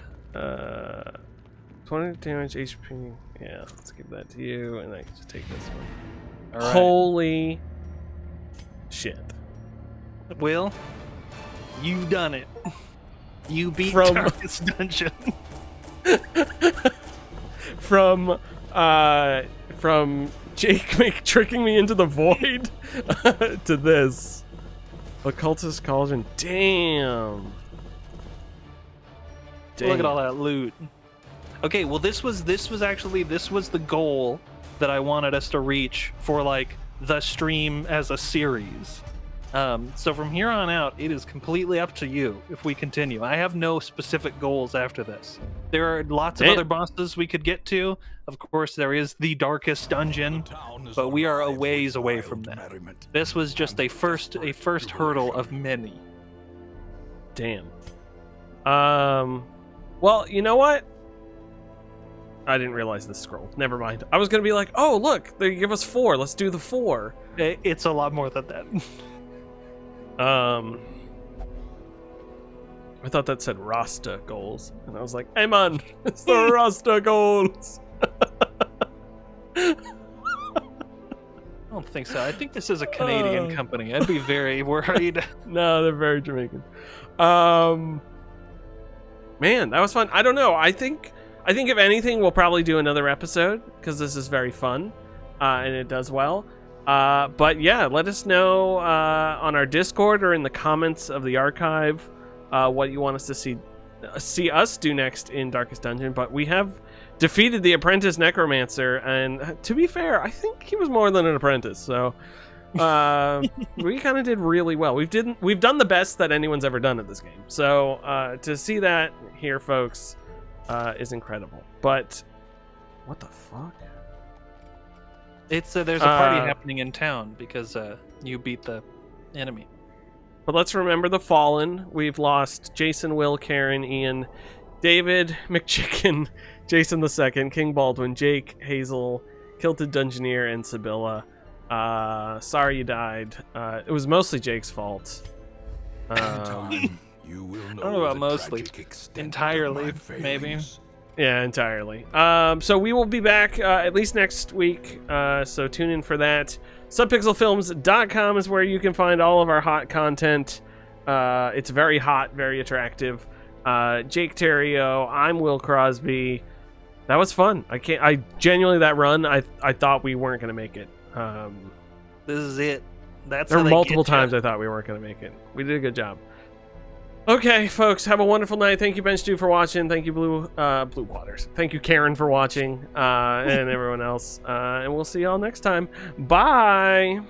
20 damage HP. Yeah, let's give that to you, and I can just take this one. All right. Holy shit. Will, you've done it. You beat From- Darkest Dungeon. From Jake tricking me into the void to this. Occultist Cauldron. Damn. Look at all that loot. Okay, well this was the goal that I wanted us to reach for like the stream as a series. So from here on out, it is completely up to you if we continue. I have no specific goals after this. There are lots of Damn. other bosses we could get to. Of course, there is the Darkest Dungeon, Town is but we are a alive ways with away wild from that. merriment. This was just a first hurdle of many. Damn. Well, you know what? I didn't realize this scroll. Never mind. I was gonna be like, oh look, they give us 4. Let's do the 4. It's a lot more than that. I thought that said Rasta goals, and I was like, hey man, it's the Rasta goals. I don't think so. I think this is a Canadian company. I'd be very worried. No, they're very Jamaican. Man, that was fun. I don't know. I think if anything, we'll probably do another episode because this is very fun, and it does well. But yeah, let us know on our Discord or in the comments of the archive what you want us to see us do next in Darkest Dungeon. But we have defeated the apprentice necromancer, and to be fair, I think he was more than an apprentice. So we kind of did really well. We've done the best that anyone's ever done at this game. So to see that here, folks, is incredible. But what the fuck? It's there's a party happening in town because you beat the enemy. But let's remember the fallen. We've lost Jason, Will, Karen, Ian, David, McChicken, Jason II, King Baldwin, Jake, Hazel, Kilted Dungeoneer, and Sibylla. Sorry you died. It was mostly Jake's fault. Time, you will I don't know about the mostly. tragic extent of Entirely, my maybe. failings. Yeah, entirely. So we will be back at least next week. So tune in for that. Subpixelfilms.com is where you can find all of our hot content. It's very hot, very attractive. Jake Terrio, I'm Will Crosby. That was fun. I genuinely, that run, I thought we weren't going to make it. This is it. That's There how were they multiple get ya. times I thought we weren't going to make it. We did a good job. Okay, folks, have a wonderful night. Thank you, Ben Stu, for watching. Thank you, Blue Waters. Thank you, Karen, for watching, and everyone else. And we'll see y'all next time. Bye.